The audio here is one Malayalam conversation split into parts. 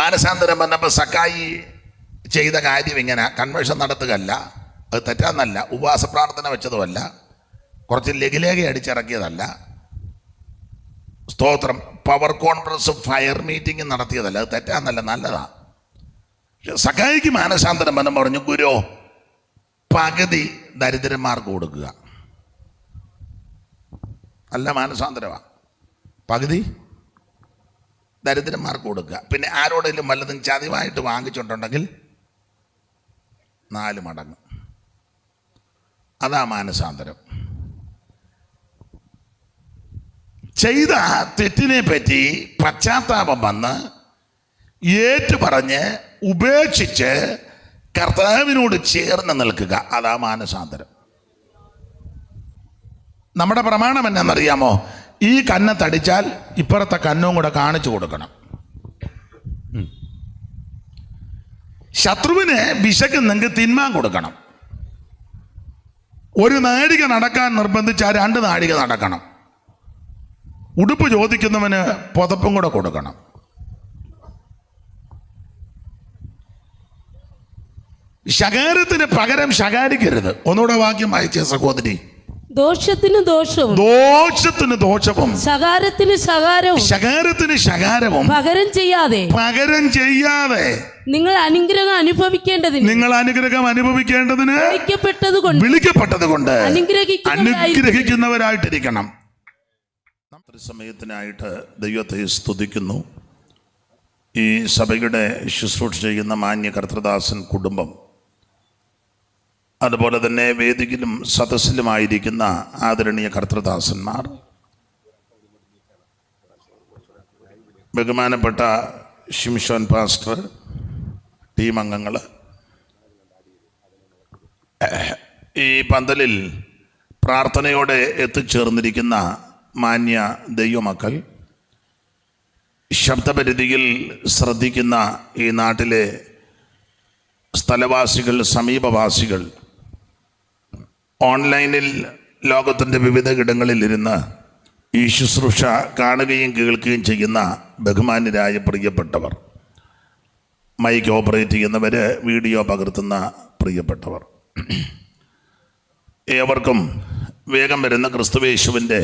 മാനസാന്തരം വന്നപ്പോൾ സക്കായി ചെയ്ത കാര്യം ഇങ്ങനെ കൺവെൻഷൻ നടത്തുകയല്ല, അത് തെറ്റാന്നല്ല, ഉപവാസ പ്രാർത്ഥന വെച്ചതുമല്ല, കുറച്ച് ലഘുലേഖ അടിച്ചിറക്കിയതല്ല, സ്തോത്രം, പവർ കോൺഫറൻസും ഫയർ മീറ്റിംഗും നടത്തിയതല്ല, അത് തെറ്റാന്നല്ല, നല്ലതാണ്. പക്ഷെ സക്കായിക്ക് മാനസാന്തരം വന്ന് പറഞ്ഞു, ഗുരു പകുതി ദരിദ്രന്മാർക്ക് കൊടുക്കുക. നല്ല മാനസാന്തരമാണ്. പകുതി ദരിദ്രന്മാർക്ക് കൊടുക്കുക. പിന്നെ ആരോടെങ്കിലും വല്ലതും ചതിവായിട്ട് വാങ്ങിച്ചിട്ടുണ്ടെങ്കിൽ 4 മടങ്ങ്. അതാ മാനസാന്തരം. ചെയ്ത തെറ്റിനെ പറ്റി പശ്ചാത്താപം വന്ന് ഏറ്റുപറഞ്ഞ് ഉപേക്ഷിച്ച് കർത്താവിനോട് ചേർന്ന് നിൽക്കുക, അതാ മാനസാന്തരം. നമ്മുടെ പ്രമാണം എന്നാണെന്നറിയാമോ? ഈ കന്നത്തടിച്ചാൽ ഇപ്പുറത്തെ കന്നും കൂടെ കാണിച്ചു കൊടുക്കണം. ശത്രുവിന് വിശക്കുന്നെങ്കിൽ തിന്മാൻ കൊടുക്കണം. 1 നാഴിക നടക്കാൻ നിർബന്ധിച്ചാൽ 2 നാഴിക നടക്കണം. ഉടുപ്പ് ചോദിക്കുന്നവന് പുതപ്പും കൂടെ കൊടുക്കണം. ശകാരത്തിന് പകരം ശകാരിക്കരുത്. ഒന്നുകൂടെ വാക്യം വായിച്ച സഹോദരി. ദോഷത്തിന് ദോഷവും ദോഷത്തിന് ദോഷവും ശകാരത്തിന് ശകാരവും ശകാരത്തിന് ശകാരവും പകരം ചെയ്യാതെ നിങ്ങൾ അനുഗ്രഹം അനുഭവിക്കേണ്ടതിന് വിളിക്കപ്പെട്ടത് കൊണ്ട് അനുഗ്രഹിക്കുന്നവരായിട്ടിരിക്കണം. സമയത്തിനായിട്ട് ദൈവത്തെ സ്തുതിക്കുന്നു. ഈ സഭയുടെ ശുശ്രൂഷ ചെയ്യുന്ന മാന്യ കർത്തൃദാസൻ കുടുംബം, അതുപോലെ തന്നെ വേദിയിലും സദസ്സിലുമായിരിക്കുന്ന ആദരണീയ കർത്തൃദാസന്മാർ, ബഹുമാനപ്പെട്ട ഷിംഷോൻ പാസ്റ്റർ, ടീം അംഗങ്ങൾ, ഈ പന്തലിൽ പ്രാർത്ഥനയോടെ എത്തിച്ചേർന്നിരിക്കുന്ന മാന്യ ദൈവമക്കൾ, ശബ്ദപരിധിയിൽ ശ്രദ്ധിക്കുന്ന ഈ നാട്ടിലെ സ്ഥലവാസികൾ, സമീപവാസികൾ, ഓൺലൈനിൽ ലോകത്തിൻ്റെ വിവിധ ഇടങ്ങളിലിരുന്ന് ഈ ശുശ്രൂഷ കാണുകയും കേൾക്കുകയും ചെയ്യുന്ന ബഹുമാന്യരായ പ്രിയപ്പെട്ടവർ, മൈക്ക് ഓപ്പറേറ്റ് ചെയ്യുന്നവർ, വീഡിയോ പകർത്തുന്ന പ്രിയപ്പെട്ടവർ, ഏവർക്കും വേഗം വരുന്ന ക്രിസ്തുവേശുവിൻ്റെ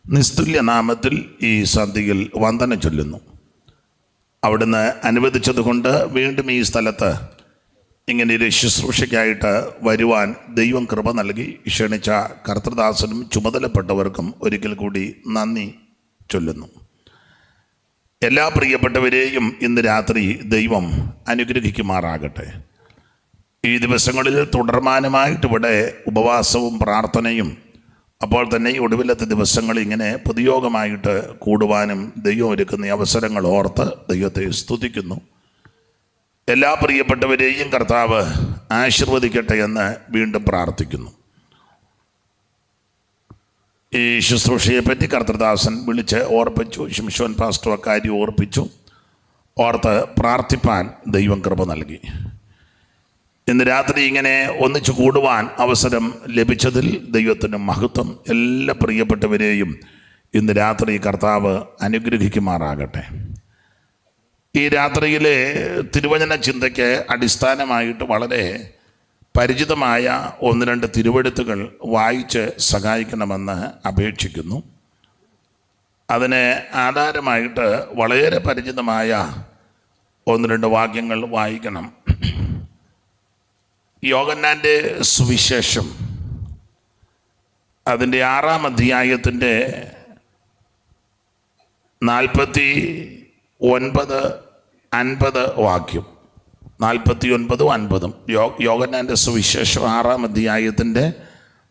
നിസ്തുല്യ നാമത്തിൽ ഈ സന്ധ്യയിൽ വന്ദനം ചൊല്ലുന്നു. അവിടുന്ന് അനുവദിച്ചതുകൊണ്ട് വീണ്ടും ഈ സ്ഥലത്ത് ഇങ്ങനെ ഒരു ശുശ്രൂഷയ്ക്കായിട്ട് വരുവാൻ ദൈവം കൃപ നൽകി. ക്ഷണിച്ച കർത്തൃദാസനും ചുമതലപ്പെട്ടവർക്കും ഒരിക്കൽ കൂടി നന്ദി ചൊല്ലുന്നു. എല്ലാ പ്രിയപ്പെട്ടവരെയും ഇന്ന് രാത്രി ദൈവം അനുഗ്രഹിക്കുമാറാകട്ടെ. ഈ ദിവസങ്ങളിൽ തുടർമാനമായിട്ട് ഇവിടെ ഉപവാസവും പ്രാർത്ഥനയും, അപ്പോൾ തന്നെ ഈ ഒടുവിലത്തെ ദിവസങ്ങൾ ഇങ്ങനെ പൊതുയോഗമായിട്ട് കൂടുവാനും ദൈവം ഒരുക്കുന്ന അവസരങ്ങൾ ഓർത്ത് ദൈവത്തെ സ്തുതിക്കുന്നു. എല്ലാ പ്രിയപ്പെട്ടവരെയും കർത്താവ് ആശീർവദിക്കട്ടെ എന്ന് വീണ്ടും പ്രാർത്ഥിക്കുന്നു. ഈ ശുശ്രൂഷയെപ്പറ്റി കർത്തൃദാസൻ വിളിച്ച് ഓർപ്പിച്ചു, ഷിംഷോൻ പാസ്റ്റർ അക്കാര്യം ഓർപ്പിച്ചു, ഓർത്ത് പ്രാർത്ഥിപ്പാൻ ദൈവം കൃപ നൽകി. ഇന്ന് രാത്രി ഇങ്ങനെ ഒന്നിച്ചു കൂടുവാൻ അവസരം ലഭിച്ചതിൽ ദൈവത്തിന് മഹത്വം. എല്ലാ പ്രിയപ്പെട്ടവരെയും ഇന്ന് രാത്രി കർത്താവ് അനുഗ്രഹിക്കുമാറാകട്ടെ. ഈ രാത്രിയിലെ തിരുവചന ചിന്തയ്ക്ക് അടിസ്ഥാനമായിട്ട് വളരെ പരിചിതമായ 1-2 തിരുവെഴുത്തുകൾ വായിച്ച് സഹായിക്കണമെന്ന് അപേക്ഷിക്കുന്നു. അതിന് ആധാരമായിട്ട് വളരെ പരിചിതമായ 1-2 വാക്യങ്ങൾ വായിക്കണം. യോഹന്നാൻ്റെ സുവിശേഷം അതിൻ്റെ 6-ാം അധ്യായത്തിൻ്റെ 49-50 വാക്യം, 49-50. യോഹന്നാൻ്റെ സുവിശേഷം 6-ാം അധ്യായത്തിൻ്റെ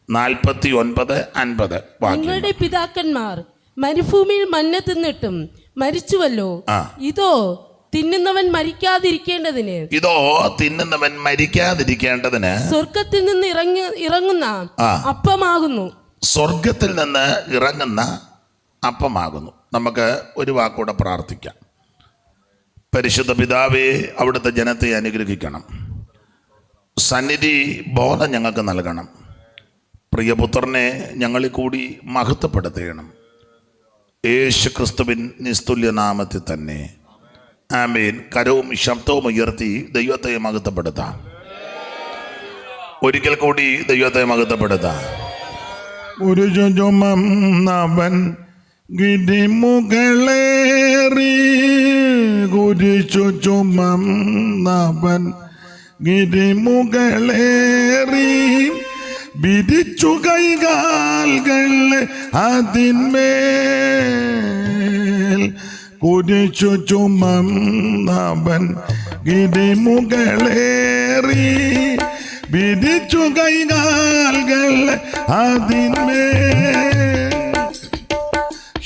49-50 വാക്യം. നിങ്ങളുടെ പിതാക്കന്മാർ മരുഭൂമിയിൽ മന്ന തിന്നിട്ടും മരിച്ചുവല്ലോ. ഇതോ തിന്നുന്നവൻ മരിക്കാതിരിക്കേണ്ടതിന് സ്വർഗത്തിൽ നിന്ന് ഇറങ്ങുന്ന അപ്പമാകുന്നു. സ്വർഗത്തിൽ നിന്ന് ഇറങ്ങുന്ന അപ്പമാകുന്നു. നമുക്ക് ഒരു വാക്കൂടെ പ്രാർത്ഥിക്കാം. പരിശുദ്ധ പിതാവേ, അവിടുത്തെ ജനത്തെ അനുഗ്രഹിക്കണം. സന്നിധി ബോധം ഞങ്ങൾക്ക് നൽകണം. പ്രിയപുത്രനെ ഞങ്ങളിൽ കൂടി മഹത്വപ്പെടുത്തണം. യേശു ക്രിസ്തുവിൻ നിസ്തുല്യ നാമത്തിൽ തന്നെ ആമേൻ. കരവും ശബ്ദവും ഉയർത്തി ദൈവത്തെ മഹത്വപ്പെടുത്താം. ഒരിക്കൽ കൂടി ദൈവത്തെ മഹത്വപ്പെടുത്താം. ഒരു ചുമന്നവൻ ഗിരിമുകളേറി, കുരിശു ചുമന്നവൻ ഗിരിമുകളേറി, വിരിച്ചു കൈകാലുകൾ അതിന്മേൽ, കുരിശു ചുമന്നവൻ ഗിരിമുകളേറി, വിരിച്ചു കൈകാലുകൾ അതിന്മേൽ,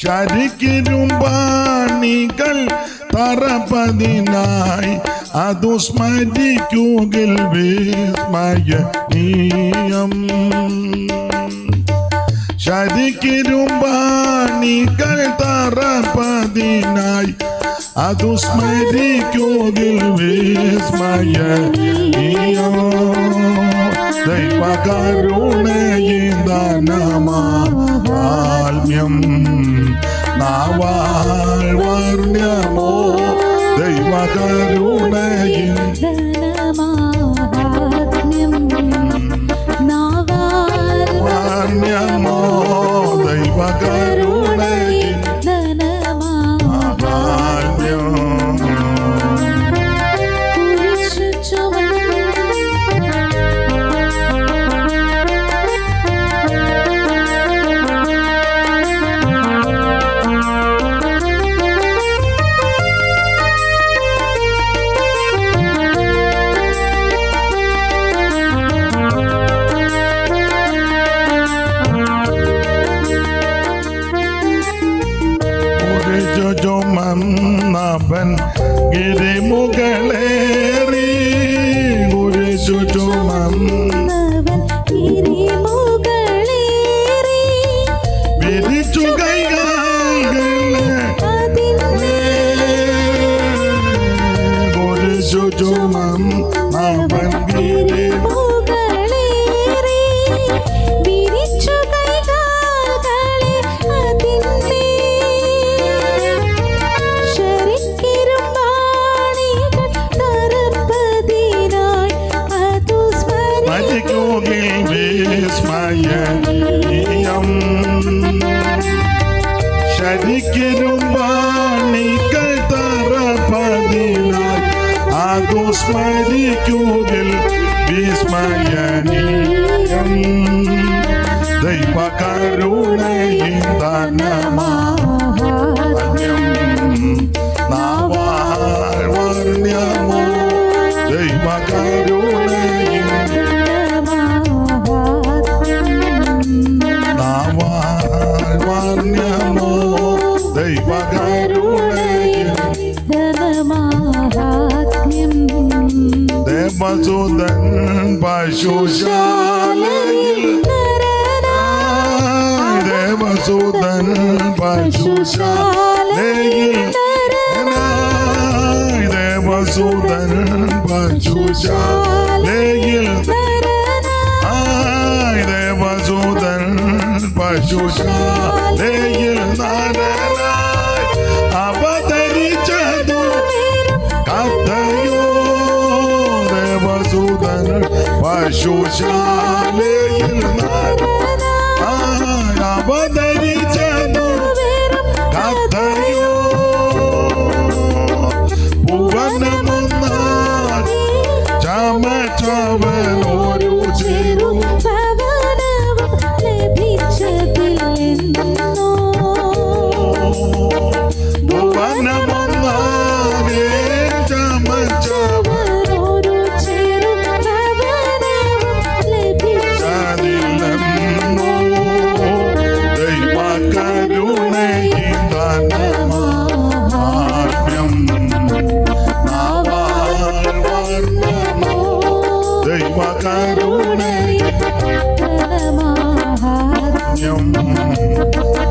ശരിക്കിരുമ്പാണികൾ തറപ്പതിനായി അതു സ്മരിക്കുകിൽ വിസ്മയനീയം. ശരിക്കിരുമ്പാണികൾ തറപ്പതിനായി അതു സ്മരിക്കുകിൽ വിസ്മയനീയം. ദൈവകരുണയും ദാനമാഹാത്മ്യം നാവാൽ വർണ്യമോ. ദൈവകരുണയും വർണ്യമോ. ദൈവകരുണയും മാഹാത്മ്യം. ചുമന്നവൻ ഗിരിമുകളേറി, കുരിശു ചുമന്നവൻ വിരിച്ചു കൈകാലുകൾ, കുരിശു ചുമന്നവൻ ഗിരിമുകളേറി, വിരിച്ചു കൈകാലുകളെ അതിന്മേൽ, ശരിക്കിരുമ്പാണികൾ തറപ്പതിനായി അതു സ്മരിക്കുകിൽ വിസ്മയനീയം. ശരിക്കിരുമ്പാണികൾ തറപ്പതിനായി അതു സ്മരിക്കുകിൽ വിസ്മയനീയം. ദൈവകരുണയും ദാനമാഹാത്മ്യം നാവാൽ വർണ്യമോ. ദൈവകരുണയും നാവാൽ വർണ്യമോ. ദൈവകരുണയും ദേവസുതൻ പശുശാലയിൽ, ദേവസുതൻ പശുശാലയിൽ, ദേവസുതൻ പശുശാലയിൽ, ദേവസുതൻ പശുശാലയിൽ നാരനായി അവതരിച്ചതു കഥയോ. ദേവസുതൻ പശുശാലയിൽ അവതരിച്ചതു കഥയോ. ഭുവനമൊന്നാൻ ചമച്ചവൻ ഒരു ചെറു ഭുവനമൊന്നാകെ ചമച്ചവൻ ചതിലെന്നോ. ദൈവകരുണയും ദാനമാഹാത്മ്യം നാവാൽ വർണ്യമോ. ദൈവകരുണയും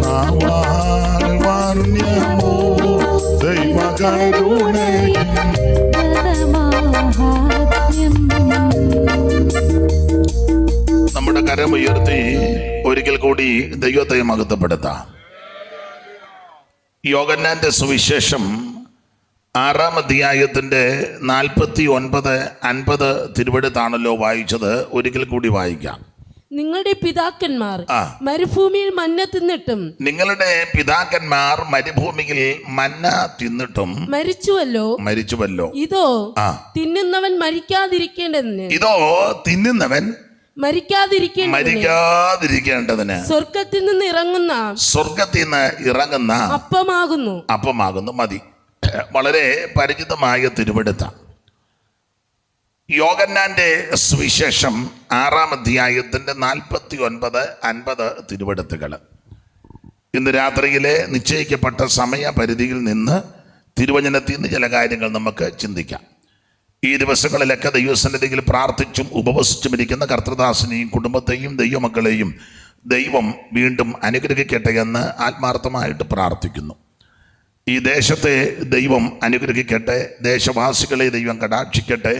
നാവാൽ വർണ്യമോ. ദൈവകരുണയും. നമ്മുടെ കരമുയർത്തി ഒരിക്കൽ കൂടി ദൈവത്തെ മഹത്വപ്പെടുത്താം. യോഹന്നാന്റെ സുവിശേഷം 6-ാം അധ്യായത്തിൻ്റെ 49-50 തിരുവെടുത്താണല്ലോ വായിച്ചത്. ഒരിക്കൽ കൂടി വായിക്കാം. നിങ്ങളുടെ പിതാക്കന്മാർ മരുഭൂമിയിൽ മന്ന തിന്നിട്ടും നിങ്ങളുടെ പിതാക്കന്മാർ മരുഭൂമിയിൽ മന്ന തിന്നിട്ടും മരിച്ചുവല്ലോ. ഇതോ തിന്നുന്നവൻ മരിക്കാതിരിക്കേണ്ടതിന് മരിക്കാതിരിക്കേണ്ടതിന് സ്വർഗത്തിൽ നിന്ന് ഇറങ്ങുന്ന അപ്പമാകുന്നു. മതി. വളരെ പരിചിതമായ തിരുവെടുത്ത യോഹന്നാന്റെ സുവിശേഷം 6-ാം അധ്യായത്തിന്റെ 49-50 തിരുവെടുത്തുകൾ. ഇന്ന് രാത്രിയിലെ നിശ്ചയിക്കപ്പെട്ട സമയപരിധിയിൽ നിന്ന് തിരുവചനത്തിൽ നിന്ന് ചില കാര്യങ്ങൾ നമുക്ക് ചിന്തിക്കാം. ഈ ദിവസങ്ങളിലൊക്കെ ദൈവസന്നിധിയിൽ പ്രാർത്ഥിച്ചും ഉപവസിച്ചും ഇരിക്കുന്ന കർത്തൃദാസനെയും കുടുംബത്തെയും ദൈവമക്കളെയും ദൈവം വീണ്ടും അനുഗ്രഹിക്കട്ടെ എന്ന് ആത്മാർത്ഥമായിട്ട് പ്രാർത്ഥിക്കുന്നു. ഈ ദേശത്തെ ദൈവം അനുഗ്രഹിക്കട്ടെ, ദേശവാസികളെ ദൈവം കടാക്ഷിക്കട്ടെ.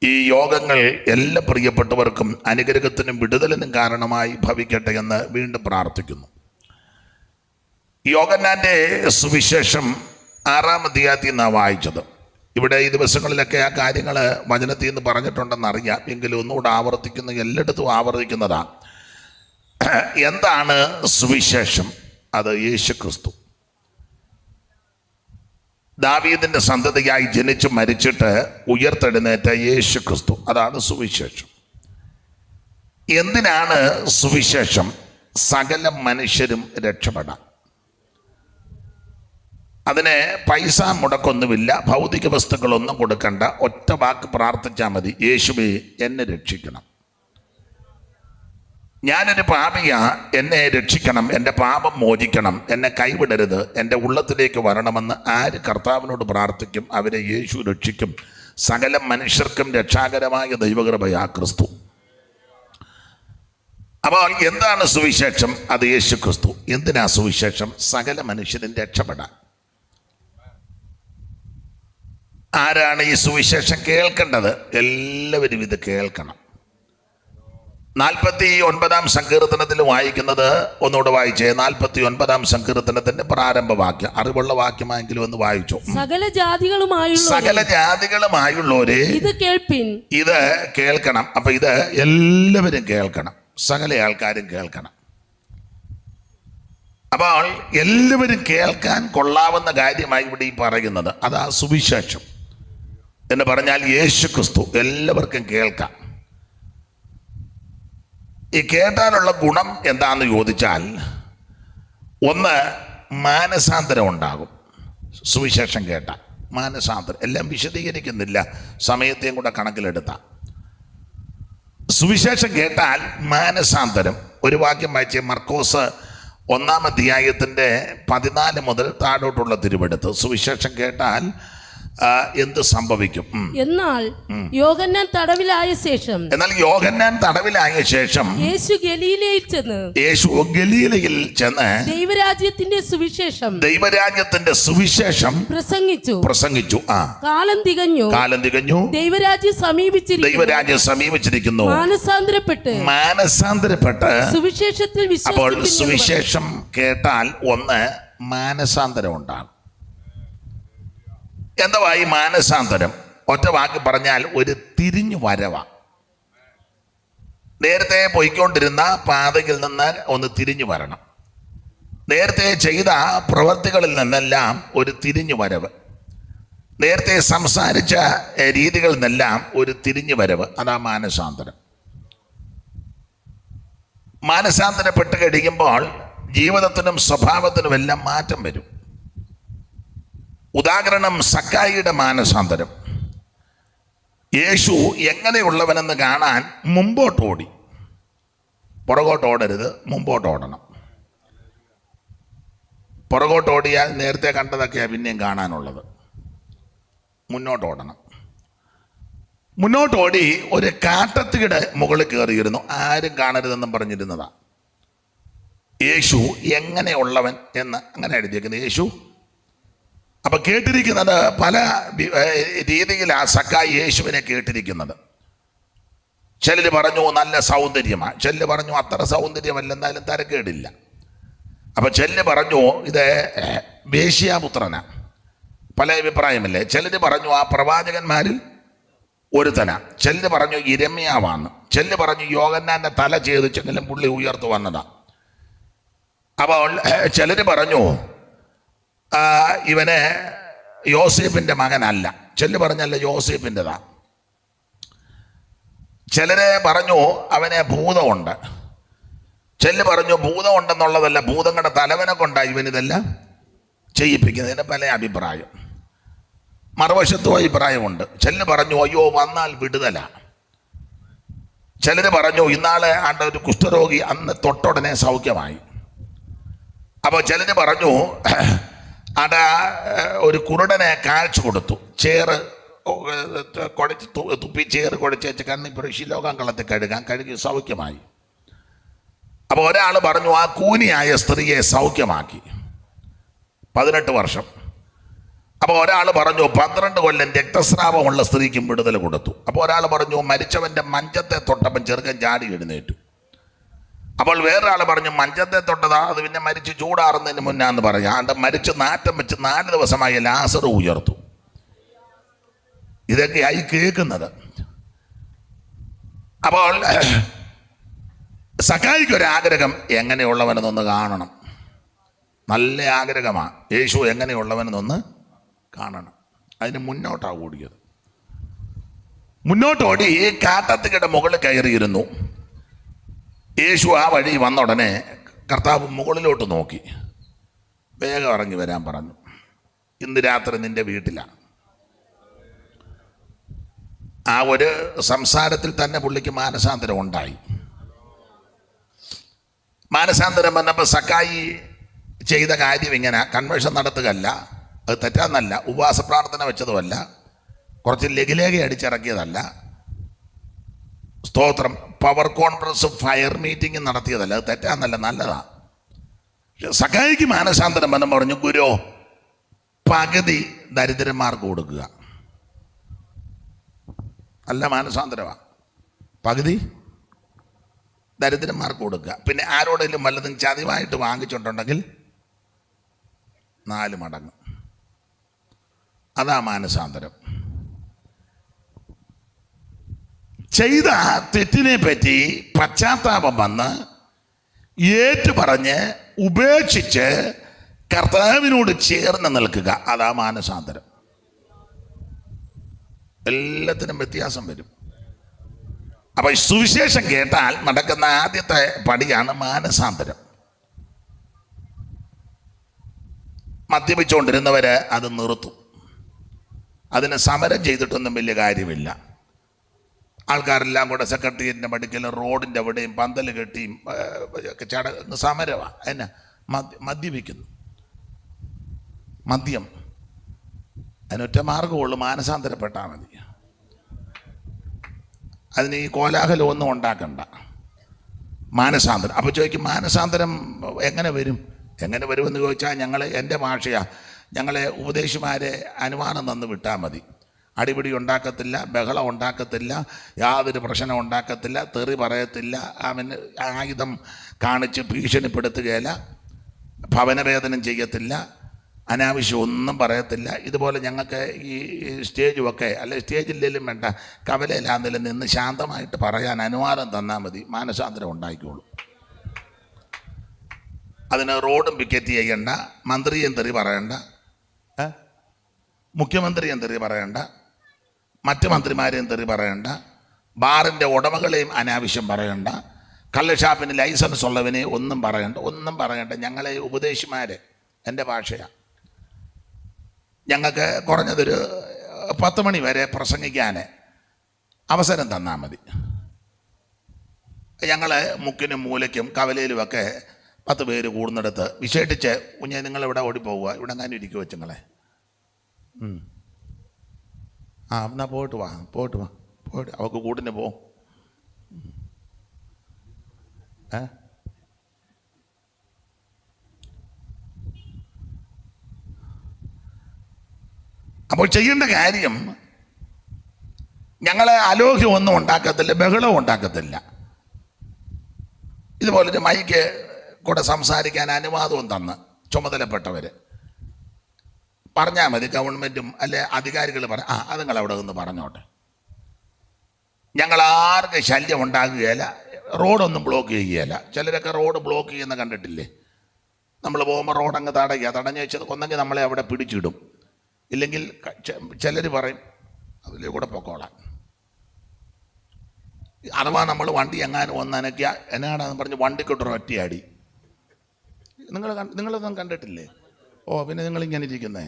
ഈ യോഗങ്ങൾ എല്ലാ പ്രിയപ്പെട്ടവർക്കും അനുഗ്രഹത്തിനും വിടുതലിനും കാരണമായി ഭവിക്കട്ടെ എന്ന് വീണ്ടും പ്രാർത്ഥിക്കുന്നു. യോഹന്നാന്റെ സുവിശേഷം 6-ാം അധ്യായത്തിൽ നിന്നാണ് വായിച്ചത്. ഇവിടെ ഈ ദിവസങ്ങളിലൊക്കെ ആ കാര്യങ്ങൾ വചനത്തിൽ നിന്ന് പറഞ്ഞിട്ടുണ്ടെന്നറിയാം, എങ്കിലും ഒന്നുകൂടെ ആവർത്തിക്കുന്ന, എല്ലായിടത്തും ആവർത്തിക്കുന്നതാ. എന്താണ് സുവിശേഷം? അത് യേശുക്രിസ്തു, ദാവീദിന്റെ സന്തതിയായി ജനിച്ച് മരിച്ചിട്ട് ഉയർത്തെഴുന്നേറ്റ യേശുക്രിസ്തു, അതാണ് സുവിശേഷം. എന്തിനാണ് സുവിശേഷം? സകല മനുഷ്യരും രക്ഷപ്പെടാം. അതിന് പൈസ മുടക്കൊന്നുമില്ല, ഭൗതിക വസ്തുക്കളൊന്നും കൊടുക്കണ്ട. ഒറ്റ വാക്ക് പ്രാർത്ഥിച്ചാൽ മതി, യേശുവേ എന്നെ രക്ഷിക്കണം, ഞാനൊരു പാപിയാ, എന്നെ രക്ഷിക്കണം, എൻ്റെ പാപം മോചിക്കണം, എന്നെ കൈവിടരുത്, എൻ്റെ ഉള്ളത്തിലേക്ക് വരണമെന്ന് ആര് കർത്താവിനോട് പ്രാർത്ഥിക്കും അവരെ യേശു രക്ഷിക്കും. സകല മനുഷ്യർക്കും രക്ഷാകരമായ ദൈവകൃപയാ ക്രിസ്തു. അപ്പോൾ എന്താണ് സുവിശേഷം? അത് യേശു ക്രിസ്തു. എന്തിനാ സുവിശേഷം? സകല മനുഷ്യരും രക്ഷപ്പെടാൻ. ആരാണ് ഈ സുവിശേഷം കേൾക്കേണ്ടത്? എല്ലാവരും ഇത് കേൾക്കണം. 49-ാം സങ്കീർത്തനത്തിൽ വായിക്കുന്നത് ഒന്നുകൂടെ വായിച്ചേ. 49-ാം സങ്കീർത്തനത്തിന്റെ പ്രാരംഭ വാക്യം, അറിവുള്ള വാക്യമായെങ്കിലും ഒന്ന് വായിച്ചോ. സകല ജാതികളുമായുള്ളവരെ ഇത് കേൾക്കണം. അപ്പൊ ഇത് എല്ലാവരും കേൾക്കണം, സകല ആൾക്കാരും കേൾക്കണം. അപ്പോൾ എല്ലാവരും കേൾക്കാൻ കൊള്ളാവുന്ന കാര്യമായി ഇവിടെ ഈ പറയുന്നത് അതാ സുവിശേഷം എന്ന് പറഞ്ഞാൽ യേശു ക്രിസ്തു. എല്ലാവർക്കും കേൾക്കാം. ഈ കേട്ടാലുള്ള ഗുണം എന്താണെന്ന് ചോദിച്ചാൽ, ഒന്ന്, മാനസാന്തരം ഉണ്ടാകും. സുവിശേഷം കേട്ടാൽ മാനസാന്തരം. എല്ലാം വിശദീകരിക്കുന്നില്ല, സമയത്തെയും കൂടെ കണക്കിലെടുത്താൽ. സുവിശേഷം കേട്ടാൽ മാനസാന്തരം. ഒരു വാക്യം വായിച്ചേ, മർക്കോസ് 1-ാം അധ്യായത്തിന്റെ 14 മുതൽ താഴോട്ടുള്ള തിരുവെടുത്ത്. സുവിശേഷം കേട്ടാൽ എന്ത് സംഭവിക്കും? എന്നാൽ യോഹന്നാൻ തടവിലായ ശേഷം യേശു ഗലീലയിൽ ചെന്ന് ദൈവരാജ്യത്തിന്റെ സുവിശേഷം പ്രസംഗിച്ചു. കാലം തികഞ്ഞു, ദൈവരാജ്യം സമീപിച്ചിരിക്കുന്നു. മാനസാന്തരപ്പെട്ട് അപ്പോൾ സുവിശേഷം കേട്ടാൽ ഒന്ന്, മാനസാന്തരം ഉണ്ടാകും. എന്താ ഈ മാനസാന്തരം? ഒറ്റ വാക്ക് പറഞ്ഞാൽ ഒരു തിരിഞ്ഞു വരവ. നേരത്തെ പോയിക്കൊണ്ടിരുന്ന പാതയിൽ നിന്ന് ഒന്ന് തിരിഞ്ഞു വരണം. നേരത്തെ ചെയ്ത പ്രവൃത്തികളിൽ നിന്നെല്ലാം ഒരു തിരിഞ്ഞു വരവ്. നേരത്തെ സംസാരിച്ച രീതികളിൽ നിന്നെല്ലാം ഒരു തിരിഞ്ഞു വരവ്. അതാ മാനസാന്തരം. മാനസാന്തരപ്പെട്ട് കഴിയുമ്പോൾ ജീവിതത്തിനും സ്വഭാവത്തിനുമെല്ലാം മാറ്റം വരും. ഉദാഹരണം, സക്കായിയുടെ മാനസാന്തരം. യേശു എങ്ങനെയുള്ളവനെന്ന് കാണാൻ മുമ്പോട്ടോടി. പുറകോട്ടോടരുത്, മുമ്പോട്ടോടണം. പുറകോട്ടോടിയാൽ നേരത്തെ കണ്ടതൊക്കെയാണ് പിന്നെയും കാണാനുള്ളത്. മുന്നോട്ടോടണം. മുന്നോട്ടോടി ഒരു കാട്ടത്തിയുടെ മുകളിൽ കയറിയിരുന്നു. ആരും കാണരുതെന്നും പറഞ്ഞിരുന്നതാ. യേശു എങ്ങനെയുള്ളവൻ എന്ന് അങ്ങനെ എഴുതിയിരിക്കുന്നത്. യേശു അപ്പൊ കേട്ടിരിക്കുന്നത് പല രീതിയിലാണ് സക്കായി യേശുവിനെ കേട്ടിരിക്കുന്നത്. ചിലർ പറഞ്ഞു നല്ല സൗന്ദര്യമാണ്, ചിലർ പറഞ്ഞു അത്ര സൗന്ദര്യമല്ല, എന്നാലും തരക്കേടില്ല. അപ്പൊ ചിലർ പറഞ്ഞു ഇത് വേശ്യാപുത്രനാണ്. പല അഭിപ്രായമല്ലേ. ചിലർ പറഞ്ഞു ആ പ്രവാചകന്മാരിൽ ഒരുത്തന, ചിലർ പറഞ്ഞു ഇരമ്യാവാണ്, ചിലർ പറഞ്ഞു യോഹന്നാന്റെ തല ഛേദിച്ചെങ്കിലും പുള്ളി ഉയർത്തു വന്നതാ. അപ്പോൾ ചിലർ പറഞ്ഞു ഇവന് യോസേഫിന്റെ മകനല്ല, ചിലർ പറഞ്ഞല്ല യോസേഫിൻ്റെതാ. ചിലരെ പറഞ്ഞു അവന് ഭൂതമുണ്ട്, ചിലർ പറഞ്ഞു ഭൂതമുണ്ടെന്നുള്ളതല്ല, ഭൂതങ്ങളുടെ തലവനെ കൊണ്ടാണ് ഇവനിതെല്ലാം ചെയ്യിപ്പിക്കുന്നതിന് പല അഭിപ്രായം. മറുവശത്തും അഭിപ്രായമുണ്ട്. ചിലർ പറഞ്ഞു അയ്യോ വന്നാൽ വിടുതല, ചിലർ പറഞ്ഞു ഇന്നാളെ ആണ്ട ഒരു കുഷ്ഠരോഗി അന്ന് തൊട്ടുടനെ സൗഖ്യമായി. അപ്പോൾ ചിലർ പറഞ്ഞു ആണ്ട ഒരു കുരുടനെ കാഴ്ച കൊടുത്തു, ചേറ് കുഴച്ച് തുപ്പി ചേറ് കുഴച്ച് വെച്ച് കണ്ണിപ്പുറം ശിലോകം കളത്തിൽ കഴുകി സൗഖ്യമായി. അപ്പോൾ ഒരാൾ പറഞ്ഞു ആ കൂനിയായ സ്ത്രീയെ സൗഖ്യമാക്കി 18 വർഷം. അപ്പോൾ ഒരാൾ പറഞ്ഞു 12 കൊല്ലം രക്തസ്രാവമുള്ള സ്ത്രീക്കും വിടുതൽ കൊടുത്തു. അപ്പോൾ ഒരാൾ പറഞ്ഞു മരിച്ചവൻ്റെ മഞ്ചത്തെ തൊട്ടപ്പം ചെറുക്കൻ ചാടി എഴുന്നേറ്റു. അപ്പോൾ വേറൊരാൾ പറഞ്ഞു മഞ്ചത്തെ തൊട്ടതാ, അത് പിന്നെ മരിച്ച് ചൂടാറുന്നതിന് മുന്നാന്ന് പറഞ്ഞു. ആണ്ട് മരിച്ച് നാറ്റം വെച്ച് 4 ദിവസമായി ലാസർ ഉയർത്തു. ഇതൊക്കെയായി കേൾക്കുന്നത്. അപ്പോൾ സക്കായിക്കൊരാഗ്രഹം എങ്ങനെയുള്ളവനെന്നൊന്ന് കാണണം. നല്ല ആഗ്രഹമാണ്. യേശു എങ്ങനെയുള്ളവനെന്നൊന്ന് കാണണം. അതിന് മുന്നോട്ടാണ് ഓടിയത്. മുന്നോട്ടോടി ഈ കാട്ടത്തിയുടെ മുകളിൽ കയറിയിരുന്നു. യേശു ആ വഴി വന്ന ഉടനെ കർത്താവ് മുകളിലോട്ട് നോക്കി, വേഗം ഇറങ്ങി വരാൻ പറഞ്ഞു. ഇന്ന് രാത്രി നിന്റെ വീട്ടിലാണ്. ആ ഒരു സംസാരത്തിൽ തന്നെ പുള്ളിക്ക് മാനസാന്തരം ഉണ്ടായി. മാനസാന്തരം വന്നപ്പോൾ സക്കായി ചെയ്ത കാര്യം ഇങ്ങനെ കൺവെൻഷൻ നടത്തുകയല്ല, അത് തെറ്റാന്നല്ല, ഉപവാസ പ്രാർത്ഥന വെച്ചതുമല്ല, കുറച്ച് ലഘുലേഖ അടിച്ചിറക്കിയതല്ല, സ്തോത്രം, പവർ കോൺഫറൻസും ഫയർ മീറ്റിംഗും നടത്തിയതല്ല, അത് തെറ്റാന്നല്ല, നല്ലതാ. സക്കായിക്ക് മാനസാന്തരം വന്ന് പറഞ്ഞു, ഗുരു പകുതി ദരിദ്രന്മാർക്ക് കൊടുക്കുക. നല്ല മാനസാന്തരമാണ്. പകുതി ദരിദ്രന്മാർക്ക് കൊടുക്കുക. പിന്നെ ആരോടെങ്കിലും വല്ലതും ചതിവായിട്ട് വാങ്ങിച്ചിട്ടുണ്ടെങ്കിൽ 4 മടങ്ങ്. അതാ മാനസാന്തരം. ചെയ്ത തെറ്റിനെ പറ്റി പശ്ചാത്താപം വന്ന് ഏറ്റു പറഞ്ഞ് ഉപേക്ഷിച്ച് കർത്താവിനോട് ചേർന്ന് നിൽക്കുക, അതാ മാനസാന്തരം. എല്ലാത്തിനും വ്യത്യാസം വരും. അപ്പൊ സുവിശേഷം കേട്ടാൽ നടക്കുന്ന ആദ്യത്തെ പടിയാണ് മാനസാന്തരം. മദ്യപിച്ചുകൊണ്ടിരുന്നവര് അത് നിർത്തും. അതിന് സമരം ചെയ്തിട്ടൊന്നും വലിയ കാര്യമില്ല. ആൾക്കാരെല്ലാം കൂടെ സെക്രട്ടേറിയറ്റിൻ്റെ പടിക്കലും റോഡിൻ്റെ അവിടെയും പന്തൽ കെട്ടിയും സമരമാണ്. എന്നാ മദ്യപിക്കുന്നു, മദ്യം. അതിനൊറ്റ മാർഗമുള്ളൂ, മാനസാന്തരപ്പെട്ടാൽ മതി. അതിന് ഈ കോലാഹലം ഒന്നും ഉണ്ടാക്കണ്ട. മാനസാന്തരം. അപ്പോൾ ചോദിക്കും മാനസാന്തരം എങ്ങനെ വരും? എങ്ങനെ വരുമെന്ന് ചോദിച്ചാൽ എൻ്റെ ഭാഷയാണ്, ഞങ്ങളെ ഉപദേശിമാരെ അനുമാനം തന്ന് വിട്ടാൽ മതി. അടിപിടി ഉണ്ടാക്കത്തില്ല, ബഹളം ഉണ്ടാക്കത്തില്ല, യാതൊരു പ്രശ്നം ഉണ്ടാക്കത്തില്ല, തെറി പറയത്തില്ല, അവന് ആയുധം കാണിച്ച് ഭീഷണിപ്പെടുത്തുകയില്ല, ഭവനവേദനം ചെയ്യത്തില്ല, അനാവശ്യം ഒന്നും പറയത്തില്ല. ഇതുപോലെ ഞങ്ങൾക്ക് ഈ സ്റ്റേജുമൊക്കെ അല്ലെ, സ്റ്റേജില്ലെങ്കിലും വേണ്ട, കവലയിലാണെങ്കിലും നിന്ന് ശാന്തമായിട്ട് പറയാൻ അനുവാദം തന്നാൽ മതി, മാനസാന്തരം ഉണ്ടായിക്കോളൂ. അതിന് റോഡും പിക്കറ്റ് ചെയ്യണ്ട, മന്ത്രിയും തെറി പറയണ്ട, മുഖ്യമന്ത്രിയും തെറി പറയണ്ട, മറ്റ് മന്ത്രിമാരെയും തെറി പറയണ്ട, ബാറിൻ്റെ ഉടമകളെയും അനാവശ്യം പറയണ്ട, കള്ളുഷാപ്പിന് ലൈസൻസ് ഉള്ളവനെ ഒന്നും പറയണ്ട. ഞങ്ങളെ ഉപദേശിമാരെ, എൻ്റെ ഭാഷയാണ്, ഞങ്ങൾക്ക് കുറഞ്ഞതൊരു 10 മണി വരെ പ്രസംഗിക്കാൻ അവസരം തന്നാൽ മതി. ഞങ്ങൾ മുക്കിനും മൂലയ്ക്കും കവലയിലുമൊക്കെ 10 പേര് കൂടുന്നിടത്ത് വിശേഷിച്ച് നിങ്ങളിവിടെ ഓടിപ്പോവുക, ഇവിടെ എങ്ങാനും ഇരിക്കുക വെച്ചുങ്ങളെ. എന്നാൽ പോയിട്ട് വാ അവൾക്ക് കൂട്ടിന് പോവും. അപ്പോൾ ചെയ്യേണ്ട കാര്യം, ഞങ്ങളെ അലോഹ്യം ഒന്നും ഉണ്ടാക്കത്തില്ല, ബഹളവും ഉണ്ടാക്കത്തില്ല. ഇതുപോലൊരു മൈക്ക് കൂടെ സംസാരിക്കാൻ അനുവാദവും തന്ന് ചുമതലപ്പെട്ടവർ പറഞ്ഞാൽ മതി, ഗവൺമെൻറ്റും അല്ലെ അധികാരികൾ അത് നിങ്ങൾ അവിടെ നിന്ന് പറഞ്ഞോട്ടെ, ഞങ്ങൾ ആർക്കും ശല്യം ഉണ്ടാകുകയില്ല, റോഡൊന്നും ബ്ലോക്ക് ചെയ്യുകയില്ല. ചിലരൊക്കെ റോഡ് ബ്ലോക്ക് ചെയ്യുന്ന കണ്ടിട്ടില്ലേ? നമ്മൾ പോകുമ്പോൾ റോഡ് അങ്ങ് തടഞ്ഞു വെച്ചത് ഒന്നെങ്കിൽ നമ്മളെ അവിടെ പിടിച്ചിടും, ഇല്ലെങ്കിൽ ചിലർ പറയും അതിലേ കൂടെ പൊക്കോളാം. അഥവാ നമ്മൾ വണ്ടി എങ്ങാനും ഒന്നനക്കിയ എന്നാണെന്ന് പറഞ്ഞ് വണ്ടിക്കൊട്ടൊരു ഒറ്റയടി. നിങ്ങളതൊന്നും കണ്ടിട്ടില്ലേ? ഓ പിന്നെ നിങ്ങളിങ്ങനെ ഇരിക്കുന്നേ.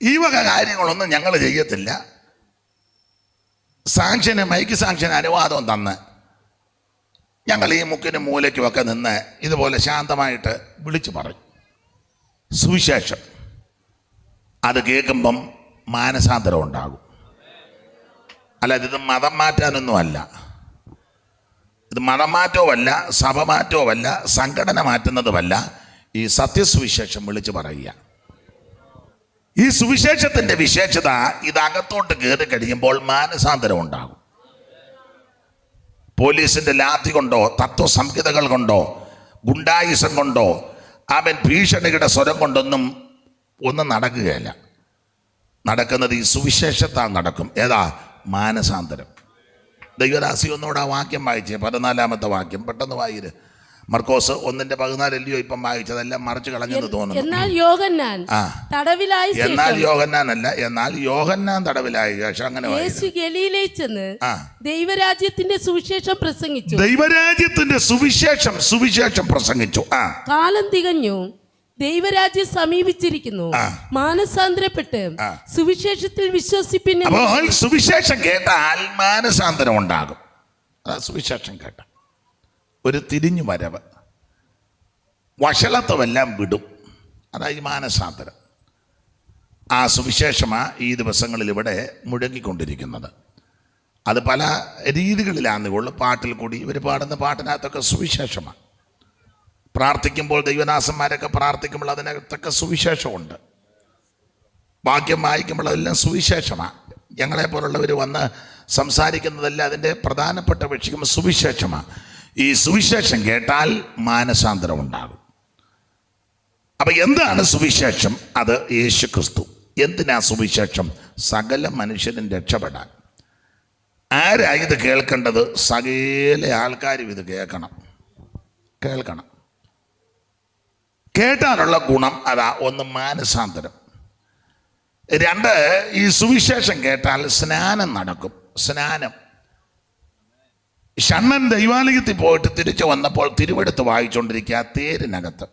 ഈ വക കാര്യങ്ങളൊന്നും ഞങ്ങൾ ചെയ്യത്തില്ല. മൈക്ക് സാങ്ഷൻ അനുവാദം തന്ന് ഞങ്ങൾ ഈ മുക്കിനും മൂലയ്ക്കുമൊക്കെ നിന്ന് ഇതുപോലെ ശാന്തമായിട്ട് വിളിച്ചു പറയും സുവിശേഷം. അത് കേൾക്കുമ്പം മാനസാന്തരം ഉണ്ടാകും. അല്ല, ഇത് മതം മാറ്റാനൊന്നും അല്ല, ഇത് മതം മാറ്റവുമല്ല, സഭ മാറ്റവുമല്ല, സംഘടന മാറ്റുന്നതുമല്ല. ഈ സത്യസുവിശേഷം വിളിച്ചു പറയുക. ഈ സുവിശേഷത്തിന്റെ വിശേഷത ഇതകത്തോട്ട് കയറി കഴിയുമ്പോൾ മാനസാന്തരം ഉണ്ടാകും. പോലീസിന്റെ ലാത്തി കൊണ്ടോ തത്വസംഹിതകൾ കൊണ്ടോ ഗുണ്ടായുസം കൊണ്ടോ അവൻ ഭീഷണിയുടെ സ്വരം കൊണ്ടൊന്നും ഒന്നും നടക്കുകയില്ല. നടക്കുന്നത് ഈ സുവിശേഷത്താൽ നടക്കും. ഏതാ? മാനസാന്തരം. ദൈവദാസി ഒന്നുകൂടെ ആ വാക്യം വായിച്ചേ, 14-ാമത്തെ വാക്യം പെട്ടെന്ന് വായിര്. മർക്കോസ് 1:14 അല്ലയോ ഇപ്പം വായിച്ചതെല്ലാം മറിച്ച് കളഞ്ഞെന്ന് തോന്നുന്നു. എന്നാൽ യോഹന്നാൻ തടവിലായി, എന്നാൽ യോഹന്നാനല്ല, എന്നാൽ യോഹന്നാൻ തടവിലായി ശേഷം അങ്ങനെ യേശു ഗലീലയിൽ ചെന്ന് ദൈവരാജ്യത്തിന്റെ സുവിശേഷം പ്രസംഗിച്ചു. ദൈവരാജ്യത്തിന്റെ സുവിശേഷം പ്രസംഗിച്ചു. കാലം തികഞ്ഞു, ദൈവരാജ്യം സമീപിച്ചിരിക്കുന്നു, മാനസാന്തരപ്പെട്ട് സുവിശേഷത്തിൽ വിശ്വസിപ്പിൻ. അപ്പോൾ സുവിശേഷം കേട്ടാൽ മാനസാന്തരം ഉണ്ടാകും. അതാ സുവിശേഷം കേട്ട ഒരു തിരിഞ്ഞു വരവ്, വഷളത്വമെല്ലാം വിടും. അതായത് മാനസാന്തരം. ആ സുവിശേഷമാണ് ഈ ദിവസങ്ങളിൽ ഇവിടെ മുഴങ്ങിക്കൊണ്ടിരിക്കുന്നത്. അത് പല രീതികളിലാണെന്നുള്ളൂ. പാട്ടിൽ കൂടി ഇവർ പാടുന്ന പാട്ടിനകത്തൊക്കെ സുവിശേഷമാണ്. പ്രാർത്ഥിക്കുമ്പോൾ ദൈവദാസന്മാരൊക്കെ പ്രാർത്ഥിക്കുമ്പോൾ അതിനകത്തൊക്കെ സുവിശേഷമുണ്ട്. വാക്യം വായിക്കുമ്പോൾ അതെല്ലാം സുവിശേഷമാണ്. ഞങ്ങളെപ്പോലുള്ളവർ വന്ന് സംസാരിക്കുന്നതെല്ലാം അതിൻ്റെ പ്രധാനപ്പെട്ട വിഷയം സുവിശേഷമാണ്. ഈ സുവിശേഷം കേട്ടാൽ മാനസാന്തരം ഉണ്ടാകും. അപ്പം എന്താണ് സുവിശേഷം? അത് യേശു ക്രിസ്തു. എന്തിനാ സുവിശേഷം? സകല മനുഷ്യരും രക്ഷപ്പെടാൻ. ആരായത് കേൾക്കേണ്ടത്? സകല ആൾക്കാരും ഇത് കേൾക്കണം. കേട്ടാനുള്ള ഗുണം അതാ. ഒന്ന്, മാനസാന്തരം. 2, ഈ സുവിശേഷം കേട്ടാൽ സ്നാനം നടക്കും. സ്നാനം. ഷണ്ണൻ ദൈവാലയത്തിൽ പോയിട്ട് തിരിച്ചു വന്നപ്പോൾ തിരുവെടുത്ത് വായിച്ചുകൊണ്ടിരിക്കുക. തേരിനകത്ത്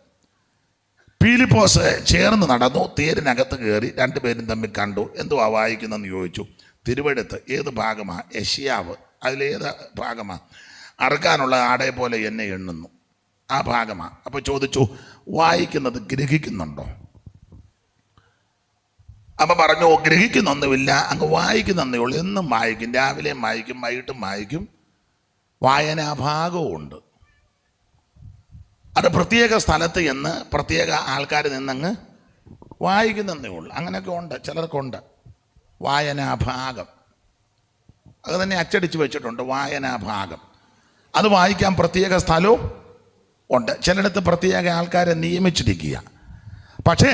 പീലിപ്പോസ് ചേർന്ന് നടന്നു. തേരിനകത്ത് കയറി 2 പേരും തമ്മിൽ കണ്ടു. എന്തുവാ വായിക്കുന്നതെന്ന് ചോദിച്ചു. തിരുവെടുത്ത്. ഏത് ഭാഗമാണ്? യെശയ്യാവ്. അതിലേത് ഭാഗമാണ്? അറുക്കാനുള്ള ആടയെ പോലെ എന്നെ എണ്ണുന്നു, ആ ഭാഗമാണ്. അപ്പോൾ ചോദിച്ചു, വായിക്കുന്നത് ഗ്രഹിക്കുന്നുണ്ടോ? അപ്പം പറഞ്ഞു, ഗ്രഹിക്കുന്നൊന്നുമില്ല, അങ്ങ് വായിക്കുന്നേ ഉള്ളൂ. എന്നും വായിക്കും, രാവിലെയും വായിക്കും, വൈകിട്ടും വായിക്കും. വായനാഭാഗവും ഉണ്ട്. അത് പ്രത്യേക സ്ഥലത്ത് എന്ന് പ്രത്യേക ആൾക്കാർ നിന്നങ്ങ് വായിക്കുന്നേ ഉള്ളൂ. അങ്ങനെയൊക്കെ ഉണ്ട്, ചിലർക്കുണ്ട് വായനാഭാഗം. അത് തന്നെ അച്ചടിച്ച് വെച്ചിട്ടുണ്ട്, വായനാഭാഗം. അത് വായിക്കാൻ പ്രത്യേക സ്ഥലവും ഉണ്ട്. ചിലയിടത്ത് പ്രത്യേക ആൾക്കാരെ നിയമിച്ചിരിക്കുക. പക്ഷേ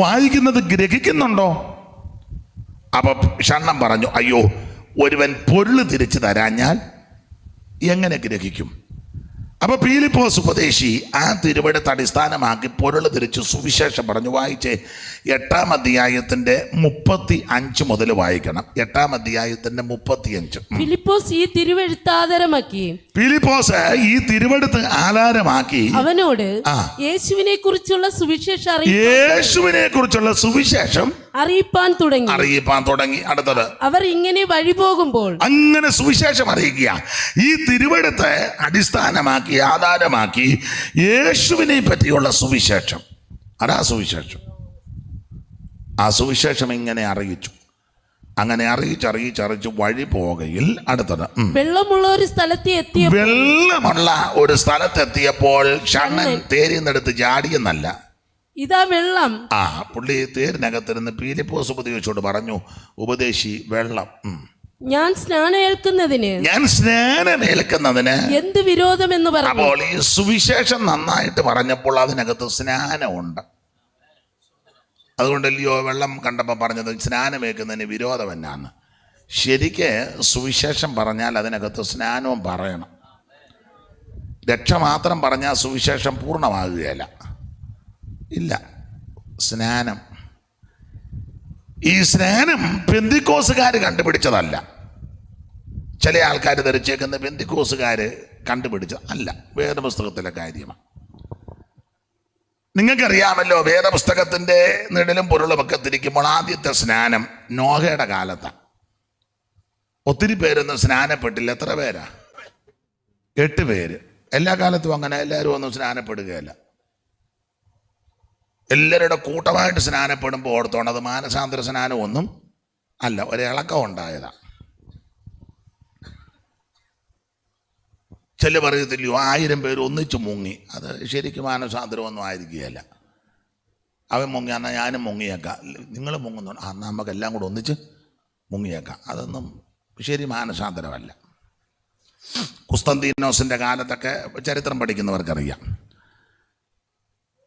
വായിക്കുന്നത് ഗ്രഹിക്കുന്നുണ്ടോ? അപ്പം ഷണ്ണം പറഞ്ഞു, അയ്യോ, ഒരുവൻ പൊരുള് തിരിച്ചു തരാഞ്ഞാൽ എങ്ങനെ ഗ്രഹിക്കും? അപ്പൊ പീലിപ്പോസ് ഉപദേശി ആ തിരുവെടുത്ത് അടിസ്ഥാനമാക്കി പൊരുള് തിരിച്ചു സുവിശേഷം പറഞ്ഞു. വായിച്ചേ, 8-ാം അധ്യായത്തിന്റെ 35 മുതൽ വായിക്കണം. 8-ാം അധ്യായത്തിന്റെ 35. ഫിലിപ്പോസ് ഈ തിരുവെഴുത്ത് ആധാരമാക്കി അവനോട് യേശുവിനെ കുറിച്ചുള്ള സുവിശേഷം അറിയിപ്പാൻ തുടങ്ങി. അടുത്തത്, അവർ ഇങ്ങനെ വഴി പോകുമ്പോൾ അങ്ങനെ സുവിശേഷം അറിയിക്കുക. ഈ തിരുവെടുത്ത് അടിസ്ഥാനമാക്കി ആധാരമാക്കി യേശുവിനെ പറ്റിയുള്ള സുവിശേഷം. അതാ സുവിശേഷം. ആ സുവിശേഷം ഇങ്ങനെ അറിയിച്ചു. അങ്ങനെ അറിയിച്ചറിയിച്ച് വഴി പോകയിൽ. അടുത്തത്, വെള്ളമുള്ള ഒരു സ്ഥലത്തെത്തിയപ്പോൾ ഷണ്ണൻ തേരിന്നെടുത്ത് ചാടിയെന്നല്ല, ഇതാ വെള്ളം. പുള്ളി തേരിനകത്തിരുന്ന് പീലിപ്പോസ് ഉപദേശിച്ചോട് പറഞ്ഞു, ഉപദേശി, വെള്ളം. ഞാൻ സ്നാനമേൽക്കുന്നതിന് എന്ത് വിരോധം എന്ന് പറഞ്ഞു. അപ്പോൾ ഈ സുവിശേഷം നന്നായിട്ട് പറഞ്ഞപ്പോൾ അതിനകത്ത് സ്നാനമുണ്ട്. അതുകൊണ്ടല്ലയോ വെള്ളം കണ്ടപ്പോൾ പറഞ്ഞത് സ്നാനമേക്കുന്നതിന് വിരോധം എന്നാന്ന്. ശരിക്ക് സുവിശേഷം പറഞ്ഞാൽ അതിനകത്ത് സ്നാനവും പറയണം. രക്ഷ മാത്രം പറഞ്ഞാൽ സുവിശേഷം പൂർണ്ണമാകുകയില്ല. ഇല്ല, സ്നാനം. ഈ സ്നാനം പെന്തിക്കോസുകാർ കണ്ടുപിടിച്ചതല്ല. ചില ആൾക്കാർ ധരിച്ചേക്കുന്ന പെന്തിക്കോസുകാർ കണ്ടുപിടിച്ചത് അല്ല, വേദപുസ്തകത്തിലെ കാര്യമാണ്. നിങ്ങൾക്കറിയാമല്ലോ, വേദപുസ്തകത്തിൻ്റെ നിഴലും പൊരുളുമൊക്കെ തിരിക്കുമ്പോൾ ആദ്യത്തെ സ്നാനം നോഹയുടെ കാലത്താണ്. ഒത്തിരി പേരൊന്നും സ്നാനപ്പെട്ടില്ല. എത്ര പേരാ? 8 പേര്. എല്ലാ കാലത്തും അങ്ങനെ എല്ലാവരും ഒന്നും സ്നാനപ്പെടുകയല്ല. എല്ലാവരുടെ കൂട്ടമായിട്ട് സ്നാനപ്പെടുമ്പോൾ ഓർത്തോണം അത് മാനസാന്തര സ്നാനം ഒന്നും അല്ല, ഒരിളക്കം ഉണ്ടായതാണ്. ചില പറയത്തില്ലയോ 1000 പേര് ഒന്നിച്ച് മുങ്ങി, അത് ശരിക്കും മാനസാന്തരമൊന്നും ആയിരിക്കുകയല്ല. അവൻ മുങ്ങി എന്നാൽ ഞാനും മുങ്ങിയേക്കാം, നിങ്ങൾ മുങ്ങുന്നു എന്നാൽ നമുക്കെല്ലാം കൂടെ ഒന്നിച്ച് മുങ്ങിയേക്കാം, അതൊന്നും ശരി മാനസാന്തരമല്ല. കുസ്തന്തീനോസിൻ്റെ കാലത്തൊക്കെ ചരിത്രം പഠിക്കുന്നവർക്കറിയാം.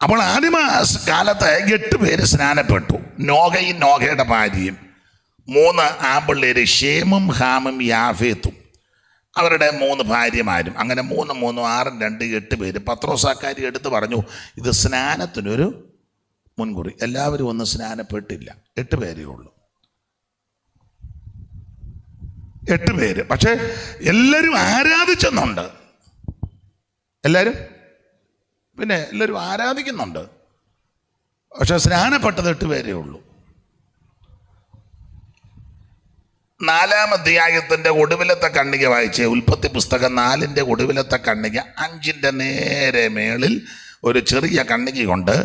അപ്പോൾ ആദിമ കാലത്ത് 8 പേര് സ്നാനപ്പെട്ടു. നോഹയും നോഹയുടെ ഭാര്യയും 3 ആമ്പിള്ളേര് ഷേമും ഹാമും യാഫേത്തും അവരുടെ 3 ഭാര്യമാരും. അങ്ങനെ 3 3 6 2 8 പേര്. പത്രോസാക്കാരി എടുത്ത് പറഞ്ഞു, ഇത് സ്നാനത്തിനൊരു മുൻകുറി. എല്ലാവരും ഒന്നും സ്നാനപ്പെട്ടില്ല, 8 പേരേ ഉള്ളൂ. 8 പേര്. പക്ഷെ എല്ലാവരും ആരാധിച്ചെന്നുണ്ട്. എല്ലാവരും ആരാധിക്കുന്നുണ്ട്. പക്ഷെ സ്നാനപ്പെട്ടത് 8 പേരേ ഉള്ളൂ. 4-ാം അധ്യായത്തിൻ്റെ ഒടുവിലത്തെ കണ്ണിക വായിച്ചേ. ഉൽപ്പത്തി പുസ്തകം 4-ന്റെ ഒടുവിലത്തെ കണ്ണിക 5-ന്റെ നേരെ മേളിൽ ഒരു ചെറിയ കണ്ണികയുണ്ട്.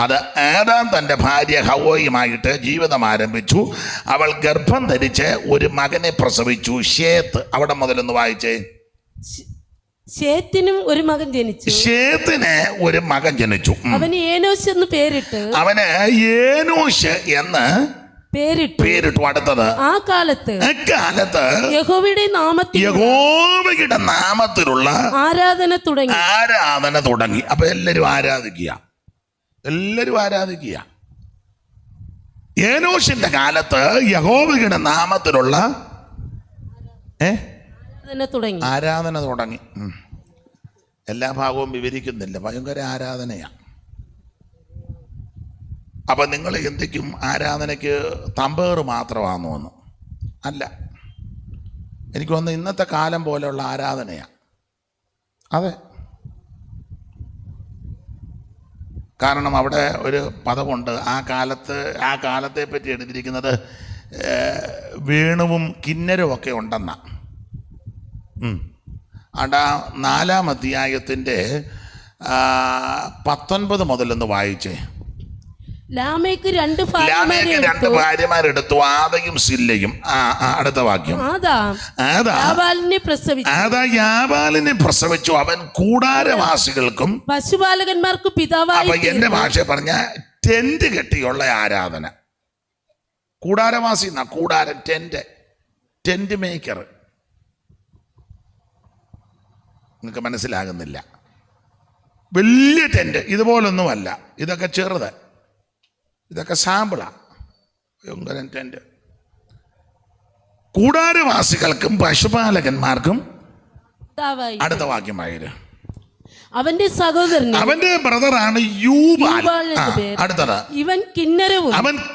അത് ആദാം തൻ്റെ ഭാര്യ ഹവ്വയുമായിട്ട് ജീവിതം ആരംഭിച്ചു. അവൾ ഗർഭം ധരിച്ച് ഒരു മകനെ പ്രസവിച്ചു, ഷേത്ത്. അവിടെ മുതലൊന്ന് വായിച്ചേ. ശേത്തിനും ഒരു മകൻ ജനിച്ചു. ഷേത്തിന് ഒരു മകൻ ജനിച്ചു. അവന് ഏനോശ് എന്ന് പേരിട്ട്. അവന് ഏനോശ് എന്ന് പേരിട്ടു. അടുത്തത് അക്കാലത്ത് യഹോവയുടെ നാമത്തിലുള്ള ആരാധന തുടങ്ങി. അപ്പൊ എല്ലാരും ആരാധിക്കുക. ഏനോശിന്റെ കാലത്ത് യഹോവയുടെ നാമത്തിലുള്ള ആരാധന തുടങ്ങി. എല്ലാ ഭാഗവും വിവരിക്കുന്നില്ല, ഭയങ്കര ആരാധനയാണ്. അപ്പം നിങ്ങൾ എന്തിക്കും ആരാധനയ്ക്ക് തമ്പേറ് മാത്രമാണെന്ന് തോന്നുന്നു. അല്ല, എനിക്ക് തോന്നുന്നു ഇന്നത്തെ കാലം പോലെയുള്ള ആരാധനയാണ്. അതെ, കാരണം അവിടെ ഒരു പദമുണ്ട്. ആ കാലത്തെ പറ്റി എടുത്തിരിക്കുന്നത് വേണുവും കിന്നരവും ഒക്കെ ഉണ്ടെന്നാ. അടാ 4-ാം അധ്യായത്തിൻ്റെ 19 മുതലൊന്ന് വായിച്ചേ. ലാമേക്ക് 2 ഭാര്യമാരെടുത്തു, ആദയും സില്ലയും. അടുത്ത വാക്യം. യാബാലിനെ പ്രസവിച്ചു. അവൻ കൂടാരവാസികൾക്കും പശുപാലകന്മാർക്ക് പിതാവായി. എന്റെ ഭാഷ പറഞ്ഞ ടെന്റ് കെട്ടിയുള്ള ആരാധന. കൂടാരവാസി കൂടാരം, ടെന്റ് മേക്കർ. നിങ്ങൾക്ക് മനസ്സിലാകുന്നില്ല. വലിയ ടെന്റ് ഇതുപോലൊന്നുമല്ല, ഇതൊക്കെ ചെറുത്, ഇതൊക്കെ സാമ്പിളാണ്. ഭയങ്കരൻ ടെന്റ്. കൂടാരവാസികൾക്കും പശുപാലകന്മാർക്കും. അടുത്ത വാക്യമായിരുന്നു. അവന്റെ സഹോദരൻ, അവന്റെ ബ്രദറാണ് യൂബാൽ. അടുത്തത് അവൻ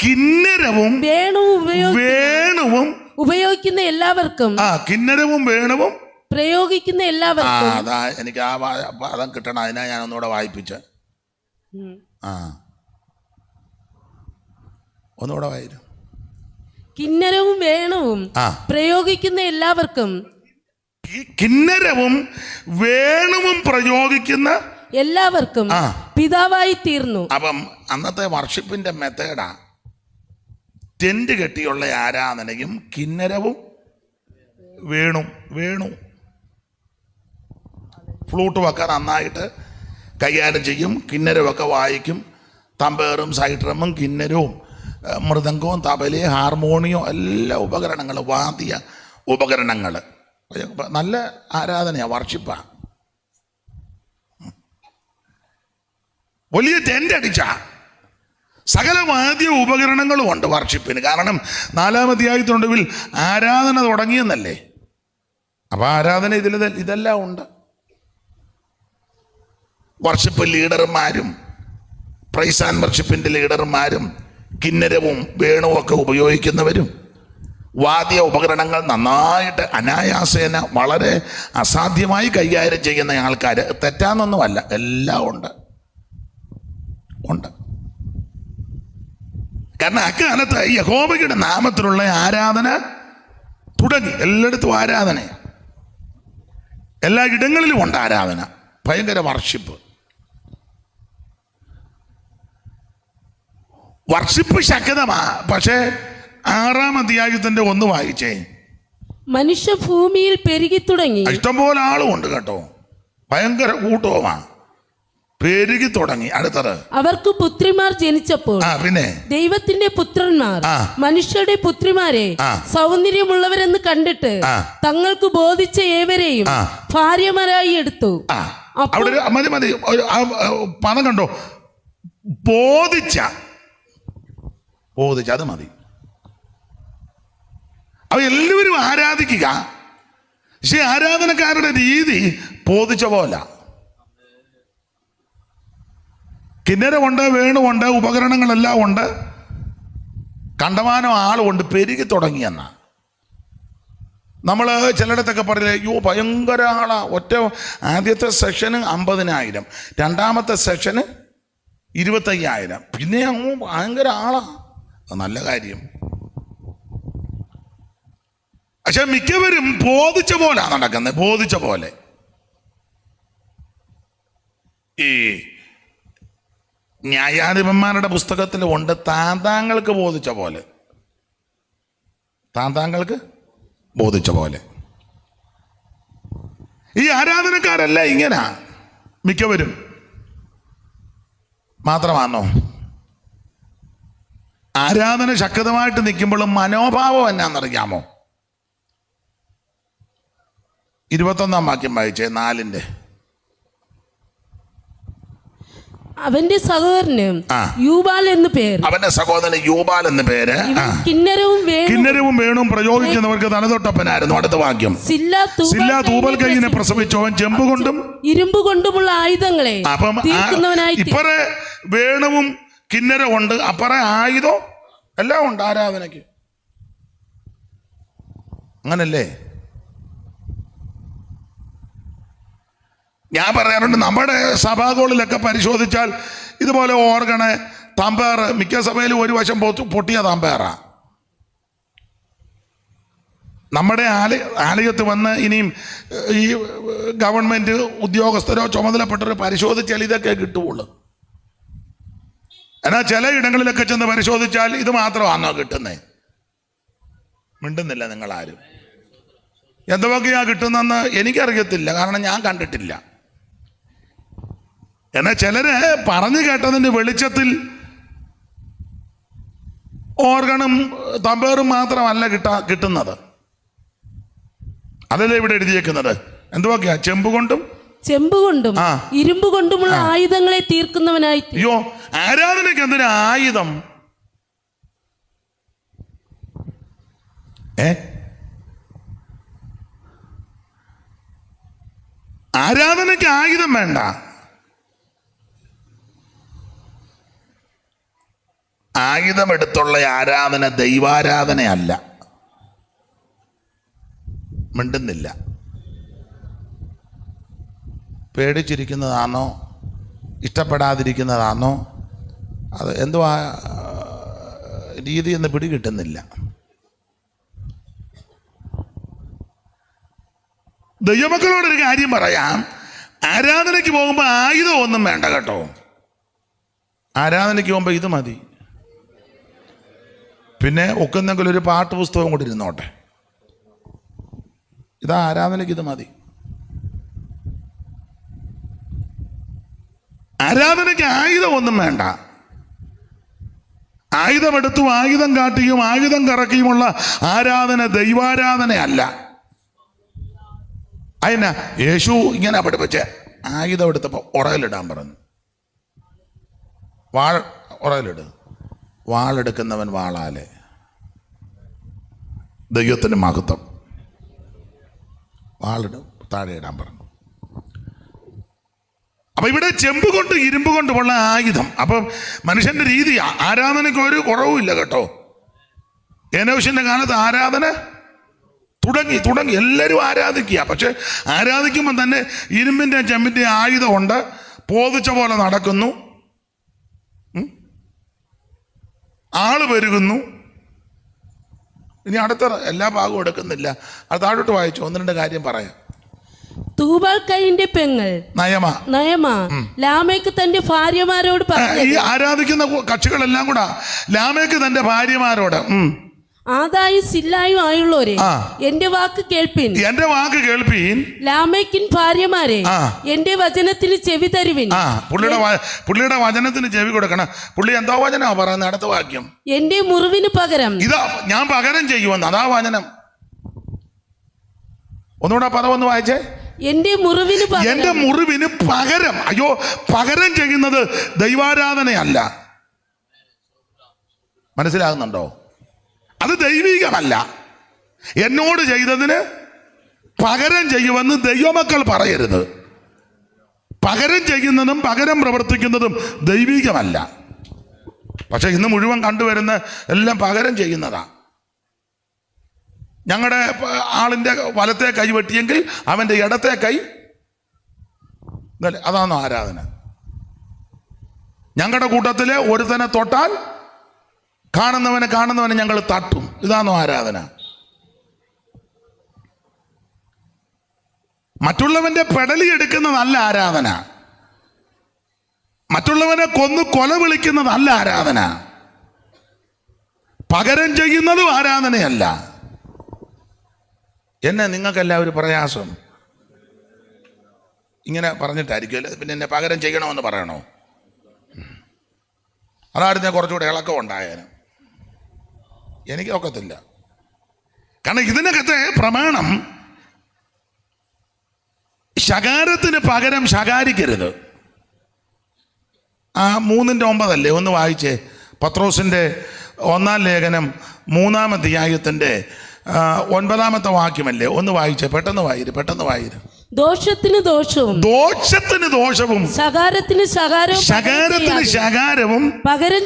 കിന്നരവും വേണുവും ഉപയോഗിക്കുന്ന എല്ലാവർക്കും. കിന്നരവും വേണുവും പ്രയോഗിക്കുന്ന എല്ലാവർക്കും. അതാ എനിക്ക് ആ പദം കിട്ടണം, അതിനാ ഞാൻ ഒന്നുകൂടെ വായിപ്പിച്ച. ഒന്നുകൂടെ വായിരും. കിന്നരവും വേണവും പ്രയോഗിക്കുന്ന എല്ലാവർക്കും. കിന്നരവും വേണുവും പ്രയോഗിക്കുന്ന എല്ലാവർക്കും പിതാവായി തീർന്നു. അപ്പം അന്നത്തെ വർഷിപ്പിന്റെ മെത്തേഡാ ടെന്റ് കെട്ടിയുള്ള ആരാധനയും കിന്നരവും വേണു. ഫ്ലൂട്ടും ഒക്കെ നന്നായിട്ട് കൈകാര്യം ചെയ്യും. കിന്നരമൊക്കെ വായിക്കും. തമ്പേറും സൈട്രമും കിന്നരവും മൃദംഗവും തബലയും ഹാർമോണിയവും എല്ലാ ഉപകരണങ്ങളും, വാദ്യ ഉപകരണങ്ങൾ. നല്ല ആരാധനയാണ്, വർഷിപ്പാണ്. വലിയ ടെന്റ് അടിച്ച സകല വാദ്യ ഉപകരണങ്ങളും ഉണ്ട് വർഷിപ്പിന്. കാരണം 4-ാം അധ്യായത്തിനൊടുവിൽ ആരാധന തുടങ്ങിയെന്നല്ലേ. അപ്പൊ ആരാധന ഇതെല്ലാം ഉണ്ട്. വർഷിപ്പ് ലീഡർമാരും പ്രൈസ് ആൻഡ് വർഷിപ്പിന്റെ ലീഡർമാരും കിന്നരവും വേണുവും ഒക്കെ ഉപയോഗിക്കുന്നവരും വാദ്യ ഉപകരണങ്ങൾ നന്നായിട്ട് അനായാസേന വളരെ അസാധ്യമായി കൈകാര്യം ചെയ്യുന്ന ആൾക്കാർ തെറ്റാന്നൊന്നുമല്ല, എല്ലാം ഉണ്ട്. കാരണം അക്കാലത്ത് യഹോവയുടെ നാമത്തിലുള്ള ആരാധന തുടങ്ങി. എല്ലായിടത്തും ആരാധനയാണ്, എല്ലാ ഇടങ്ങളിലും ഉണ്ട് ആരാധന, ഭയങ്കര വർഷിപ്പ്. വർഷിപ്പ് ശക്തമാ. പക്ഷേ 6-ാം അധ്യായത്തിന്റെ 1 വായിച്ചേ. മനുഷ്യ ഭൂമിയിൽ പെരുകി തുടങ്ങി. ഇഷ്ടംപോലെ ആളും ഉണ്ട് കേട്ടോ, ഭയങ്കര കൂട്ടവുമാ, പെരുകി തുടങ്ങി. അടുത്തത്, അവർക്ക് പുത്രിമാർ ജനിച്ചപ്പോൾ പിന്നെ ദൈവത്തിന്റെ പുത്രന്മാർ മനുഷ്യരുടെ പുത്രിമാരെ സൗന്ദര്യമുള്ളവരെന്ന് കണ്ടിട്ട് തങ്ങൾക്ക് ബോധിച്ച ഏവരെയും ഭാര്യമാരായി എടുത്തു. അവിടെ മതി പദം കണ്ടോ, ബോധിച്ച, അത് മതി. അവ എല്ലാവരും ആരാധിക്കുക. പക്ഷെ ആരാധനക്കാരുടെ രീതി ബോധിച്ച പോലെ. കിന്നരമുണ്ട്, വേണുണ്ട്, ഉപകരണങ്ങളെല്ലാം ഉണ്ട്, കണ്ടമാനം ആളുമുണ്ട്, പെരുകി തുടങ്ങിയെന്ന. നമ്മൾ ചിലയിടത്തൊക്കെ പറഞ്ഞില്ലേ, അയ്യോ ഭയങ്കര ആളാ. ആദ്യത്തെ സെഷന് 50,000, രണ്ടാമത്തെ സെഷന് 25,000, പിന്നെ അങ്ങ് ഭയങ്കര ആളാ. നല്ല കാര്യം. പക്ഷെ മിക്കവരും ബോധിച്ച പോലെ നടക്കുന്നത്, ബോധിച്ച പോലെ. ഈ ന്യായാധിപന്മാരുടെ പുസ്തകത്തിൽ ഉണ്ട്, താന്താങ്ങൾക്ക് ബോധിച്ച പോലെ, താന്താങ്ങൾക്ക് ബോധിച്ച പോലെ. ഈ ആരാധനക്കാരല്ല ഇങ്ങനെ മിക്കവരും. മാത്രമാണോ ആരാധന ശക്തമായിട്ട് നിൽക്കുമ്പോഴും മനോഭാവം എന്നാന്നറിയാമോ? 21-ാം വാക്യം വായിച്ചേ, 4-ന്റെ. അവന്റെ സഹോദരന് യൂബാൽ എന്ന് പേര്. അവന്റെ സഹോദരന് യൂബാൽ എന്ന് പേര്. കിന്നരവും വേണും പ്രയോഗിക്കുന്നവർക്ക് തലതൊട്ടപ്പനായിരുന്നു. അടുത്ത വാക്യം, സില്ല തൂബൽ കൈയിനെ പ്രസവിച്ചവൻ ചെമ്പ് കൊണ്ടും ഇരുമ്പ് കൊണ്ടുമുള്ള ആയുധങ്ങളെ തീർക്കുന്നവനായി. ഇപ്പറേ വേണുവും കിന്നരം ഉണ്ട്, അപ്പറേ ആയുധം എല്ലാം ഉണ്ട് ആരാധനയ്ക്ക്. അങ്ങനല്ലേ? ഞാൻ പറയാറുണ്ട്, നമ്മുടെ സഭാകളിലൊക്കെ പരിശോധിച്ചാൽ ഇതുപോലെ ഓർഗണ്, തമ്പേർ, മിക്ക സഭയിലും ഒരു വശം പൊട്ടിയ തമ്പേറാ. നമ്മുടെ ആലയത്ത് വന്ന് ഇനിയും ഈ ഗവൺമെൻറ് ഉദ്യോഗസ്ഥരോ ചുമതലപ്പെട്ടവരോ പരിശോധിച്ചാൽ ഇതൊക്കെ കിട്ടുകയുള്ളൂ. എന്നാൽ ചില ഇടങ്ങളിലൊക്കെ ചെന്ന് പരിശോധിച്ചാൽ ഇത് മാത്രമാണോ കിട്ടുന്നേ? മിണ്ടുന്നില്ല നിങ്ങളാരും. എന്തൊക്കെയാ കിട്ടുന്നെന്ന് എനിക്കറിയത്തില്ല, കാരണം ഞാൻ കണ്ടിട്ടില്ല. എന്നാൽ ചിലര് പറഞ്ഞു കേട്ടതിൻ്റെ വെളിച്ചത്തിൽ ഓർഗണും തമ്പേറും മാത്രമല്ല കിട്ടുന്നത്. അതല്ലേ ഇവിടെ എഴുതിയേക്കുന്നത്? എന്തുവാക്കിയാ? ചെമ്പ് കൊണ്ടും ഇരുമ്പ് കൊണ്ടുമുള്ള ആയുധങ്ങളെ തീർക്കുന്നവനായി. അയ്യോ, ആരാധനയ്ക്ക് എന്തിനാ ആയുധം? ആരാധനയ്ക്ക് ആയുധം വേണ്ട. ആയുധമെടുത്തുള്ള ആരാധന ദൈവാരാധനയല്ല. മിണ്ടുന്നില്ല. പേടിച്ചിരിക്കുന്നതാണോ, ഇഷ്ടപ്പെടാതിരിക്കുന്നതാണോ, അത് എന്തുവാ രീതി എന്ന് പിടികിട്ടുന്നില്ല. ദൈവമക്കളോടൊരു കാര്യം പറയാം, ആരാധനയ്ക്ക് പോകുമ്പോൾ ആയുധം ഒന്നും വേണ്ട കേട്ടോ. ആരാധനയ്ക്ക് പോകുമ്പോൾ ഇത് മതി. പിന്നെ ഒക്കെന്നെങ്കിലും ഒരു പാട്ട് പുസ്തകം കൂടി ഇരുന്നോട്ടെ. ഇതാ ആരാധനയ്ക്ക് ഇത് മതി. ആരാധനയ്ക്ക് ആയുധം ഒന്നും വേണ്ട. ആയുധമെടുത്തും ആയുധം കാട്ടിയും ആയുധം കറക്കിയുമുള്ള ആരാധന ദൈവാരാധനയല്ല. അതിനാ യേശു ഇങ്ങനെ പഠിപ്പിച്ച് ആയുധം എടുത്തപ്പോൾ ഉറയിലിടാൻ പറഞ്ഞു. ഉറയിലിട്. വാളെടുക്കുന്നവൻ വാളാലെ. ദൈവത്തിന് മഹത്വം. വാളിടും, താഴെ ഇടാൻ പറഞ്ഞു. അപ്പൊ ഇവിടെ ചെമ്പ് കൊണ്ട് ഇരുമ്പ് കൊണ്ടുമുള്ള ആയുധം. അപ്പം മനുഷ്യന്റെ രീതി, ആരാധനയ്ക്ക് ഒരു കുറവുമില്ല കേട്ടോ. ഏനോശിന്റെ കാലത്ത് ആരാധന തുടങ്ങി എല്ലാവരും ആരാധിക്കുക. പക്ഷെ ആരാധിക്കുമ്പോൾ തന്നെ ഇരുമ്പിന്റെ ചെമ്പിന്റെ ആയുധമുണ്ട്, പോതിച്ച പോലെ നടക്കുന്നു, ആള് പെരുകുന്നു. ഇനി അടുത്ത എല്ലാ ഭാഗവും എടുക്കുന്നില്ല, അത് താഴോട്ട് വായിച്ചു. 1-2 കാര്യം പറയാം. തൂബാൽ കൈയിന്റെ പെങ്ങൾ നയമ ലാമേക്ക് തന്റെ ഭാര്യമാരോട് പറഞ്ഞു. ഈ ആരാധിക്കുന്ന കക്ഷികളെല്ലാം കൂടെ ലാമേക്ക് തന്റെ ഭാര്യമാരോട്, ആദായും സില്ലായും ആയുള്ളവരെ എന്റെ വാക്ക് കേൾപ്പിൻ. ലാമേക്കിൻ ഭാര്യമാരെ എന്റെ വചനത്തിന് ചെവി തരുവിൻ. പുള്ളിയുടെ വചനത്തിന് ചെവി കൊടുക്കണം. പുള്ളി എന്തോ വചനമാ പറയുന്നത്? അടുത്ത വാക്യം, എന്റെ മുറിവിന് പകരം ഇതാ ഞാൻ പകരം ചെയ്യുമെന്ന്. അതാ വചനം. ഒന്നുകൂടെ പദം ഒന്ന് വായിച്ചേ. എന്റെ മുറിവിന് പകരം. അയ്യോ, പകരം ചെയ്യുന്നത് ദൈവാരാധനയല്ല. മനസ്സിലാകുന്നുണ്ടോ? അത് ദൈവികമല്ല. എന്നോട് ചെയ്തതിന് പകരം ചെയ്യുമെന്ന് ദൈവമക്കൾ പറയരുത്. പകരം ചെയ്യുന്നതും പകരം പ്രവർത്തിക്കുന്നതും ദൈവികമല്ല. പക്ഷെ ഇന്ന് മുഴുവൻ കണ്ടുവരുന്ന എല്ലാം പകരം ചെയ്യുന്നതാ. ഞങ്ങളുടെ ആളിൻ്റെ വലത്തെ കൈ വെട്ടിയെങ്കിൽ അവൻ്റെ ഇടത്തെ കൈ, അതാണോ ആരാധന? ഞങ്ങളുടെ കൂട്ടത്തിലെ ഒരുത്തനെ തൊട്ടാൽ കാണുന്നവനെ ഞങ്ങൾ തട്ടും. ഇതാണോ ആരാധന? മറ്റുള്ളവന്റെ പെടലി എടുക്കുന്നതല്ല ആരാധന. മറ്റുള്ളവനെ കൊല വിളിക്കുന്നതല്ല ആരാധന. പകരം ചെയ്യുന്നതും ആരാധനയല്ല. എന്നെ നിങ്ങൾക്കെല്ലാവരും പ്രയാസം ഇങ്ങനെ പറഞ്ഞിട്ടായിരിക്കുമല്ലോ. പിന്നെ എന്നെ പകരം ചെയ്യണമെന്ന് പറയണോ? അതായിരുന്നു ഞാൻ കുറച്ചുകൂടെ ഇളക്കം ഉണ്ടായേനെ. എനിക്ക് ഒക്കത്തില്ല. കാരണം ഇതിനകത്തെ പ്രമാണം ശകാരത്തിന് പകരം ശകാരിക്കരുത്. 3:9 ഒന്ന് വായിച്ചേ. പത്രോസിന്റെ 1-ാം ലേഖനം 3-ാം അധ്യായത്തിന്റെ 9-ാമത്തെ വാക്യമല്ലേ? ഒന്ന് വായിച്ചേ, പെട്ടെന്ന് വായിര്. ദോഷത്തിന് ദോഷവും ശകാരത്തിന് ശകാരവും പകരം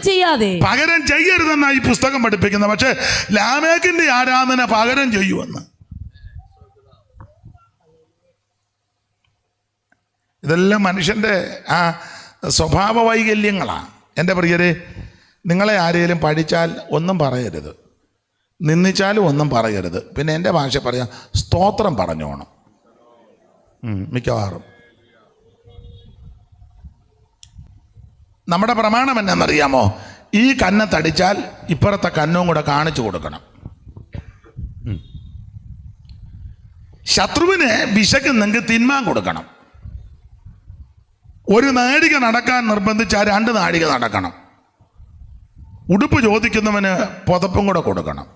ചെയ്യരുതെന്നാണ് ഈ പുസ്തകം പഠിപ്പിക്കുന്നത്. പക്ഷെ ലാമേക്കിന്റെ ആരാധന പകരം ചെയ്യുമെന്ന്. ഇതെല്ലാം മനുഷ്യന്റെ ആ സ്വഭാവ വൈകല്യങ്ങളാണ്. എൻ്റെ പ്രിയരെ, നിങ്ങളെ ആരെങ്കിലും പഠിച്ചാൽ ഒന്നും പറയരുത്, നിന്ദിച്ചാലും ഒന്നും പറയരുത്. പിന്നെ എൻ്റെ ഭാഷ പറയാം, സ്തോത്രം പറഞ്ഞോണം. മിക്കവാറും നമ്മുടെ പ്രമാണം എന്നാണെന്നറിയാമോ? ഈ കന്നത്തടിച്ചാൽ ഇപ്പുറത്തെ കന്നും കൂടെ കാണിച്ചു കൊടുക്കണം. ശത്രുവിന് വിശക്കുന്നെങ്കിൽ തിന്മാൻ കൊടുക്കണം. 1 നാഴിക നടക്കാൻ നിർബന്ധിച്ചാൽ 2 നാഴിക നടക്കണം. ഉടുപ്പ് ചോദിക്കുന്നവന് പുതപ്പും കൂടെ കൊടുക്കണം.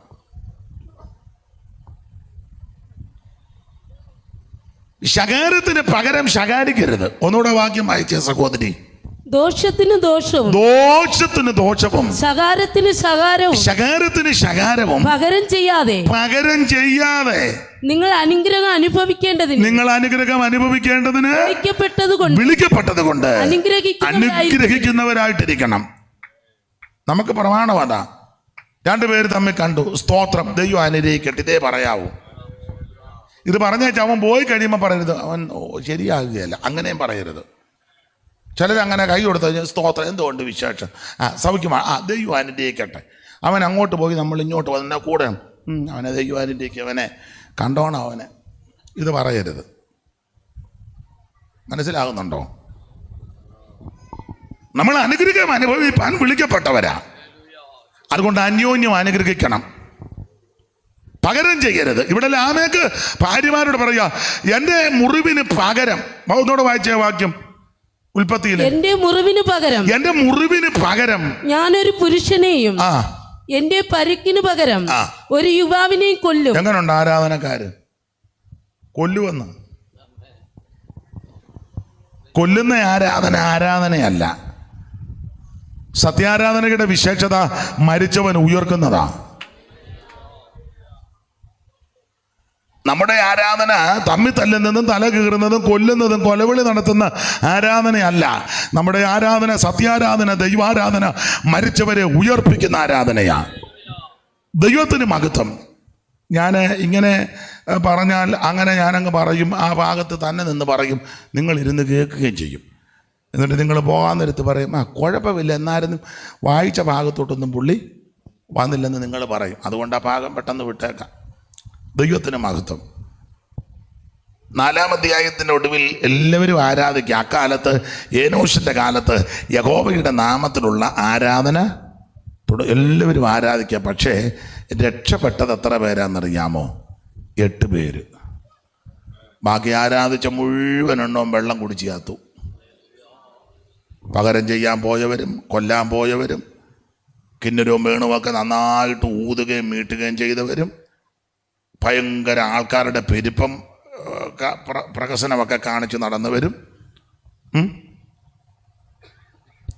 ശകാരത്തിന് പകരം ശകാരിക്കരുത്. ഒന്നുകൂടെ വാക്യം വായിച്ചേ സഹോദരി. ദോഷത്തിന് ദോഷവും ശകാരത്തിന് ശകാരവും പകരം ചെയ്യാതെ നിങ്ങൾ അനുഗ്രഹം അനുഭവിക്കേണ്ടതിന് വിളിക്കപ്പെട്ടത് കൊണ്ട് അനുഗ്രഹിക്കുന്നവരായിട്ടിരിക്കണം. നമുക്ക് പ്രമാണം അതാ. 2 പേര് തമ്മിൽ കണ്ടു, സ്തോത്രം, ദൈവം അനുഗ്രഹിക്കട്ടെ, ഇതേ പറയാവൂ. ഇത് പറഞ്ഞേച്ചാൽ അവൻ പോയി കഴിയുമ്പോൾ പറയരുത് അവൻ ശരിയാകുകയല്ല, അങ്ങനെയും പറയരുത്. ചിലരങ്ങനെ കൈ കൊടുത്തു കഴിഞ്ഞാൽ സ്തോത്രം, എന്തുകൊണ്ട് വിശേഷം, സൗഖ്യമാണ്, ദൈവം അനുഗ്രഹിക്കട്ടെ. അവൻ അങ്ങോട്ട് പോയി നമ്മൾ ഇങ്ങോട്ട് വന്ന കൂടെ അവനെ ദൈവം അനുഗ്രഹിക്കുക, അവനെ കണ്ടോണം, അവനെ. ഇത് പറയരുത്. മനസ്സിലാകുന്നുണ്ടോ? നമ്മൾ അനുഗ്രഹം അനുഭവിപ്പാൻ വിളിക്കപ്പെട്ടവരാ. അതുകൊണ്ട് അന്യോന്യം അനുഗ്രഹിക്കണം, പകരം ചെയ്യരുത്. ഇവിടെ ലാമേക്ക് ഭാര്യമാരോട് പറയുക, എൻ്റെ മുറിവിന് പകരം. ഒന്നുകൂടെ വായിച്ച വാക്യം, ഉൽപ്പത്തിയിലെ, എൻ്റെ മുറിവിന് പകരം ഞാനൊരു പുരുഷനെയും എന്റെ പരിക്കിന് പകരം ഒരു യുവാവിനെയും കൊല്ലും. എങ്ങനെയുണ്ട് ആരാധനക്കാര്? കൊല്ലുവെന്ന്. കൊല്ലുന്ന ആരാധനയല്ല, സത്യാരാധനയുടെ വിശേഷത മരിച്ചവൻ ഉയർക്കുന്നതാ. നമ്മുടെ ആരാധന തമ്മിൽ തല്ലുന്നതും തല കീറുന്നതും കൊല്ലുന്നതും കൊലവിളി നടത്തുന്ന ആരാധനയല്ല. നമ്മുടെ ആരാധന സത്യാരാധന, ദൈവാരാധന, മരിച്ചവരെ ഉയർപ്പിക്കുന്ന ആരാധനയാണ്. ദൈവത്തിന് മഹത്വം. ഞാൻ ഇങ്ങനെ പറഞ്ഞാൽ അങ്ങനെ ഞാനങ്ങ് പറയും, ആ ഭാഗത്ത് തന്നെ നിന്ന് പറയും, നിങ്ങൾ ഇരുന്ന് കേൾക്കുകയും ചെയ്യും. എന്നിട്ട് നിങ്ങൾ പോകാൻ നേരത്ത് പറയും, കുഴപ്പമില്ല, എന്നായിരുന്നു വായിച്ച ഭാഗത്തോട്ടൊന്നും പുള്ളി വന്നില്ലെന്ന് നിങ്ങൾ പറയും. അതുകൊണ്ട് ആ ഭാഗം പെട്ടെന്ന് വിട്ടേക്കാം. ദൈവത്തിന് മഹത്വം. 4-ാം അധ്യായത്തിൻ്റെ ഒടുവിൽ എല്ലാവരും ആരാധിക്കുക. അക്കാലത്ത് ഏനോഷിൻ്റെ കാലത്ത് യഹോവയുടെ നാമത്തിലുള്ള ആരാധന എല്ലാവരും ആരാധിക്കുക. പക്ഷേ രക്ഷപ്പെട്ടത് എത്ര പേരാണെന്നറിയാമോ? 8 പേര്. ബാക്കി ആരാധിച്ച മുഴുവൻ എണ്ണവും വെള്ളം കുടിച്ച് ചാത്തു. പകരം ചെയ്യാൻ പോയവരും കൊല്ലാൻ പോയവരും കിന്നരവും വേണുമൊക്കെ നന്നായിട്ട് ഊതുകയും മീട്ടുകയും ചെയ്തവരും ഭയങ്കര ആൾക്കാരുടെ പെരുപ്പം പ്രഹസനമൊക്കെ കാണിച്ച് നടന്നവരും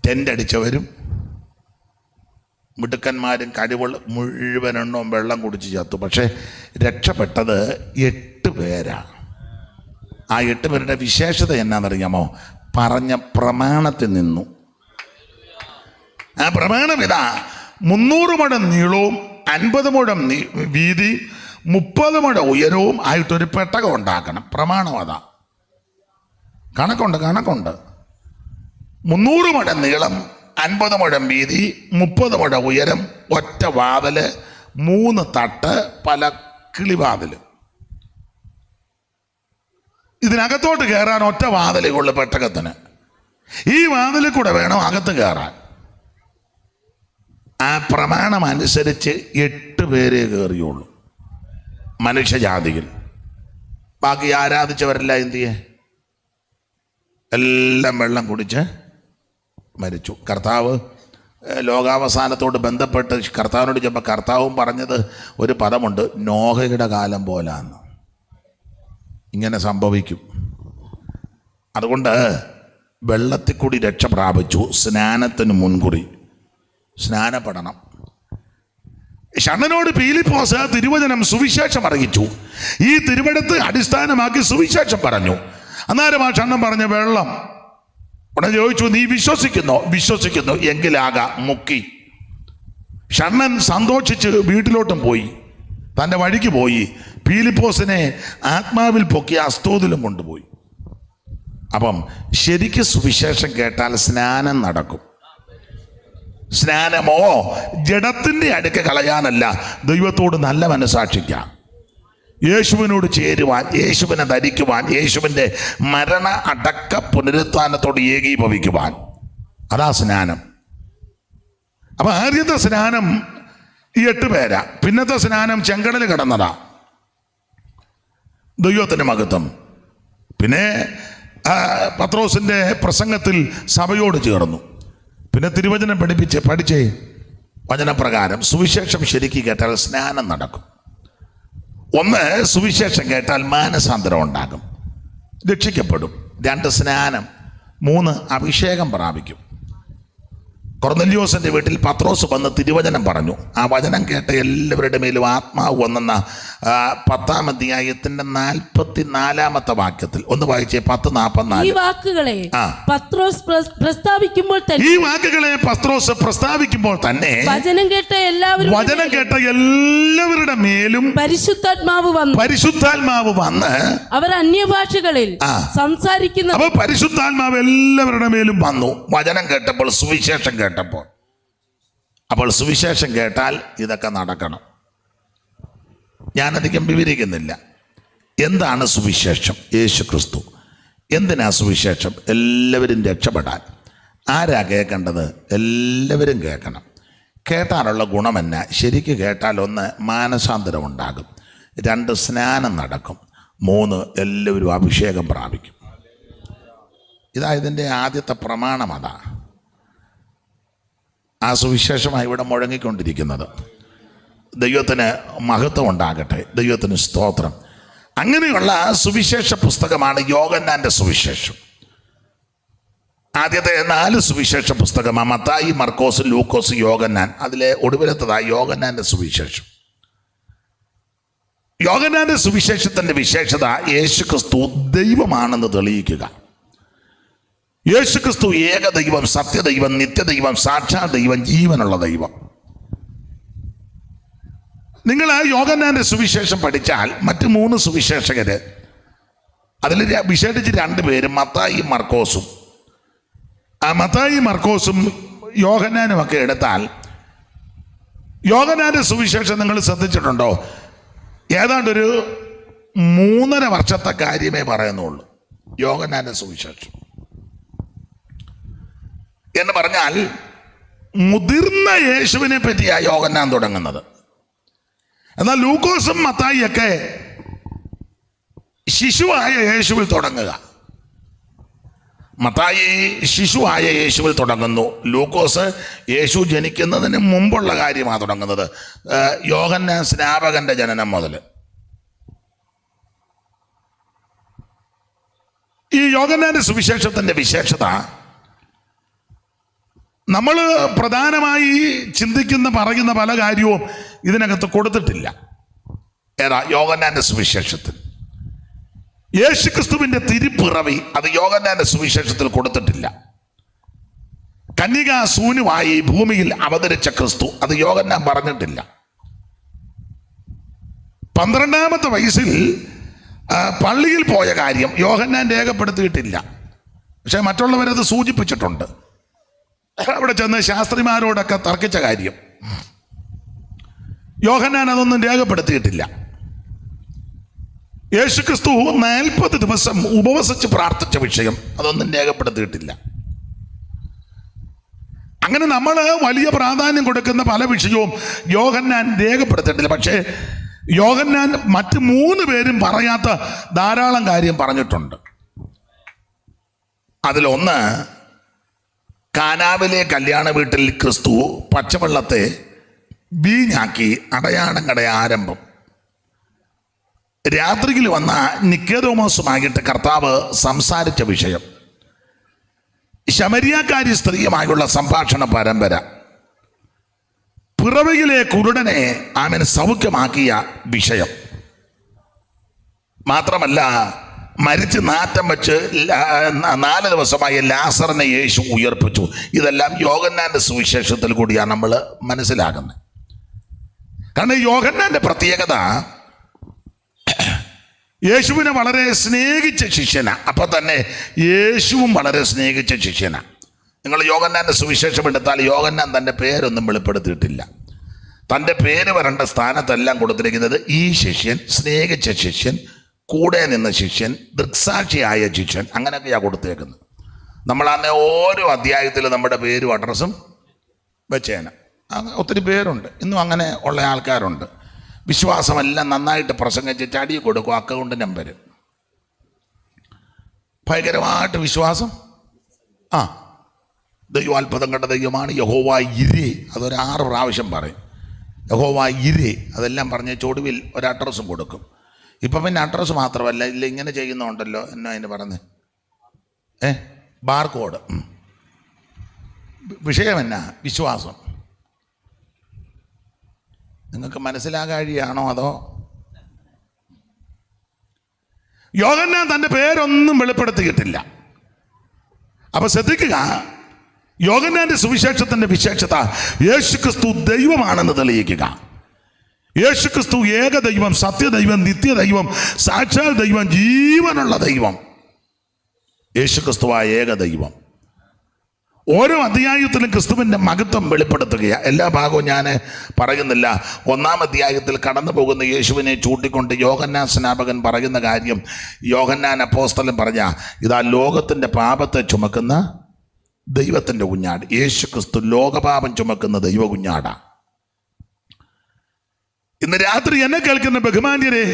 ടെൻ്റടിച്ചവരും മിടുക്കന്മാരും കഴിവുള്ള മുഴുവൻ എണ്ണവും വെള്ളം കുടിച്ച് ചത്തു. പക്ഷേ രക്ഷപ്പെട്ടത് 8 പേരാണ്. ആ 8 പേരുടെ വിശേഷത എന്നാണെന്നറിയാമോ? പറഞ്ഞ പ്രമാണത്തിൽ നിന്നു. ആ പ്രമാണം ഇതാ: 300 മുഴം നീളവും 50 മുഴം വീതി 30 മുഴം ഉയരവും ആയിട്ടൊരു പെട്ടകം ഉണ്ടാക്കണം. പ്രമാണം അതാ. കണക്കുണ്ട്. 300 മുഴം നീളം, 50 മുഴം വീതി, 30 മുഴം ഉയരം, ഒറ്റ വാതില്, 3 തട്ട്, പല കിളിവാതില്. ഇതിനകത്തോട്ട് കയറാൻ ഒറ്റ വാതിലുള്ളൂ പെട്ടകത്തിന്. ഈ വാതിലിൽ കൂടെ വേണം അകത്ത് കയറാൻ. ആ പ്രമാണം അനുസരിച്ച് 8 പേരെ കയറിയുള്ളൂ മനുഷ്യജാതിയിൽ. ബാക്കി ആരാധിച്ചവരെല്ലാം എന്ത് ചെയ്യേ? എല്ലാം വെള്ളം കുടിച്ച് മരിച്ചു. കർത്താവ് ലോകാവസാനത്തോട് ബന്ധപ്പെട്ട് കർത്താവിനോട് ചെന്നപ്പോൾ കർത്താവും പറഞ്ഞത് ഒരു പദമുണ്ട്: നോഹയുടെ കാലം പോലാന്ന്. ഇങ്ങനെ സംഭവിക്കും. അതുകൊണ്ട് വെള്ളത്തിൽ കൂടി രക്ഷ പ്രാപിച്ചു. സ്നാനത്തിന് മുൻകുറി സ്നാനപ്പെടണം. ഷണ്ണനോട് പീലിപ്പോസ് തിരുവചനം സുവിശേഷം അറിയിച്ചു. ഈ തിരുവചനത്തെ അടിസ്ഥാനമാക്കി സുവിശേഷം പറഞ്ഞു. അന്നേരം ആ ഷണ്ണൻ പറഞ്ഞ വെള്ളം ഉടനെ ചോദിച്ചു, നീ വിശ്വസിക്കുന്നോ? വിശ്വസിക്കുന്നു, എങ്കിലാകാം. മുക്കി. ഷണ്ണൻ സന്തോഷിച്ച് വീട്ടിലോട്ടും പോയി, തൻ്റെ വഴിക്ക് പോയി. പീലിപ്പോസിനെ ആത്മാവിൽ പൊക്കി അസ്തോദിലും കൊണ്ടുപോയി. അപ്പം ശരിക്കും സുവിശേഷം കേട്ടാൽ സ്നാനം നടക്കും. സ്നാനമോ ജഡത്തിൻ്റെ അടുക്ക് കളയാനല്ല, ദൈവത്തോട് നല്ല മനസാക്ഷിക്കാം, യേശുവിനോട് ചേരുവാൻ, യേശുവിനെ ധരിക്കുവാൻ, യേശുവിൻ്റെ മരണ അടക്ക പുനരുത്ഥാനത്തോട് ഏകീഭവിക്കുവാൻ. അതാ സ്നാനം. അപ്പം ആദ്യത്തെ സ്നാനം ഈ 8 പേരാ. പിന്നത്തെ സ്നാനം ചെങ്കടൽ കടന്നതാ. ദൈവത്തിൻ്റെ മഹത്വം. പിന്നെ പത്രോസിൻ്റെ പ്രസംഗത്തിൽ സഭയോട് ചേർന്നു. പിന്നെ തിരുവചനം പഠിച്ചേ വചനപ്രകാരം സുവിശേഷം ശരിക്കും കേട്ടാൽ സ്നാനം നടക്കും. 1, സുവിശേഷം കേട്ടാൽ മാനസാന്തരം ഉണ്ടാകും, രക്ഷിക്കപ്പെടും. 2, സ്നാനം. 3, അഭിഷേകം പ്രാപിക്കും. കൊർന്നല്യോസിൻ്റെ വീട്ടിൽ പത്രോസ് വന്ന് തിരുവചനം പറഞ്ഞു. ആ വചനം കേട്ട എല്ലാവരുടെ മേലും ആത്മാവ് വന്നെന്ന 10-ാം അധ്യായത്തിന്റെ 44-ാമത്തെ വാക്യത്തിൽ ഒന്ന് വായിച്ചേ. 10:44. ഈ വാക്കുകളെ പത്രോസ് പ്രസ്താവിക്കുമ്പോൾ തന്നെ വചനം കേട്ട എല്ലാവരുടെ മേലും പരിശുദ്ധാത്മാവ് വന്ന് അവർ അന്യഭാഷകളിൽ സംസാരിക്കുന്ന. അപ്പൊ പരിശുദ്ധാത്മാവ് എല്ലാവരുടെ മേലും വന്നു വചനം കേട്ടപ്പോൾ, സുവിശേഷം കേട്ടപ്പോൾ. അപ്പോൾ സുവിശേഷം കേട്ടാൽ ഇതൊക്കെ നടക്കണം. ഞാനധികം വിവരിക്കുന്നില്ല. എന്താണ് സുവിശേഷം? യേശു ക്രിസ്തു. എന്തിനാ സുവിശേഷം? എല്ലാവരും രക്ഷപ്പെടാൻ. ആരാ കേൾക്കേണ്ടത്? എല്ലാവരും കേൾക്കണം. കേട്ടാലുള്ള ഗുണമെന്നാ? ശരിക്ക് കേട്ടാൽ 1, മാനസാന്തരം ഉണ്ടാകും. 2, സ്നാനം നടക്കും. 3, എല്ലാവരും അഭിഷേകം പ്രാപിക്കും. ഇതാ ഇതിൻ്റെ ആദ്യത്തെ പ്രമാണം. അതാ ആ സുവിശേഷമായി ഇവിടെ മുഴങ്ങിക്കൊണ്ടിരിക്കുന്നത്. ദൈവത്തിന് മഹത്വം ഉണ്ടാകട്ടെ. ദൈവത്തിന് സ്തോത്രം. അങ്ങനെയുള്ള സുവിശേഷ പുസ്തകമാണ് യോഹന്നാൻ്റെ സുവിശേഷം. ആദ്യത്തെ 4 സുവിശേഷ പുസ്തകമാണ് മത്തായി, മർക്കോസ്, ലൂക്കോസ്, യോഹന്നാൻ. അതിലെ ഒടുവിലത്തതായി യോഹന്നാന്റെ സുവിശേഷം. യോഹന്നാന്റെ സുവിശേഷത്തിന്റെ വിശേഷത യേശുക്രിസ്തു ദൈവമാണെന്ന് തെളിയിക്കുക. യേശുക്രിസ്തു ഏകദൈവം, സത്യദൈവം, നിത്യദൈവം, സാക്ഷാൽ ദൈവം, ജീവനുള്ള ദൈവം. നിങ്ങൾ ആ യോഹന്നാന്റെ സുവിശേഷം പഠിച്ചാൽ മറ്റ് 3 സുവിശേഷകര്, അതിൽ വിശേഷിച്ച് 2 പേരും മത്തായി, മർക്കോസും. ആ മത്തായി, മർക്കോസും യോഹന്നാനും ഒക്കെ എടുത്താൽ യോഹന്നാന്റെ സുവിശേഷം നിങ്ങൾ ശ്രദ്ധിച്ചിട്ടുണ്ടോ? ഏതാണ്ടൊരു 3.5 വർഷത്തെ കാര്യമേ പറയുന്നുള്ളൂ യോഹന്നാന്റെ സുവിശേഷം. എന്ന് പറഞ്ഞാൽ മുതിർന്ന യേശുവിനെ പറ്റിയാണ് യോഹന്നാൻ തുടങ്ങുന്നത്. എന്നാൽ ലൂക്കോസും മത്തായിയൊക്കെ ശിശുവായ യേശുവിൽ തുടങ്ങുക. മത്തായി ശിശുവായ യേശുവിൽ തുടങ്ങുന്നു. ലൂക്കോസ് യേശു ജനിക്കുന്നതിന് മുമ്പുള്ള കാര്യമാണ് തുടങ്ങുന്നത്, യോഹന്നാൻ സ്നാപകന്റെ ജനനം മുതൽ. ഈ യോഹന്നാന്റെ സുവിശേഷത്തിന്റെ വിശേഷത നമ്മൾ പ്രധാനമായി ചിന്തിക്കുന്ന പറയുന്ന പല കാര്യവും ഇതിനകത്ത് കൊടുത്തിട്ടില്ല. ഏതാ? യോഹന്നാന്റെ സുവിശേഷത്തിൽ യേശുക്രിസ്തുവിന്റെ തിരുപ്പിറവി അത് യോഹന്നാന്റെ സുവിശേഷത്തിൽ കൊടുത്തിട്ടില്ല. കന്യകാ സൂനുവായി ഭൂമിയിൽ അവതരിച്ച ക്രിസ്തു അത് യോഹന്നാൻ പറഞ്ഞിട്ടില്ല. 12ാമത്തെ വയസ്സിൽ പള്ളിയിൽ പോയ കാര്യം യോഹന്നാൻ രേഖപ്പെടുത്തിയിട്ടില്ല. പക്ഷെ മറ്റുള്ളവരത് സൂചിപ്പിച്ചിട്ടുണ്ട്. അവിടെ ചെന്ന് ശാസ്ത്രിമാരോടൊക്കെ തർക്കിച്ച കാര്യം യോഹന്നാൻ അതൊന്നും രേഖപ്പെടുത്തിയിട്ടില്ല. യേശുക്രിസ്തു 40 ദിവസം ഉപവസിച്ച് പ്രാർത്ഥിച്ച വിഷയം അതൊന്നും രേഖപ്പെടുത്തിയിട്ടില്ല. അങ്ങനെ നമ്മൾ വലിയ പ്രാധാന്യം കൊടുക്കുന്ന പല വിഷയവും യോഹന്നാൻ രേഖപ്പെടുത്തിയിട്ടില്ല. പക്ഷേ യോഹന്നാൻ മറ്റ് 3 പേരും പറയാത്ത ധാരാളം കാര്യം പറഞ്ഞിട്ടുണ്ട്. അതിലൊന്ന്, കാനാവിലെ കല്യാണ വീട്ടിൽ ക്രിസ്തു പച്ചവെള്ളത്തെ വീഞ്ഞാക്കി അടയാളങ്ങളുടെ ആരംഭം. രാത്രിയിൽ വന്ന നിക്കോദോമോസുമായിട്ട് കർത്താവ് സംസാരിച്ച വിഷയം. ശമരിയാക്കാരി സ്ത്രീയുമായുള്ള സംഭാഷണ പരമ്പര. പിറവിയിലെ കുരുടനെ അവൻ സൗഖ്യമാക്കിയ വിഷയം. മാത്രമല്ല മരിച്ച് നാറ്റം വെച്ച് 4 ദിവസമായി ലാസറിനെ യേശു ഉയർപ്പിച്ചു. ഇതെല്ലാം യോഹന്നാന്റെ സുവിശേഷത്തിൽ കൂടിയാണ് നമ്മൾ മനസ്സിലാക്കുന്നത്. കാരണം യോഹന്നാന്റെ പ്രത്യേകത യേശുവിനെ വളരെ സ്നേഹിച്ച ശിഷ്യനാണ്. അപ്പൊ തന്നെ യേശുവും വളരെ സ്നേഹിച്ച ശിഷ്യനാണ്. നിങ്ങൾ യോഹന്നാന്റെ സുവിശേഷം എടുത്താൽ യോഹന്നാൻ തൻ്റെ പേരൊന്നും വെളിപ്പെടുത്തിയിട്ടില്ല. തൻ്റെ പേര് വരേണ്ട സ്ഥാനത്തെല്ലാം കൊടുത്തിരിക്കുന്നത് ഈ ശിഷ്യൻ, സ്നേഹിച്ച ശിഷ്യൻ, കൂടെ നിന്ന ശിഷ്യൻ, ദൃക്സാക്ഷിയായ ശിഷ്യൻ, അങ്ങനെയൊക്കെയാണ് കൊടുത്തേക്കുന്നത്. നമ്മൾ അന്ന് ഓരോ അധ്യായത്തിൽ നമ്മുടെ പേരും അഡ്രസ്സും വെച്ചേനെ. ഒത്തിരി പേരുണ്ട്, ഇന്നും അങ്ങനെ ഉള്ള ആൾക്കാരുണ്ട്. വിശ്വാസമെല്ലാം നന്നായിട്ട് പ്രസംഗിച്ച് ചടി കൊടുക്കും അക്കൗണ്ട് നമ്പർ. ഭയങ്കരമായിട്ട് വിശ്വാസം. ദൈവം അത്ഭുതം കണ്ട ദൈവമാണ്. യഹോവ ഇരേ, അതൊരു 6 പ്രാവശ്യം പറയും. യഹോവ ഇരേ, അതെല്ലാം പറഞ്ഞ് ചൊടുവിൽ ഒരു അഡ്രസ്സും കൊടുക്കും. ഇപ്പം പിന്നെ അഡ്രസ്സ് മാത്രമല്ല, ഇല്ല ഇങ്ങനെ ചെയ്യുന്നുണ്ടല്ലോ, എന്നാ അതിന് പറഞ്ഞ് ബാർകോഡ്. വിഷയം എന്നാ? വിശ്വാസം. നിങ്ങൾക്ക് മനസ്സിലാകാഴിയാണോ അതോ? യോഹന്നാൻ തൻ്റെ പേരൊന്നും വെളിപ്പെടുത്തിയിട്ടില്ല. അപ്പൊ ശ്രദ്ധിക്കുക, യോഹന്നാന്റെ സുവിശേഷത്തിന്റെ വിശേഷത യേശുക്രിസ്തു ദൈവമാണെന്ന് തെളിയിക്കുക. യേശുക്രിസ്തു ഏകദൈവം, സത്യദൈവം, നിത്യദൈവം, സാക്ഷാൽ ദൈവം, ജീവനുള്ള ദൈവം. യേശുക്രിസ്തുവായ ഏകദൈവം. ഓരോ അധ്യായത്തിലും ക്രിസ്തുവിൻ്റെ മഹത്വം വെളിപ്പെടുത്തുകയാണ്. എല്ലാ ഭാഗവും ഞാൻ പറയുന്നില്ല. 1-ാം അധ്യായത്തിൽ കടന്നു പോകുന്ന യേശുവിനെ ചൂണ്ടിക്കൊണ്ട് യോഹന്നാൻ സ്നാപകൻ പറയുന്ന കാര്യം യോഹന്നാൻ അപ്പോസ്തലൻ പറഞ്ഞ, ഇതാ ലോകത്തിൻ്റെ പാപത്തെ ചുമക്കുന്ന ദൈവത്തിൻ്റെ കുഞ്ഞാട്. യേശു ക്രിസ്തു ലോകപാപം ചുമക്കുന്ന ദൈവ കുഞ്ഞാടാ. ഇന്ന് രാത്രി എന്നെ കേൾക്കുന്ന ബഹുമാന്യരെ,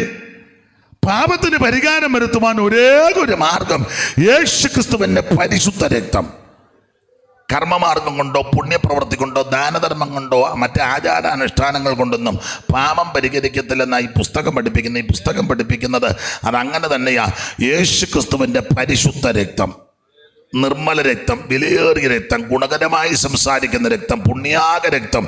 പാപത്തിന് പരിഹാരം വരുത്തുവാൻ ഒരേ ഒരു മാർഗം യേശു ക്രിസ്തുവിൻ്റെ പരിശുദ്ധ രക്തം. കർമ്മമാർഗം കൊണ്ടോ പുണ്യപ്രവൃത്തി കൊണ്ടോ ദാനധർമ്മം കൊണ്ടോ മറ്റ് ആചാരാനുഷ്ഠാനങ്ങൾ കൊണ്ടൊന്നും പാപം പരിഹരിക്കത്തില്ലെന്നാണ് ഈ പുസ്തകം പഠിപ്പിക്കുന്നത്. ഈ പുസ്തകം പഠിപ്പിക്കുന്നത് അതങ്ങനെ തന്നെയാ. യേശു ക്രിസ്തുവിൻ്റെ പരിശുദ്ധ രക്തം. നിർമ്മല രക്തം, വിലയേറിയ രക്തം, ഗുണകരമായി സംസാരിക്കുന്ന രക്തം, പുണ്യാക രക്തം,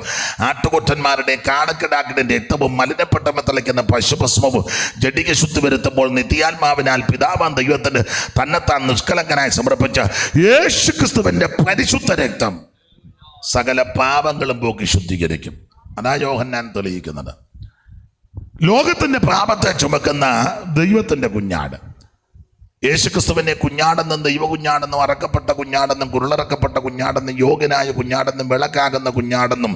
ആട്ടുകൊറ്റന്മാരുടെയും കാടക്കിടാക്കിൻ്റെയും രക്തവും മലിനപ്പെട്ടമ തളിക്കുന്ന പശുഭസ്മവും ജഡിക ശുദ്ധി വരുത്തുമ്പോൾ നിത്യാത്മാവിനാൽ പിതാവാൻ ദൈവത്തിന് തന്നെത്താൻ നിഷ്കളങ്കനായി സമർപ്പിച്ച യേശുക്രിസ്തുവിൻ്റെ പരിശുദ്ധ രക്തം സകല പാപങ്ങളും പോക്കി ശുദ്ധീകരിക്കും. അതാ യോഹന്നാൻ തെളിയിക്കുന്നത്. ലോകത്തിൻ്റെ പാപത്തെ ചുമക്കുന്ന ദൈവത്തിൻ്റെ കുഞ്ഞാട് യേശുക്രിസ്തുവിനെ കുഞ്ഞാടെന്നും ദൈവകുഞ്ഞാടെന്നും അറക്കപ്പെട്ട കുഞ്ഞാടെന്നും കുരുളറക്കപ്പെട്ട കുഞ്ഞാടെന്നും യോഗ്യനായ കുഞ്ഞാടെന്നും വിളക്കാകുന്ന കുഞ്ഞാടെന്നും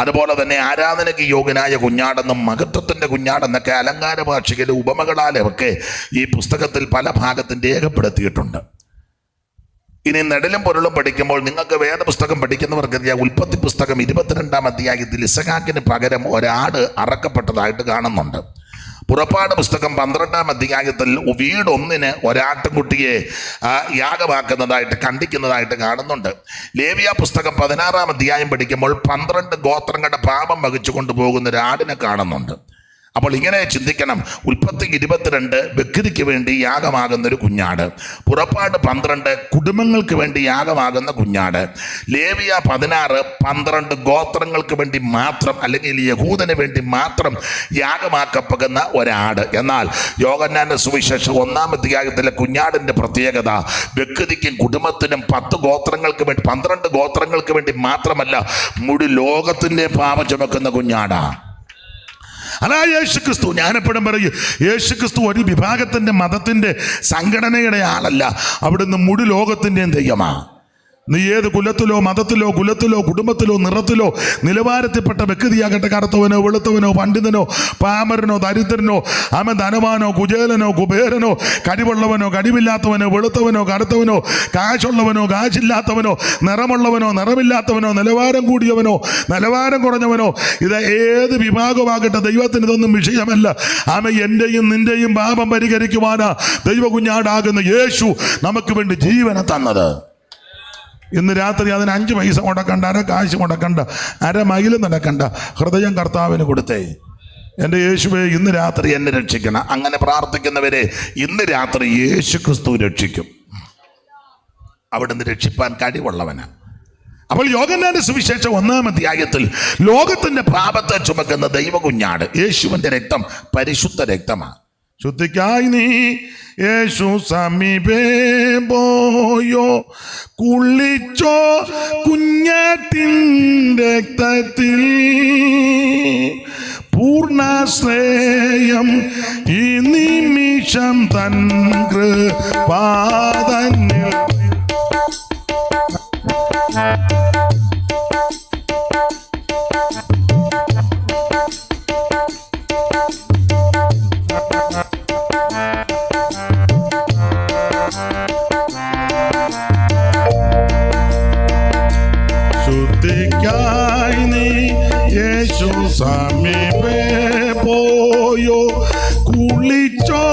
അതുപോലെ തന്നെ ആരാധനയ്ക്ക് യോഗ്യനായ കുഞ്ഞാടെന്നും മഹത്വത്തിൻ്റെ കുഞ്ഞാടെന്നൊക്കെ അലങ്കാര ഭാഷയിലെ ഉപമകളാലൊക്കെ ഈ പുസ്തകത്തിൽ പല ഭാഗത്തും രേഖപ്പെടുത്തിയിട്ടുണ്ട്. ഇനി നെടലും പൊരുളും പഠിക്കുമ്പോൾ നിങ്ങൾക്ക് വേദപുസ്തകം പഠിക്കുന്നവർക്ക് ഉൽപ്പത്തി പുസ്തകം 22-ാം അധ്യായത്തിൽ ഇസഹാക്കിന് പകരം ഒരാട് അറക്കപ്പെട്ടതായിട്ട് കാണുന്നുണ്ട്. പുറപ്പാട് പുസ്തകം 12-ാം അധ്യായത്തിൽ വീടൊന്നിന് ഒരാട്ടുംകുട്ടിയെ യാഗമാക്കുന്നതായിട്ട് ഖണ്ഡിക്കുന്നതായിട്ട് കാണുന്നുണ്ട്. ലേവ്യ പുസ്തകം 16-ാം അധ്യായം പഠിക്കുമ്പോൾ 12 ഗോത്രങ്ങളുടെ പാപം വഹിച്ചു കൊണ്ടുപോകുന്ന ഒരാടിനെ കാണുന്നുണ്ട്. അപ്പോൾ ഇങ്ങനെ ചിന്തിക്കണം. ഉൽപ്പത്തി 22 വ്യക്തിക്ക് വേണ്ടി യാഗമാകുന്ന ഒരു കുഞ്ഞാട്, പുറപ്പാട് 12 കുടുംബങ്ങൾക്ക് വേണ്ടി യാഗമാകുന്ന കുഞ്ഞാട്, ലേവ്യ 16 12 ഗോത്രങ്ങൾക്ക് വേണ്ടി മാത്രം അല്ലെങ്കിൽ യഹൂദന് വേണ്ടി മാത്രം യാഗമാക്കപ്പെടുന്ന ഒരാട്. എന്നാൽ യോഹന്നാന്റെ സുവിശേഷം 1-ാം അധ്യായത്തിലെ കുഞ്ഞാടിൻ്റെ പ്രത്യേകത വ്യക്തിക്കും കുടുംബത്തിനും 10 ഗോത്രങ്ങൾക്ക് വേണ്ടി 12 ഗോത്രങ്ങൾക്ക് വേണ്ടി മാത്രമല്ല, മുഴു ലോകത്തിൻ്റെ പാപം ചുമക്കുന്ന കുഞ്ഞാടാ. അതാ യേശുക്രിസ്തു. ഞാനെപ്പോഴും പറയും, യേശുക്രിസ്തു ഒരു വിഭാഗത്തിൻ്റെ മതത്തിൻ്റെ സംഘടനയുടെ ആളല്ല, അവിടുന്ന് മുഴു ലോകത്തിൻ്റെയും ദൈവമാണ്. നീ ഏത് കുലത്തിലോ മതത്തിലോ കുടുംബത്തിലോ നിറത്തിലോ നിലവാരത്തിൽപ്പെട്ട വ്യക്തിയാകട്ടെ, കറുത്തവനോ വെളുത്തവനോ പണ്ഡിതനോ പാമരനോ ദരിദ്രനോ ധനവാനോ കുചേലനോ കുബേരനോ കഴിവുള്ളവനോ കഴിവില്ലാത്തവനോ വെളുത്തവനോ കറുത്തവനോ കാശുള്ളവനോ കാശില്ലാത്തവനോ നിറമുള്ളവനോ നിറമില്ലാത്തവനോ നിലവാരം കൂടിയവനോ നിലവാരം കുറഞ്ഞവനോ, ഇത് ഏത് വിഭാഗമാകട്ടെ, ദൈവത്തിന് ഇതൊന്നും വിഷയമല്ല. എൻ്റെയും നിൻ്റെയും പാപം പരിഹരിക്കുവാനാ ദൈവ കുഞ്ഞാടാകുന്ന യേശു നമുക്ക് വേണ്ടി ജീവനെ തന്നത്. ഇന്ന് രാത്രി അതിന് 5 പൈസ മുടക്കണ്ട, അര കാശ് മുടക്കണ്ട, 1/2 മൈൽ നടക്കണ്ട, ഹൃദയം കർത്താവിന് കൊടുത്തേ. എൻ്റെ യേശുവേ ഇന്ന് രാത്രി എന്നെ രക്ഷിക്കണം. അങ്ങനെ പ്രാർത്ഥിക്കുന്നവരെ ഇന്ന് രാത്രി യേശു ക്രിസ്തു രക്ഷിക്കും. അവിടുന്ന് രക്ഷിപ്പാൻ കഴിവുള്ളവനാണ്. അപ്പോൾ യോഹന്നാന്റെ സുവിശേഷം 1-ാം അധ്യായത്തിൽ ലോകത്തിൻ്റെ പാപത്തെ ചുമക്കുന്ന ദൈവ കുഞ്ഞാട് യേശുവിൻ്റെ രക്തം പരിശുദ്ധ രക്തമാണ്. ശുദ്ധിക്കായി നീ യേശു സമീപേ പോയോ, കുളിച്ചോ കുഞ്ഞാട്ടിൻ രക്തത്തിൽ, പൂർണ്ണശ്രേയം ഈ നിമിഷം തൻ കൃപാതന്നിൽ. ശുദ്ധിക്കായി നീ യേശു സമീപേ പോയോ, കുളിച്ചോ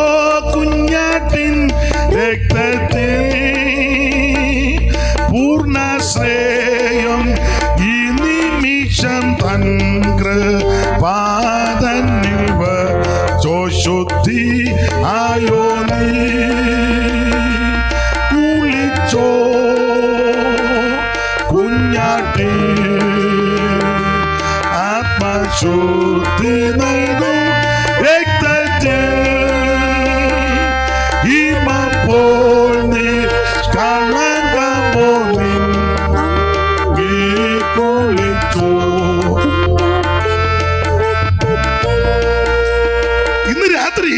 കുഞ്ഞാട്ടിൻ രക്തത്തിൽ, പൂർണ്ണശ്രേയം ഈ നിമിഷം തൻ കൃപാതന്നിൽ വച്ചോ. ശുദ്ധി ആയോ നീ, കുളിച്ചോ കുഞ്ഞാട്ടി, ആത്മശുദ്ധി നൽകും രക്തത്തിൽ, ഹിമപ്പോൾ നീ കളങ്കമോ കുളിച്ചോ. ഇന്ന് രാത്രി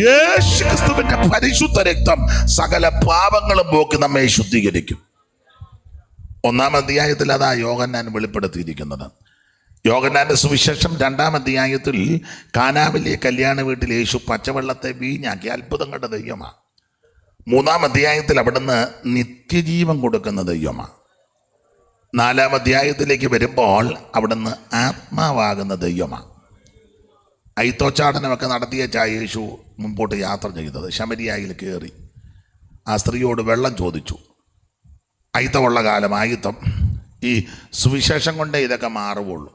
യേശു ക്രിസ്തുവിന്റെ പരിശുദ്ധ രക്തം സകല പാപങ്ങളും പോക്കി നമ്മെ ശുദ്ധീകരിക്കും. 1-ാം അധ്യായത്തിൽ അതാ യോഹന്നാൻ വെളിപ്പെടുത്തിയിരിക്കുന്നത്. യോഹന്നാന്റെ സുവിശേഷം 2-ാം അധ്യായത്തിൽ കാനാവിലെ കല്യാണ വീട്ടിൽ യേശു പച്ചവെള്ളത്തെ വീഞ്ഞാക്കി അത്ഭുതം കണ്ട ദൈവമാണ്. 3-ാം അധ്യായത്തിൽ അവിടുന്ന് നിത്യജീവൻ കൊടുക്കുന്ന ദൈവമാണ്. 4-ാം അധ്യായത്തിലേക്ക് വരുമ്പോൾ അവിടുന്ന് ആത്മാവാകുന്ന ദൈവമാണ്. ഐത്തോച്ചാടനമൊക്കെ നടത്തിയ യേശു മുമ്പോട്ട് യാത്ര ചെയ്തത് ശമരിയായിൽ കയറി ആ സ്ത്രീയോട് വെള്ളം ചോദിച്ചു. അയിത്തമുള്ള കാലം അയിത്തം. ഈ സുവിശേഷം കൊണ്ടേ ഇതൊക്കെ മാറുകയുള്ളൂ.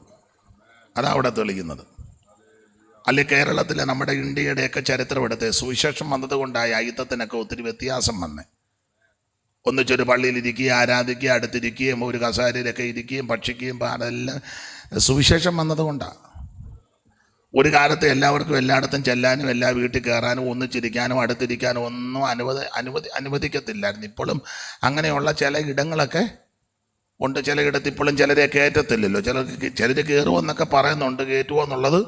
അതവിടെ തെളിയുന്നത്. അല്ലെങ്കിൽ കേരളത്തിലെ നമ്മുടെ ഇന്ത്യയുടെയൊക്കെ ചരിത്രം എടുത്ത് സുവിശേഷം വന്നതുകൊണ്ടായി അയിത്തത്തിനൊക്കെ ഒത്തിരി വ്യത്യാസം വന്നേ. ഒന്നിച്ചൊരു പള്ളിയിൽ ഇരിക്കുകയും ആരാധിക്കുകയും അടുത്തിരിക്കുകയും ഒരു കസേരയിലൊക്കെ ഇരിക്കുകയും ഭക്ഷിക്കുകയും അതെല്ലാം സുവിശേഷം വന്നതുകൊണ്ടാണ്. ഒരു കാലത്ത് എല്ലാവർക്കും എല്ലായിടത്തും ചെല്ലാനും എല്ലാ വീട്ടിൽ കയറാനും ഒന്നിച്ചിരിക്കാനും അടുത്തിരിക്കാനും ഒന്നും അനുവദിക്കത്തില്ലായിരുന്നു. ഇപ്പോഴും അങ്ങനെയുള്ള ചില ഇടങ്ങളൊക്കെ ഉണ്ട്. ചിലയിടത്ത് ഇപ്പോഴും ചിലരെ കയറ്റത്തില്ലല്ലോ. ചിലർ കയറുമെന്നൊക്കെ പറയുന്നുണ്ട്. കയറ്റുമോ എന്നുള്ളത്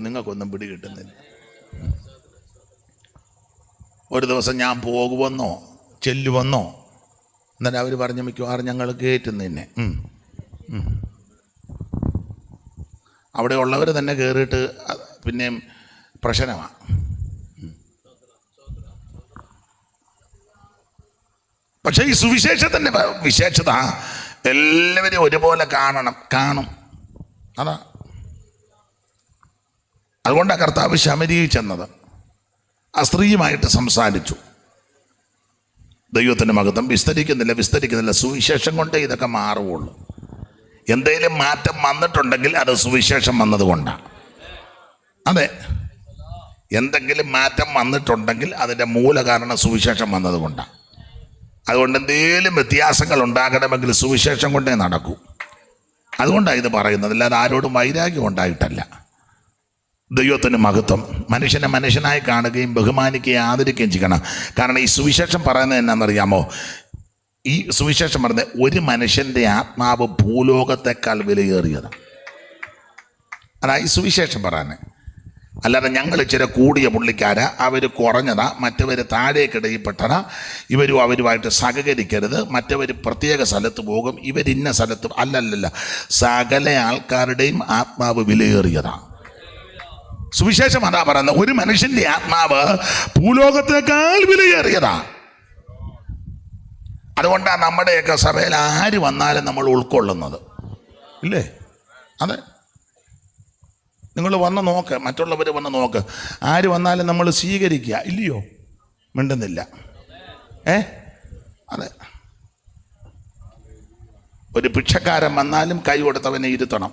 നിങ്ങൾക്കൊന്നും പിടി കിട്ടുന്നില്ല. ഒരു ദിവസം ഞാൻ പോകുമെന്നോ ചെല്ലുമെന്നോ എന്നാലും അവർ പറഞ്ഞു മിക്കവാറും ഞങ്ങൾ കയറ്റുന്നതിനെ. അവിടെ ഉള്ളവർ തന്നെ കയറിയിട്ട് പിന്നെയും പ്രശ്നമാണ്. പക്ഷേ ഈ സുവിശേഷത്തിൻ്റെ വിശേഷത എല്ലാവരും ഒരുപോലെ കാണും. അതാ അതുകൊണ്ടാണ് കർത്താവ് ശമരിയിൽ ചെന്നത്. ആ സ്ത്രീയുമായിട്ട് സംസാരിച്ചു. ദൈവത്തിൻ്റെ മഹത്വം വിസ്തരിക്കുന്നില്ല. സുവിശേഷം കൊണ്ടേ ഇതൊക്കെ മാറുകയുള്ളൂ. എന്തെങ്കിലും മാറ്റം വന്നിട്ടുണ്ടെങ്കിൽ അത് സുവിശേഷം വന്നതുകൊണ്ടാണ്. അതെ, എന്തെങ്കിലും മാറ്റം വന്നിട്ടുണ്ടെങ്കിൽ അതിൻ്റെ മൂലകാരണം സുവിശേഷം വന്നതുകൊണ്ടാണ്. അതുകൊണ്ട് എന്തെങ്കിലും വ്യത്യാസങ്ങൾ ഉണ്ടാകണമെങ്കിൽ സുവിശേഷം കൊണ്ടേ നടക്കൂ. അതുകൊണ്ടാണ് ഇത് പറയുന്നത്, അല്ലാതെ ആരോടും വൈരാഗ്യം ഉണ്ടായിട്ടല്ല. ദൈവത്തിന് മഹത്വം. മനുഷ്യനെ മനുഷ്യനായി കാണുകയും ബഹുമാനിക്കുകയും ആദരിക്കുകയും ചെയ്യണം. കാരണം ഈ സുവിശേഷം പറയുന്നത് എന്നാണെന്നറിയാമോ? ഈ സുവിശേഷം പറയുന്നത് ഒരു മനുഷ്യൻ്റെ ആത്മാവ് ഭൂലോകത്തെക്കാൾ വിലയേറിയതാണ്. അതാ ഈ സുവിശേഷം പറയാൻ. അല്ലാതെ ഞങ്ങൾ ഇച്ചിരി കൂടിയ പുള്ളിക്കാരാ, അവർ കുറഞ്ഞതാ, മറ്റവർ താഴേക്കിടയിൽപ്പെട്ടതാ, ഇവരും അവരുമായിട്ട് സഹകരിക്കരുത്, മറ്റവർ പ്രത്യേക സ്ഥലത്ത് പോകും, ഇവരിന്ന സ്ഥലത്ത് അല്ലല്ല. സകല ആൾക്കാരുടെയും ആത്മാവ് വിലയേറിയതാണ്. സുവിശേഷം അതാ പറയുന്നത്, ഒരു മനുഷ്യൻ്റെ ആത്മാവ് ഭൂലോകത്തേക്കാൾ വിലയേറിയതാ. അതുകൊണ്ടാണ് നമ്മുടെയൊക്കെ സഭയിൽ ആര് വന്നാലും നമ്മൾ ഉൾക്കൊള്ളുന്നത്, ഇല്ലേ? അതെ, നിങ്ങൾ വന്ന് നോക്ക്, മറ്റുള്ളവർ വന്ന് നോക്ക്, ആര് വന്നാലും നമ്മൾ സ്വീകരിക്കുക, ഇല്ലയോ? മിണ്ടുന്നില്ല. അതെ, ഒരു ഭിക്ഷക്കാരൻ വന്നാലും കൈ കൊടുത്തവനെ ഇരുത്തണം.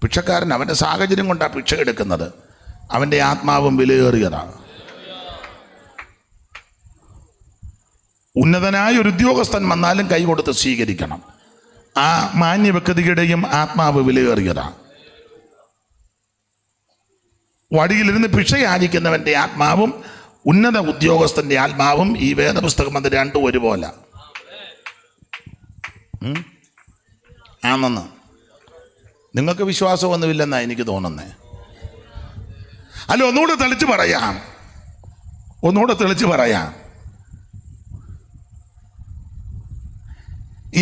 ഭിക്ഷക്കാരൻ അവൻ്റെ സാഹചര്യം കൊണ്ടാണ് ഭിക്ഷ എടുക്കുന്നത്. അവൻ്റെ ആത്മാവും വിലയേറിയതാണ്. ഉന്നതനായ ഒരു ഉദ്യോഗസ്ഥൻ വന്നാലും കൈ കൊടുത്ത് സ്വീകരിക്കണം. ആ മാന്യ വ്യക്തിയുടെയും ആത്മാവ് വിലയേറിയതാണ്. വടിയിലിരുന്ന് ഭിക്ഷ യാചിക്കുന്നവൻ്റെ ആത്മാവും ഉന്നത ഉദ്യോഗസ്ഥൻ്റെ ആത്മാവും ഈ വേദപുസ്തകം അത് രണ്ടും ഒരുപോലെ ആണെന്ന് നിങ്ങൾക്ക് വിശ്വാസമൊന്നുമില്ലെന്നാണ് എനിക്ക് തോന്നുന്നത്. അല്ല, ഒന്നുകൂടെ തെളിച്ച് പറയാം.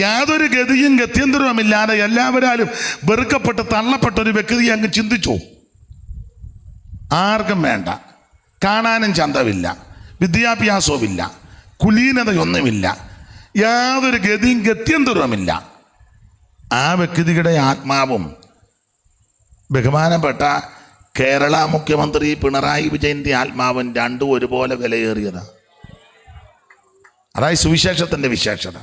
യാതൊരു ഗതിയും ഗത്യന്തരവുമില്ലാതെ എല്ലാവരാലും വെറുക്കപ്പെട്ട് തള്ളപ്പെട്ട ഒരു വ്യക്തിയെ അങ്ങ് ചിന്തിച്ചു. ആർക്കും വേണ്ട, കാണാനും ചന്തമില്ല, വിദ്യാഭ്യാസവുമില്ല, കുലീനതയൊന്നുമില്ല, യാതൊരു ഗതിയും ഗത്യന്തരവുമില്ല. ആ വ്യക്തിയുടെ ആത്മാവും ബഹുമാനപ്പെട്ട കേരള മുഖ്യമന്ത്രി പിണറായി വിജയൻ്റെ ആത്മാവും രണ്ടും ഒരുപോലെ വിലയേറിയതാണ്. അതായത് സുവിശേഷത്തിൻ്റെ വിശേഷത.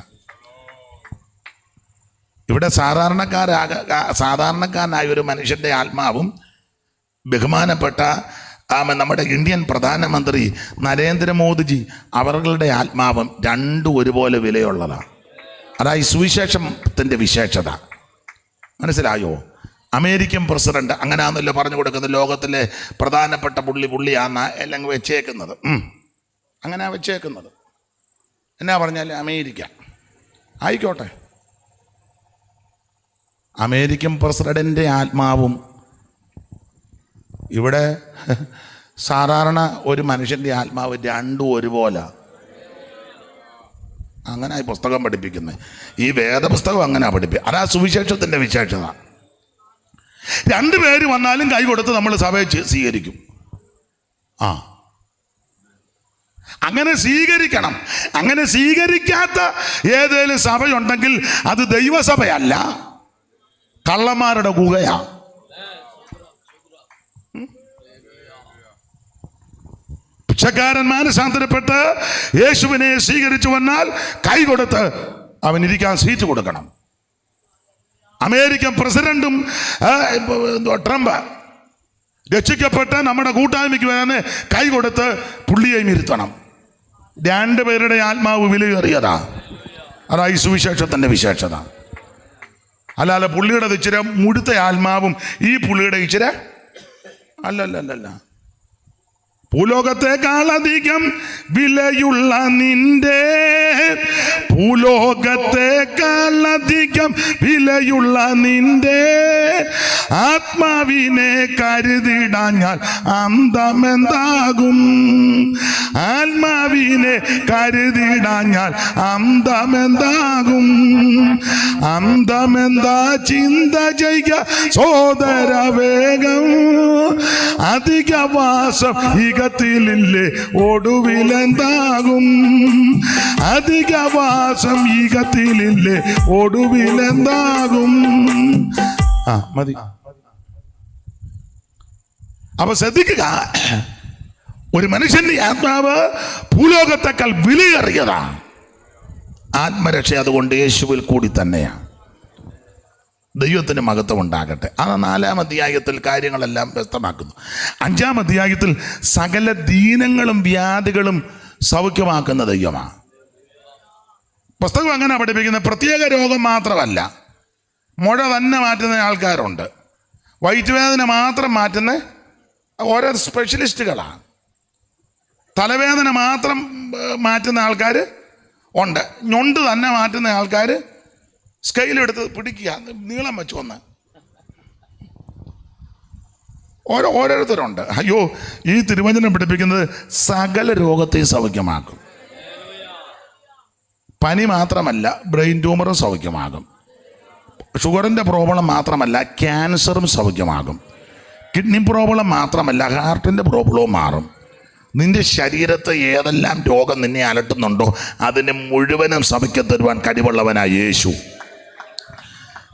ഇവിടെ സാധാരണക്കാരനായ ഒരു മനുഷ്യൻ്റെ ആത്മാവും ബഹുമാനപ്പെട്ട നമ്മുടെ ഇന്ത്യൻ പ്രധാനമന്ത്രി നരേന്ദ്രമോദിജി അവരുടെ ആത്മാവും രണ്ടും ഒരുപോലെ വിലയുള്ളതാണ്. അതായത് സുവിശേഷത്തിൻ്റെ വിശേഷത. മനസ്സിലായോ? അമേരിക്കൻ പ്രസിഡന്റ് അങ്ങനെയാണെന്നല്ലോ പറഞ്ഞു കൊടുക്കുന്നത്. ലോകത്തിലെ പ്രധാനപ്പെട്ട പുള്ളിയാന്ന എല്ലാം വെച്ചേക്കുന്നത്. അങ്ങനെ വെച്ചേക്കുന്നത് എന്നാ പറഞ്ഞാൽ അമേരിക്ക ആയിക്കോട്ടെ. അമേരിക്കൻ പ്രസിഡന്റിൻ്റെ ആത്മാവും ഇവിടെ സാധാരണ ഒരു മനുഷ്യൻ്റെ ആത്മാവ് രണ്ടും ഒരുപോലെ. അങ്ങനെ ഈ പുസ്തകം പഠിപ്പിക്കുന്നത്, ഈ വേദപുസ്തകം അങ്ങനെ പഠിപ്പിക്കുക. അതാ സുവിശേഷത്തിൻ്റെ വിശേഷത. രണ്ടുപേര് വന്നാലും കൈ കൊടുത്ത് നമ്മൾ സഭയെ സ്വീകരിക്കും. അങ്ങനെ സ്വീകരിക്കണം. അങ്ങനെ സ്വീകരിക്കാത്ത ഏതേലും സഭയുണ്ടെങ്കിൽ അത് ദൈവസഭയല്ല, കള്ളന്മാരുടെ ഗുഹയാ. ഭിക്ഷക്കാരൻ മാനസാന്തരപ്പെട്ട് യേശുവിനെ സ്വീകരിച്ചു വന്നാൽ കൈ കൊടുത്ത് അവനിരിക്കാൻ സീറ്റ് കൊടുക്കണം. അമേരിക്കൻ പ്രസിഡന്റും ട്രംപ് രക്ഷിക്കപ്പെട്ട് നമ്മുടെ കൂട്ടായ്മയ്ക്ക് വരാൻ കൈ കൊടുത്ത് പുള്ളിയെയും ഇരുത്തണം. രണ്ടുപേരുടെ ആത്മാവ് വിലയേറിയതാ. അതാ ഈ സുവിശേഷത്തിൻ്റെ വിശേഷത. അല്ലാതെ പുള്ളിയുടെ ഇച്ചിരി മുഴുത്ത ആത്മാവും ഈ പുള്ളിയുടെ ഇച്ചിരി അല്ലല്ലല്ല. ഭൂലോകത്തെക്കാളധികം വിലയുള്ള നിന്റെ, ഭൂലോകത്തെക്കാളധികം വിലയുള്ള നിന്റെ ആത്മാവിനെ കരുതിടാഞ്ഞാൽ അന്തമെന്താകും? ആത്മാവിനെ കരുതിടാഞ്ഞാൽ അന്തമെന്താകും? അന്തമെന്താ ചിന്ത ചെയ്യുക സോദര വേഗം, അധികവാസം ഈകത്തിലില്ലേ ഒടുവിലെന്താകും? അധികവാസം ഈകത്തിലില്ലേ ഒടുവിലെന്താകും? മതി. അപ്പൊ ശ്രദ്ധിക്കുക, ഒരു മനുഷ്യന്റെ ആത്മാവ് ഭൂലോകത്തേക്കാൾ വിലയേറിയതാണ്. ആത്മരക്ഷ അതുകൊണ്ട് യേശുവിൽ കൂടി തന്നെയാണ്. ദൈവത്തിന് മഹത്വം ഉണ്ടാകട്ടെ. ആ 4-ാം അധ്യായത്തിൽ കാര്യങ്ങളെല്ലാം വ്യക്തമാക്കുന്നു. 5-ാം അധ്യായത്തിൽ സകല ദീനങ്ങളും വ്യാധികളും സൗഖ്യമാക്കുന്ന ദൈവമാണ്. പുസ്തകം അങ്ങനെ പഠിപ്പിക്കുന്ന പ്രത്യേക രോഗം മാത്രമല്ല, മുഴ തന്നെ മാറ്റുന്ന ആൾക്കാരുണ്ട്, വയറ്റുവേദന മാത്രം മാറ്റുന്ന ഓരോ സ്പെഷ്യലിസ്റ്റുകളാണ്, തലവേദന മാത്രം മാറ്റുന്ന ആൾക്കാർ ഉണ്ട്, ഞൊണ്ട് തന്നെ മാറ്റുന്ന ആൾക്കാർ സ്കെയിലെടുത്ത് പിടിക്കുക, നീളം വെച്ച് വന്ന് ഓരോരുത്തരുണ്ട്. അയ്യോ, ഈ തിരുവചനം പഠിപ്പിക്കുന്നത് സകല രോഗത്തെയും സൗഖ്യമാക്കും. പനി മാത്രമല്ല, ബ്രെയിൻ ട്യൂമറും സൗഖ്യമാകും. ഷുഗറിൻ്റെ പ്രോബ്ലം മാത്രമല്ല, ക്യാൻസറും സൗഖ്യമാകും. കിഡ്നി പ്രോബ്ലം മാത്രമല്ല, ഹാർട്ടിൻ്റെ പ്രോബ്ലവും മാറും. നിന്റെ ശരീരത്തെ ഏതെല്ലാം രോഗം നിന്നെ അലട്ടുന്നുണ്ടോ അതിന് മുഴുവനും സഭയ്ക്ക് തരുവാൻ കഴിവുള്ളവനായ യേശു.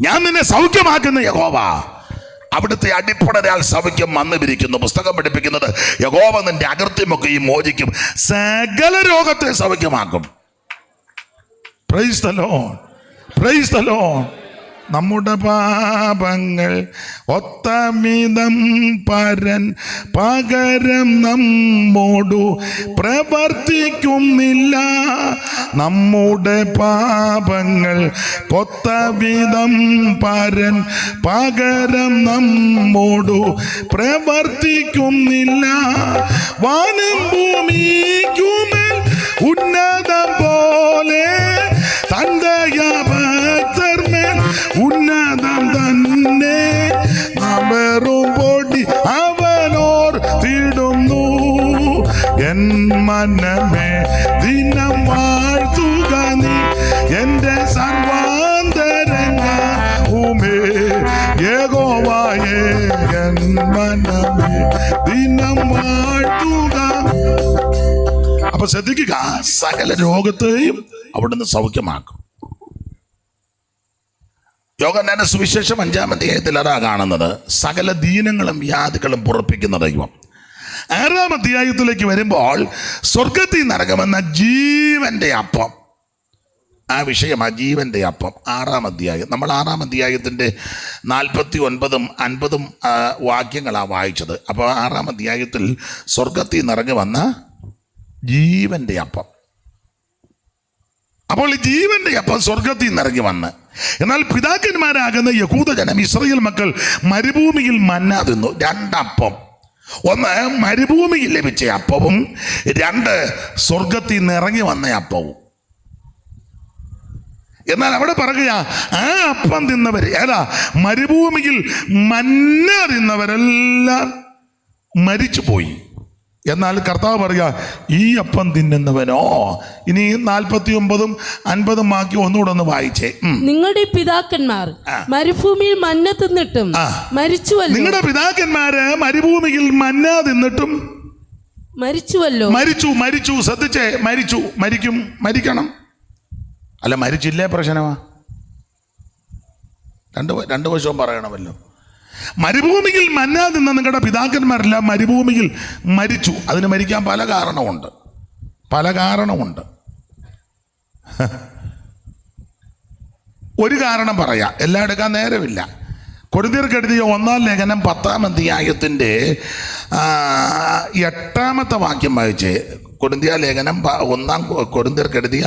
ഞാൻ നിന്നെ സൗഖ്യമാക്കുന്ന യഹോവ, അവിടുത്തെ അടിപ്പടരാൽ സൗഖ്യം വന്നുപിരിക്കുന്നു. പുസ്തകം പഠിപ്പിക്കുന്നത് യഹോവ നിന്റെ അകൃത്യമൊക്കെ ഈ മോചിക്കും, സകല രോഗത്തെ സൗഖ്യമാക്കും. Praise the Lord, praise the Lord. നമ്മുടെ പാപങ്ങൾ ഒത്തമിതം പരൻ പകരം നമ്മോടു പ്രവർത്തിക്കുന്നില്ല. നമ്മുടെ പാപങ്ങൾ ഒത്തമിതം പരൻ പകരം നമ്മോടു പ്രവർത്തിക്കുന്നില്ല. വാനം ഭൂമിക്കുമേൽ ഉന്നതം പോലെ തന്റെ ഭക്തർമേൽ ഉന്നതം തന്നെ. വെറും പൊടി അവനോർ തീടുന്നു. എൻ മനമേ ദിനം വാഴ്ത്തുക നീ എന്റെ സർവാന്തരംഗമേ യഹോവയെ. എൻ മനമേ ദിനം വാഴ്ത്തുക. അപ്പൊ ശ്രദ്ധിക്കുക, സകല രോഗത്തെയും അവിടുന്ന് സൗഖ്യമാക്കും. യോഹന്നാന്റെ സുവിശേഷം 5-ാം അധ്യായത്തിൽ അതാ കാണുന്നത്, സകല ദീനങ്ങളും വ്യാധികളും പുറപ്പിക്കുന്ന ദൈവം. 6-ാം അധ്യായത്തിലേക്ക് വരുമ്പോൾ സ്വർഗത്തിൽ നിറങ്ങുമെന്ന ജീവന്റെ അപ്പം, ആ വിഷയം, ആ ജീവന്റെ അപ്പം. 6-ാം അധ്യായം, നമ്മൾ 6-ാം അധ്യായത്തിൻ്റെ 49-ഉം 50-ഉം വാക്യങ്ങളാണ് വായിച്ചത്. അപ്പോൾ 6-ാം അധ്യായത്തിൽ സ്വർഗത്തിൽ നിറങ്ങി വന്ന ജീവന്റെ അപ്പം. അപ്പോൾ ഈ ജീവന്റെ അപ്പം സ്വർഗത്തിൽ നിറങ്ങി വന്ന്, എന്നാൽ പിതാക്കന്മാരാകുന്ന യഹൂദജനം, ഇസ്രായേൽ മക്കൾ മരുഭൂമിയിൽ മന്ന തിന്നു. 2 അപ്പം, ഒന്ന് മരുഭൂമിയിൽ ലഭിച്ച അപ്പവും 2 സ്വർഗത്തിൽ നിറങ്ങി വന്ന അപ്പവും. എന്നാൽ അവിടെ പറയുക, ആ അപ്പം തിന്നവർ, ഏതാ? മരുഭൂമിയിൽ മന്ന തിന്നവരെല്ലാം മരിച്ചുപോയി. എന്നാൽ കർത്താവ് പറയുക, ഈ അപ്പം തിന്നുന്നവനോ. ഇനി 49-ഉം 50-ഉം വാക്യം ഒന്നുകൂടെ ഒന്ന് വായിച്ചേ. നിങ്ങളുടെ പിതാക്കന്മാർ മരുഭൂമിയിൽ മന്ന തിന്നിട്ടും മരിച്ചുവല്ലോ. നിങ്ങളുടെ പിതാക്കന്മാര് മരുഭൂമിയിൽ മന്ന തിന്നിട്ടും മരിച്ചുവല്ലോ. മരിച്ചു. ശ്രദ്ധിച്ചേ, മരിക്കണം. അല്ല, മരിച്ചില്ലേ പ്രശ്നമാ. രണ്ട് വശവും പറയണമല്ലോ. മരുഭൂമിയിൽ മന്ന തിന്ന നിങ്ങളുടെ പിതാക്കന്മാരെല്ലാം മരുഭൂമിയിൽ മരിച്ചു. അതിന് മരിക്കാൻ പല കാരണമുണ്ട്. ഒരു കാരണം പറയാം, എല്ലാം എടുക്കാൻ നേരമില്ല. കൊരിന്ത്യർക്ക് എഴുതിയ 1-ാം ലേഖനം 10-ാം അധ്യായത്തിൻ്റെ 8-ാമത്തെ വാക്യം വായിച്ചേ. കൊരിന്ത്യ ലേഖനം കൊരിന്ത്യർക്ക് എഴുതിയ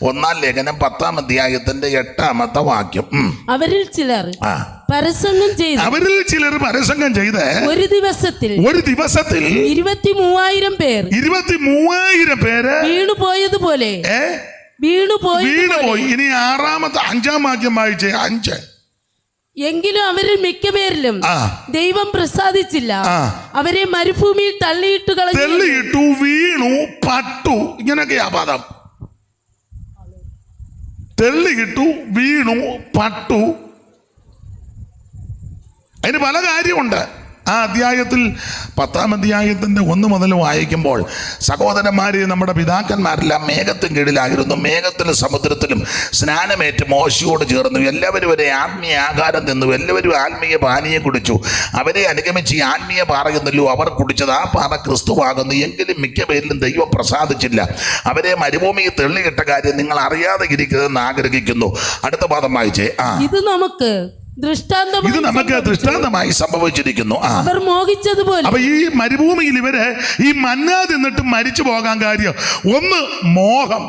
1-ാം ലേഖനം 10-ാം അധ്യായത്തിന്റെ 8-ാമത്തെ വാക്യം. അവരിൽ ചിലർ പരസംഗം ചെയ്ത് ഒരു ദിവസത്തിൽ 23,000 പേർ വീണുപോയതുപോലെ വീണുപോയി. ഇനി 5-ാം വാക്യം വായിച്ചേ. 5. എങ്കിലും അവരിൽ മിക്കപേരിലും ദൈവം പ്രസാദിച്ചില്ല. അവരെ മരുഭൂമിയിൽ തള്ളിയിട്ടു വീണു പട്ടു. ഇങ്ങനെയൊക്കെയാ പദം. തെള്ളിയിട്ടു വീണു പട്ടു. അതിന് പല കാര്യമുണ്ട്. ആ അധ്യായത്തിൽ 10-ാം അധ്യായത്തിൻ്റെ 1 മുതൽ വായിക്കുമ്പോൾ സഹോദരന്മാരെ, നമ്മുടെ പിതാക്കന്മാരെല്ലാം മേഘത്തിന് കീഴിലായിരുന്നു. മേഘത്തിലും സമുദ്രത്തിലും സ്നാനമേറ്റ് മോശയോട് ചേർന്നു. എല്ലാവരും ഒരേ ആത്മീയ ആഹാരം തിന്നു. എല്ലാവരും ആത്മീയ പാനീയം കുടിച്ചു. അവരെ അനുഗമിച്ച് ഈ ആത്മീയ പാറയെന്നല്ലോ അവർ കുടിച്ചത്. ആ പാറ ക്രിസ്തുവാകുന്നു. എങ്കിലും മിക്ക പേരിലും ദൈവം പ്രസാദിച്ചില്ല. അവരെ മരുഭൂമിയിൽ തെള്ളിയിട്ട കാര്യം നിങ്ങൾ അറിയാതെ ഇരിക്കുന്നതെന്ന് ആഗ്രഹിക്കുന്നു. അടുത്ത പാദം വായിച്ചേ. ഇത് നമുക്ക് ദൃഷ്ടാന്തമായി സംഭവിച്ചിരിക്കുന്നു. അവർ മോഹിച്ചതുപോലെ. അപ്പൊ ഈ മരുഭൂമിയിൽ ഇവര് ഈ മന്ന തിന്നിട്ട് മരിച്ചു പോകാൻ കാര്യം ഒന്ന് മോഹം.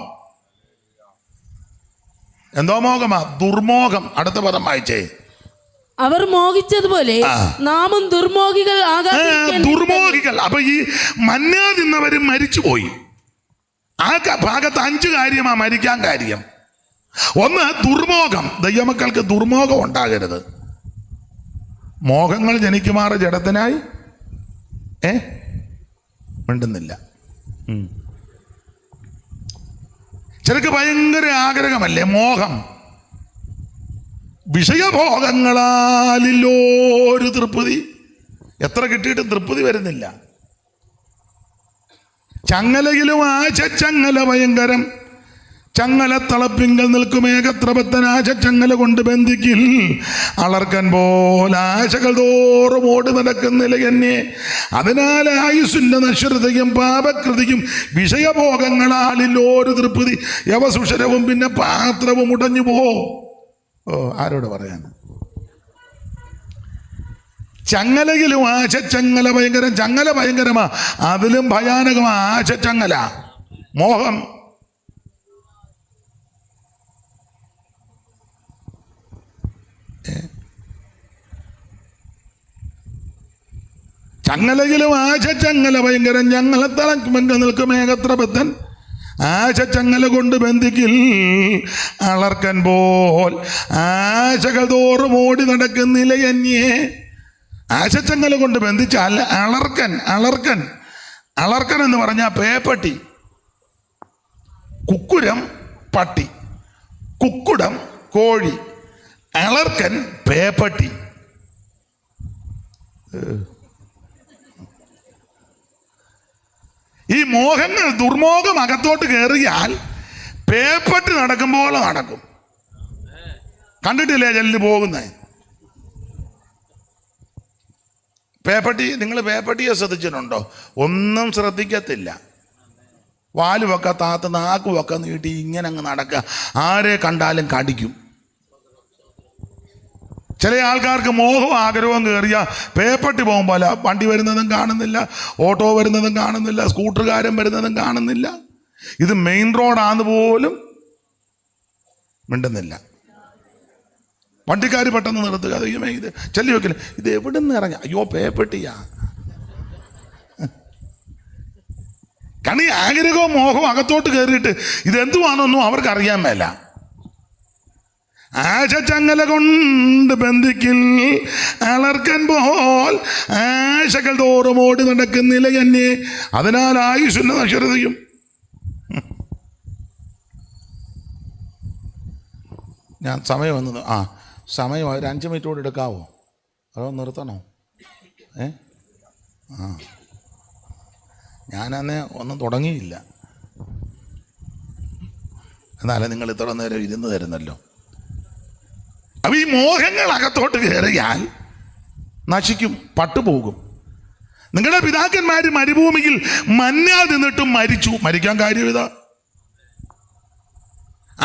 എന്തോ മോഹമാ? ദുർമോഹം. അടുത്ത പദം വായിച്ചേ. അവർ മോഹിച്ചതുപോലെ നാമും ദുർമോഹികൾ. അപ്പൊ ഈ മന്ന തിന്നവരും മരിച്ചുപോയി. ആ ഭാഗത്ത് 5 കാര്യമാ മരിക്കാൻ കാര്യം. 1, ദുർമോഹം. ദൈവമക്കൾക്ക് ദുർമോഹം ഉണ്ടാകരുത്. മോഹങ്ങൾ ജനിക്കുമാറ് ജഡത്തിനായി മിണ്ടുന്നില്ല. ചിലക്ക് ഭയങ്കര ആഗ്രഹമല്ലേ മോഹം. വിഷയഭോഗങ്ങളാലില്ലോരു തൃപ്തി. എത്ര കിട്ടിയിട്ടും തൃപ്തി വരുന്നില്ല. ചങ്ങലയിലും ചങ്ങല ഭയങ്കരം. ചങ്ങല തളപ്പിങ്കൽ നിൽക്കുമേകത്രപത്തൻ. ചങ്ങല കൊണ്ട് ബന്ധിക്കിൽ അളർക്കൻ പോലെ ആശകൾ തോറും ഓടി നടക്കുന്നില്ല എന്നെ. അതിനാൽ ആയുസ്സിന്റെ നശ്വരതയും പാപകൃതിയും വിഷയഭോഗങ്ങളാലില്ലോരു തൃപ്തി. യവസുഷരവും പിന്നെ പാത്രവും ഉടഞ്ഞു പോവും. ആരോട് പറയാൻ? ചങ്ങലയിലും ചങ്ങല ഭയങ്കരം. ചങ്ങല ഭയങ്കരമാ, അതിലും ഭയാനകമാ ചങ്ങല. മോഹം. ചങ്ങലയിലും ചങ്ങല ഭയങ്കരം. ഞങ്ങളെ തളക്കുമെങ്കിൽ നിൽക്കും ഏകത്രപത്തൻ. ചങ്ങല കൊണ്ട് ബന്ധിക്കിൽ അളർക്കൻ പോൽ ആശകൾ തോറും ഓടി നടക്കുന്നില്ല എന്നെ. ചങ്ങല കൊണ്ട് ബന്ധിച്ചാൽ അളർക്കൻ എന്ന് പറഞ്ഞാൽ പേപ്പട്ടി. കുക്കുരം പട്ടി, കുക്കുടം കോഴി, അളർക്കൻ പേപ്പട്ടി. ഈ മോഹങ്ങൾ ദുർമോഹം അകത്തോട്ട് കയറിയാൽ പേപ്പട്ടി നടക്കുമ്പോൾ നടക്കും. കണ്ടിട്ടില്ലേ ജല്ലിൽ പോകുന്നേ പേപ്പട്ടി? നിങ്ങൾ പേപ്പട്ടിയെ ശ്രദ്ധിച്ചിട്ടുണ്ടോ? ഒന്നും ശ്രദ്ധിക്കത്തില്ല. വാലുമൊക്കെ താത്ത് നാക്കുമൊക്കെ നീട്ടി ഇങ്ങനെ അങ്ങ് നടക്കുക. ആരെ കണ്ടാലും കടിക്കും. ചില ആൾക്കാർക്ക് മോഹവും ആഗ്രഹവും കയറിയ പേപ്പട്ടി പോകുമ്പോൾ വണ്ടി വരുന്നതും കാണുന്നില്ല, ഓട്ടോ വരുന്നതും കാണുന്നില്ല, സ്കൂട്ടറുകാരൻ വരുന്നതും കാണുന്നില്ല. ഇത് മെയിൻ റോഡാന്ന് പോലും മിണ്ടുന്നില്ല. വണ്ടിക്കാർ പെട്ടെന്ന് നിർത്തുക. ദൈവമേ, ഇത് ചെല്ലി വെക്കില്ല. ഇത് എവിടെ നിന്ന് ഇറങ്ങി? അയ്യോ, പേപ്പട്ടിയാ. കാരണം ഈ ആഗ്രഹവും മോഹവും അകത്തോട്ട് കയറിയിട്ട് ഇതെന്തുവാണെന്നും അവർക്ക് അറിയാൻ മേല. ചങ്ങല കൊണ്ട് ബന്ധിക്കിൽ അളർക്കൻ പോൽ ആശകൾ തോറും ഓടി നടക്കുന്നില്ല എന്നെ. അതിനാൽ ആയുസ്സിന്റെ നശ്വരതയും. ഞാൻ സമയം വന്നത് സമയം ഒരു 5 മിനിറ്റ് കൂടെ എടുക്കാവോ? അതോ നിർത്തണോ? ഞാനന്ന് ഒന്നും തുടങ്ങിയില്ല. എന്നാലും നിങ്ങൾ ഇത്ര നേരം ഇരുന്ന് തരുന്നല്ലോ. അപ്പൊ ഈ മോഹങ്ങൾ അകത്തോട്ട് കയറിയാൽ നശിക്കും, പട്ടുപോകും. നിങ്ങളുടെ പിതാക്കന്മാര് മരുഭൂമിയിൽ മന്ന നിന്നിട്ടും മരിച്ചു. മരിക്കാൻ കാര്യം ഇതാ.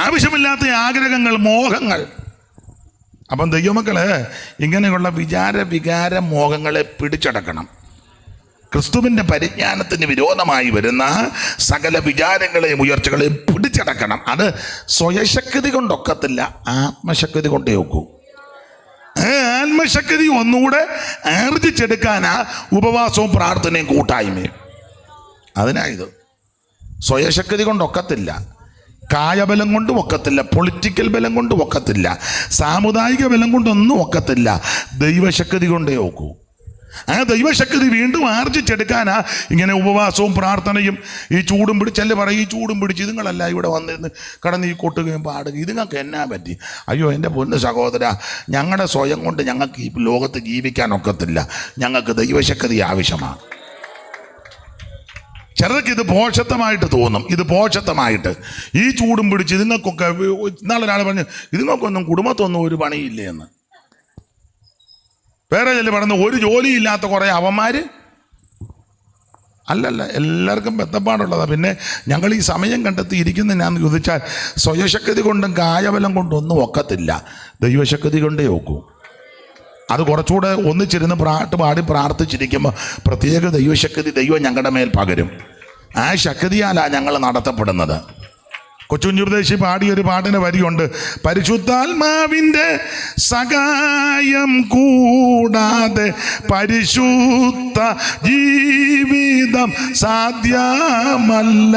ആവശ്യമില്ലാത്ത ആഗ്രഹങ്ങൾ, മോഹങ്ങൾ. അപ്പം ദൈവമക്കള് ഇങ്ങനെയുള്ള വികാര മോഹങ്ങളെ പിടിച്ചടക്കണം. ക്രിസ്തുവിൻ്റെ പരിജ്ഞാനത്തിന് വിരോധമായി വരുന്ന സകല വിചാരങ്ങളെയും ഉയർച്ചകളെയും പിടിച്ചടക്കണം. അത് സ്വയശക്തി കൊണ്ടൊക്കത്തില്ല, ആത്മശക്തി കൊണ്ടേ ഒക്കൂ. ആത്മശക്തി ഒന്നുകൂടെ ആർജിച്ചെടുക്കാനാ ഉപവാസവും പ്രാർത്ഥനയും കൂട്ടായ്മയും. അതിനായത് സ്വയശക്തി കൊണ്ടൊക്കത്തില്ല, കായബലം കൊണ്ടും ഒക്കത്തില്ല, പൊളിറ്റിക്കൽ ബലം കൊണ്ടും ഒക്കത്തില്ല, സാമുദായിക ബലം കൊണ്ടൊന്നും ഒക്കത്തില്ല. ദൈവശക്തി കൊണ്ടേ ഒക്കൂ. ആ ദൈവശക്തി വീണ്ടും ആർജിച്ചെടുക്കാനാ ഇങ്ങനെ ഉപവാസവും പ്രാർത്ഥനയും. ഈ ചൂടും പിടിച്ചല്ലേ പറയും, ഈ ചൂടും പിടിച്ച് ഇതുങ്ങളല്ല ഇവിടെ വന്നിരുന്ന് കടന്ന് ഈ കൊട്ടുകയും പാടുകയും ഇതുങ്ങൾക്ക് എന്നാ പറ്റി? അയ്യോ എൻ്റെ പൊന്ന് സഹോദര, ഞങ്ങളുടെ സ്വയം കൊണ്ട് ഞങ്ങൾക്ക് ഈ ലോകത്ത് ജീവിക്കാൻ ഒക്കത്തില്ല. ഞങ്ങൾക്ക് ദൈവശക്തി ആവശ്യമാണ്. ചിലർക്ക് ഇത് പോഷത്വമായിട്ട് തോന്നും. ഇത് പോഷത്വമായിട്ട് ഈ ചൂടും പിടിച്ച് ഇതുങ്ങൾക്കൊക്കെ. ഇന്നാളൊരാൾ പറഞ്ഞു, ഇതുങ്ങൾക്കൊന്നും കുടുംബത്തൊന്നും ഒരു പണിയില്ലേ എന്ന്. വേറെ ചില പറഞ്ഞ ഒരു ജോലിയില്ലാത്ത കുറേ അവന്മാർ. അല്ലല്ല, എല്ലാവർക്കും ബന്ധപ്പാടുള്ളതാണ്. പിന്നെ ഞങ്ങൾ ഈ സമയം കണ്ടെത്തി ഇരിക്കുന്ന ഞാൻ ചോദിച്ചാൽ, സ്വയശക്തി കൊണ്ടും കായബലം കൊണ്ടും ഒന്നും ഒക്കത്തില്ല, ദൈവശക്തി കൊണ്ടേ ഒക്കൂ. അത് കുറച്ചുകൂടെ ഒന്നിച്ചിരുന്ന് പാടി പ്രാർത്ഥിച്ചിരിക്കുമ്പോൾ പ്രത്യേക ദൈവശക്തി ദൈവം ഞങ്ങളുടെ മേൽ പകരും. ആ ശക്തിയാലാണ് ഞങ്ങൾ നടത്തപ്പെടുന്നത്. കൊച്ചുകുഞ്ഞുപദേശി പാടിയൊരു പാട്ടിന് വരിയുണ്ട്, പരിശുദ്ധാത്മാവിൻ്റെ സഹായം കൂടാതെ പരിശുദ്ധ ജീവിതം സാധ്യമല്ല.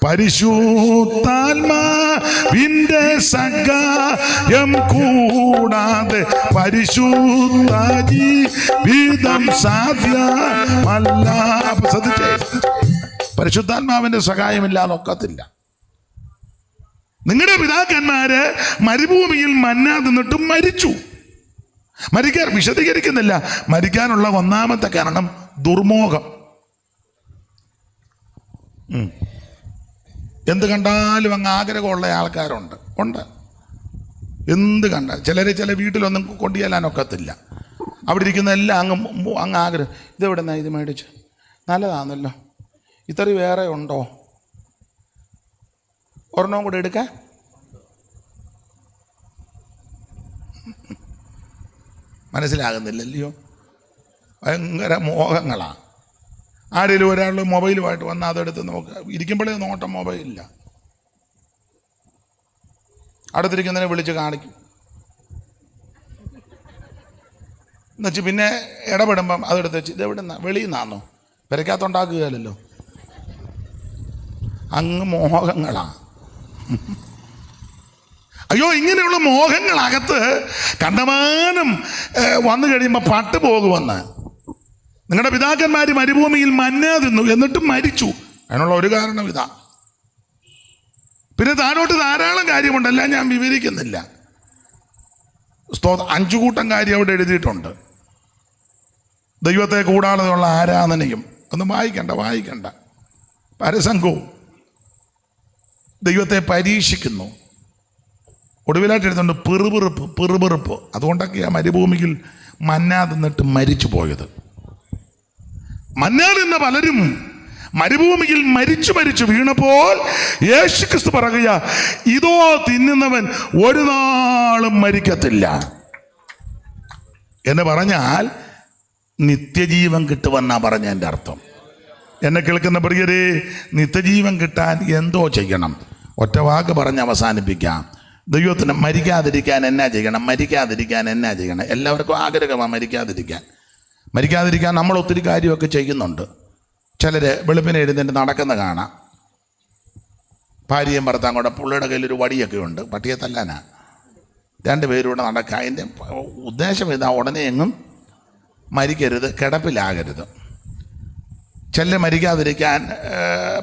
പരിശുദ്ധാത്മാവിൻ്റെ സഹായം കൂടാതെ പരിശുദ്ധ ജീവിതം സാധ്യമല്ല. ശ്രദ്ധിച്ചേ, പരിശുദ്ധാത്മാവിൻ്റെ സഹായമില്ലാതെ ഒക്കത്തില്ല. നിങ്ങളുടെ പിതാക്കന്മാര് മരുഭൂമിയിൽ മന്ന തിന്നിട്ടും മരിച്ചു. മരിക്കാൻ വിശദീകരിക്കുന്നില്ല. മരിക്കാനുള്ള ഒന്നാമത്തെ കാരണം ദുർമോഹം. എന്ത് കണ്ടാലും അങ്ങ് ആഗ്രഹമുള്ള ആൾക്കാരുണ്ട്. എന്ത് കണ്ടാൽ ചില വീട്ടിലൊന്നും കൊണ്ടുചെല്ലാനൊക്കത്തില്ല. അവിടെ ഇരിക്കുന്ന എല്ലാം അങ്ങ് ആഗ്രഹം. ഇതെവിടെ നിന്നാ ഇത് മേടിച്ച്? നല്ലതാണല്ലോ, ഇത്ര വേറെ ഉണ്ടോ? ഒരെണ്ണം കൂടെ എടുക്കാൻ. മനസ്സിലാകുന്നില്ലല്ലയോ? ഭയങ്കര മോഹങ്ങളാണ്. ആരെങ്കിലും ഒരാൾ മൊബൈലുമായിട്ട് വന്നാൽ അതെടുത്ത് നോക്കുക. ഇരിക്കുമ്പോഴേ നോട്ടം മൊബൈലില്ല. അടുത്തിരിക്കുന്നതിനെ വിളിച്ച് കാണിക്കും. എന്നുവെച്ച് പിന്നെ ഇടപെടുമ്പം അതെടുത്ത് വെച്ച് ഇതെവിടെ നിന്നാ? വെളിയിൽ നിന്നാന്നോ? പെരയ്ക്കകത്തുണ്ടാക്കുകയല്ലോ. അങ്ങ് മോഹങ്ങളാണ്. അയ്യോ, ഇങ്ങനെയുള്ള മോഹങ്ങളകത്ത് കണ്ടമാനം വന്നു കഴിയുമ്പോൾ പട്ടുപോകുമെന്ന്. നിങ്ങളുടെ പിതാക്കന്മാർ മരുഭൂമിയിൽ മന്ന തിന്നു എന്നിട്ടും മരിച്ചു. അതിനുള്ള ഒരു കാരണം ഇതാ. പിന്നെ താഴോട്ട് ധാരാളം കാര്യമുണ്ടല്ല, ഞാൻ വിവരിക്കുന്നില്ല. 5 കൂട്ടം കാര്യം അവിടെ എഴുതിയിട്ടുണ്ട്. ദൈവത്തെ കൂടാതെയുള്ള ആരാധനയും ഒന്നും വായിക്കണ്ട. പരസംഗവും ദൈവത്തെ പരീക്ഷിക്കുന്നു. ഒടുവിലായിട്ട് എഴുതുന്നുണ്ട് പിറുപിറുപ്പ്. അതുകൊണ്ടൊക്കെയാണ് മരുഭൂമിയിൽ മന്ന തിന്നിട്ട് മരിച്ചു പോയത്. മന്ന തിന്ന പലരും മരുഭൂമിയിൽ മരിച്ചു വീണപ്പോൾ യേശുക്രിസ്തു പറയുക, ഇതോ തിന്നുന്നവൻ ഒരു നാളും മരിക്കത്തില്ല എന്ന് പറഞ്ഞാൽ നിത്യജീവൻ കിട്ടുമെന്നാ പറഞ്ഞ എൻ്റെ അർത്ഥം. എന്നെ കേൾക്കുന്ന പ്രിയരെ, നിത്യജീവൻ കിട്ടാൻ എന്തോ ചെയ്യണം? ഒറ്റ വാക്ക് പറഞ്ഞ് അവസാനിപ്പിക്കാം. ദൈവത്തിന് മരിക്കാതിരിക്കാൻ എന്നാ ചെയ്യണം? എല്ലാവർക്കും ആഗ്രഹമാണ് മരിക്കാതിരിക്കാൻ നമ്മൾ ഒത്തിരി കാര്യമൊക്കെ ചെയ്യുന്നുണ്ട്. ചിലർ വെളുപ്പിനെ എഴുന്നേറ്റ് നടക്കുന്ന കാണാം. ഭാര്യയും ഭർത്താവും കൂടെ, പുള്ളിയുടെ കയ്യിലൊരു വടിയൊക്കെ ഉണ്ട്, പട്ടിയെ തല്ലാനാ. 2 പേരൂടെ നടക്കുക. അതിൻ്റെ ഉദ്ദേശം ഇതാ, ഉടനെ എങ്ങും മരിക്കരുത്, കിടപ്പിലാകരുത്. ചില മരിക്കാതിരിക്കാൻ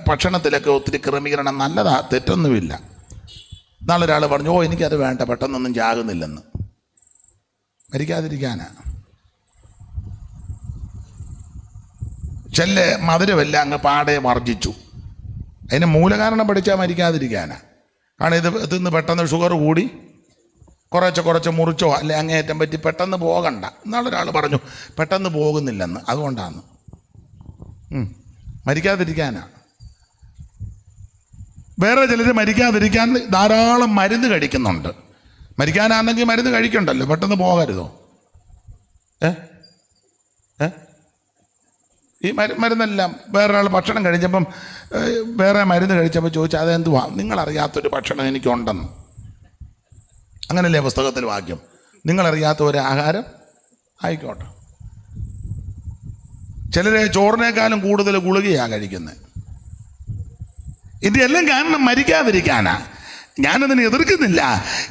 ഭക്ഷണത്തിലൊക്കെ ഒത്തിരി ക്രമീകരണം നല്ലതാ, തെറ്റൊന്നുമില്ല. നാളെ ഒരാൾ പറഞ്ഞു, എനിക്കത് വേണ്ട, പെട്ടെന്നൊന്നും ചാകുന്നില്ലെന്ന്. മരിക്കാതിരിക്കാനാ. ചില മധുരമെല്ലാം അങ്ങ് പാടെ വർജിച്ചു. അതിന് മൂലകാരണം പഠിച്ചാൽ മരിക്കാതിരിക്കാനാ. കാരണം ഇത് തിന്ന് പെട്ടെന്ന് ഷുഗർ കൂടി കുറച്ച് മുറിച്ചോ അല്ലെ അങ്ങേയറ്റം പറ്റി പെട്ടെന്ന് പോകണ്ട. നാളൊരാൾ പറഞ്ഞു പെട്ടെന്ന് പോകുന്നില്ലെന്ന്, അതുകൊണ്ടാണ്. മരിക്കാതിരിക്കാനാ. വേറെ ചിലർ മരിക്കാതിരിക്കാൻ ധാരാളം മരുന്ന് കഴിക്കുന്നുണ്ട്. മരിക്കാനാണെങ്കിൽ മരുന്ന് കഴിക്കണ്ടല്ലോ, പെട്ടെന്ന് പോകരുതോ? ഈ മരുന്നെല്ലാം വേറൊരാൾ ഭക്ഷണം കഴിച്ചപ്പം വേറെ മരുന്ന് കഴിച്ചപ്പോൾ ചോദിച്ചാൽ അതെന്തുവാ? നിങ്ങളറിയാത്തൊരു ഭക്ഷണം എനിക്കുണ്ടെന്ന്. അങ്ങനല്ലേ പുസ്തകത്തിൽ വാക്യം? നിങ്ങളറിയാത്ത ഒരു ആഹാരം ആയിക്കോട്ടെ. ചിലരെ ചോറിനേക്കാളും കൂടുതൽ ഗുളികയാണ് കഴിക്കുന്നത്. ഇതെല്ലാം കാരണം മരിക്കാതിരിക്കാനാ. ഞാനതിനെ എതിർക്കുന്നില്ല.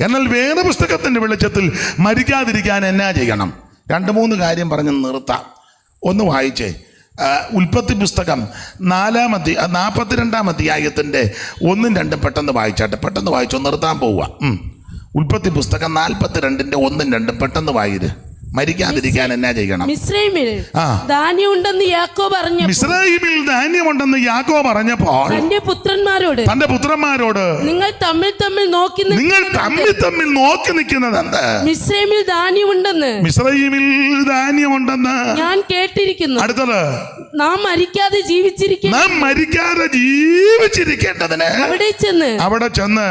എന്നാൽ വേദപുസ്തകത്തിൻ്റെ വെളിച്ചത്തിൽ മരിക്കാതിരിക്കാൻ എന്നാ ചെയ്യണം? 2-3 കാര്യം പറഞ്ഞ് നിർത്താം. ഒന്ന് വായിച്ചേ. ഉൽപ്പത്തി പുസ്തകം 42-ാം അധ്യായത്തിൻ്റെ 1-2 പെട്ടെന്ന് വായിച്ചാട്ടെ. പെട്ടെന്ന് വായിച്ചോ, നിർത്താൻ പോവുക. ഉൽപ്പത്തി പുസ്തകം 42-ന്റെ 1-2 പെട്ടെന്ന് വായിര്. മരിക്കാതിരിക്കാൻ എന്നാ ചെയ്യണം? മിസ്രൈമിൽ ധാന്യമുണ്ടെന്ന് യാക്കോബ് അറിഞ്ഞപ്പോൾ, മിസ്രൈമിൽ ധാന്യമുണ്ടെന്ന് യാക്കോബ് അറിഞ്ഞപ്പോൾ തന്റെ പുത്രന്മാരോട് നിങ്ങൾ തമ്മിൽ തമ്മിൽ നോക്കി നിൽക്കുന്നത് എന്ത്? മിസ്രൈമിൽ ധാന്യമുണ്ടെന്ന് ഞാൻ കേട്ടിരിക്കുന്നു. അടുത്തത്, നാം മരിക്കാതെ ജീവിച്ചിരിക്കേണ്ടതിന് അവിടെ ചെന്ന്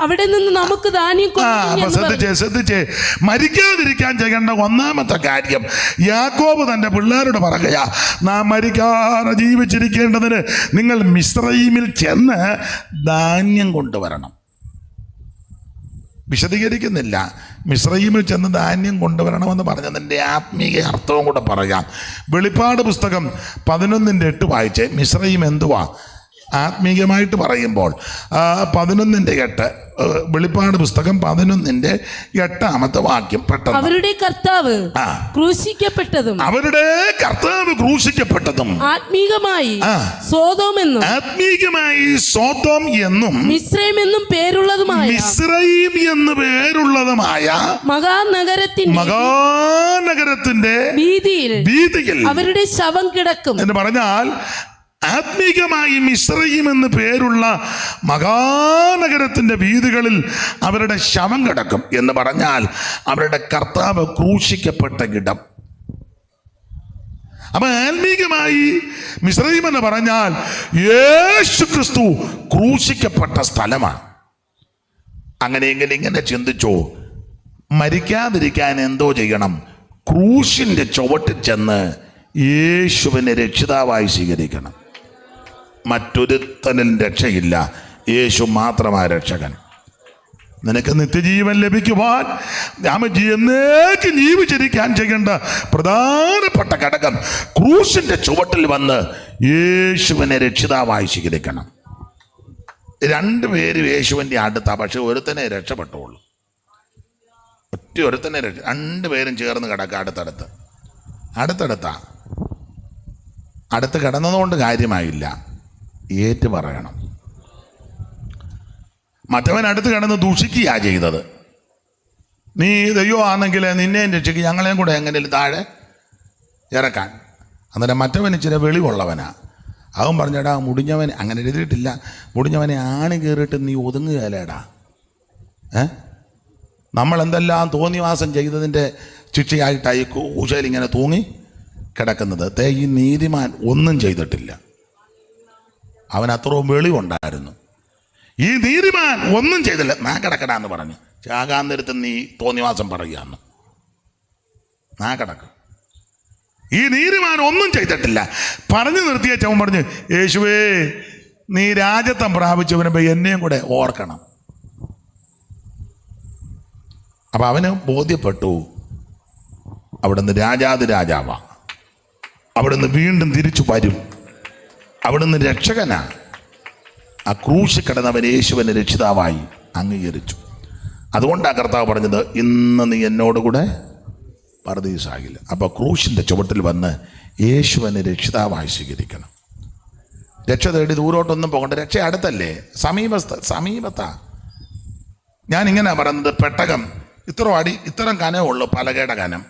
അവിടെ നിന്ന് നമുക്ക് ധാന്യം ശ്രദ്ധിച്ചേ. മരിക്കാതിരിക്കാൻ ചെയ്യേണ്ട ഒന്നാമത്തെ കാര്യം യാക്കോബ് തന്റെ പിള്ളേരോട് പറയുക, നാം മരിക്കാതെ ജീവിച്ചിരിക്കേണ്ടതിന് നിങ്ങൾ മിസ്രയീമിൽ ചെന്ന് ധാന്യം കൊണ്ടുവരണം. വിശദീകരിക്കുന്നില്ല. മിസ്രയീമിൽ ചെന്ന് ധാന്യം കൊണ്ടുവരണമെന്ന് പറഞ്ഞതിൻ്റെ ആത്മീയ അർത്ഥവും കൂടെ പറയാം. വെളിപ്പാട് പുസ്തകം 11-8 വായിച്ചേ. മിസ്രയീം എന്തുവാ ആത്മീയമായിട്ട് പറയുമ്പോൾ? 11-8 വെളിപ്പാട് പുസ്തകം 11-8 വാക്യം പെട്ടെന്ന്. അവരുടെ കർത്താവ് ക്രൂശിക്കപ്പെട്ടതും ആത്മീകമായി സോദോം എന്നും മിസ്രൈം എന്നും പേരുള്ളതുമായ മഹാനഗരത്തിന്റെ വീതിയിൽ അവരുടെ ശവം കിടക്കും എന്ന് പറഞ്ഞാൽ, ആത്മീകമായി മിസ്രയീം എന്ന് പേരുള്ള മഹാനഗരത്തിന്റെ വീഥികളിൽ അവരുടെ ശവം കിടക്കും എന്ന് പറഞ്ഞാൽ അവരുടെ കർത്താവ് ക്രൂശിക്കപ്പെട്ട ഇടം. അപ്പൊ ആത്മീകമായി മിസ്രയീം എന്ന് പറഞ്ഞാൽ യേശു ക്രിസ്തു ക്രൂശിക്കപ്പെട്ട സ്ഥലമാണ്. അങ്ങനെയെങ്കിൽ ഇങ്ങനെ ചിന്തിച്ചോ, മരിക്കാതിരിക്കാൻ എന്തോ ചെയ്യണം? ക്രൂശിന്റെ ചുവട്ടിൽ ചെന്ന് യേശുവിനെ രക്ഷിതാവായി സ്വീകരിക്കണം. മറ്റൊരുത്തനും രക്ഷയില്ല, യേശു മാത്രമായ രക്ഷകൻ. നിനക്ക് നിത്യജീവൻ ലഭിക്കുവാൻ എന്നേക്കും ജീവിച്ചിരിക്കാൻ ചെയ്യേണ്ട പ്രധാനപ്പെട്ട ഘടകം ക്രൂശിന്റെ ചുവട്ടിൽ വന്ന് യേശുവിനെ രക്ഷിതാവായി സ്വീകരിക്കണം. 2 പേരും യേശുവിൻ്റെ അടുത്താ, പക്ഷെ ഒരുത്തനെ രക്ഷപ്പെട്ടുള്ളൂ. ഒരുത്തനെ 2 പേരും ചേർന്ന് കിടക്കുക അടുത്തടുത്താ. അടുത്ത് കിടന്നതുകൊണ്ട് കാര്യമായില്ല, ഏറ്റു പറയണം. മറ്റവൻ അടുത്ത് കിടന്ന് ദൂഷിക്കുകയാ ചെയ്തത്. നീ ദൈവമാണെങ്കിൽ നിന്നെയും രക്ഷിക്കുക, ഞങ്ങളെയും കൂടെ എങ്ങനെയും താഴെ ഇറക്കാൻ. അന്നേരം മറ്റവൻ ഇച്ചിരി വെളിവുള്ളവനാ. അവൻ പറഞ്ഞടാ, മുടിഞ്ഞവൻ അങ്ങനെ എഴുതിയിട്ടില്ല, മുടിഞ്ഞവനെ ആണ് കയറിയിട്ട് നീ ഒതുങ്ങുകയല്ലേടാ. നമ്മൾ എന്തെല്ലാം തോന്നിവാസം ചെയ്തതിൻ്റെ ശിക്ഷയായിട്ടായി ഊശയിൽ ഇങ്ങനെ തൂങ്ങി കിടക്കുന്നത്. ഈ നീതിമാൻ ഒന്നും ചെയ്തിട്ടില്ല, അവൻ അത്രയും വെളിവുണ്ടായിരുന്നു. ഈ നീതിമാൻ ഒന്നും ചെയ്തില്ല, നാ കിടക്കടാന്ന് പറഞ്ഞു. ചാകാന്തരത്ത് നീ തോന്നിവാസം പറയുകയെന്ന് നാ കിടക്കും. ഈ നീതിമാൻ ഒന്നും ചെയ്തിട്ടില്ല. പറഞ്ഞു നിർത്തിയ ചവൻ പറഞ്ഞു, യേശുവേ നീ രാജത്വം പ്രാപിച്ചവനെ എന്നെയും കൂടെ ഓർക്കണം. അപ്പൊ അവന് ബോധ്യപ്പെട്ടു, അവിടുന്ന് രാജാവാ, അവിടുന്ന് വീണ്ടും തിരിച്ചു വരും, അവിടുന്ന് രക്ഷകനാ. ആ ക്രൂശിൽ കിടന്നവൻ യേശുവിനെ രക്ഷിതാവായി അംഗീകരിച്ചു. അതുകൊണ്ടാണ് കർത്താവ് പറഞ്ഞത്, ഇന്ന് നീ എന്നോടുകൂടെ പർദീസാകില്ല. അപ്പോൾ ക്രൂശിൻ്റെ ചുവട്ടിൽ വന്ന് യേശുവിനെ രക്ഷിതാവായി സ്വീകരിക്കണം. രക്ഷ തേടി ദൂരോട്ടൊന്നും പോകണ്ട, രക്ഷ അടുത്തല്ലേ, സമീപത്താ. ഞാനിങ്ങനെ പറയുന്നത്, പെട്ടകം ഇത്രയും കനമേ ഉള്ളൂ, പലകയുടെ കനം.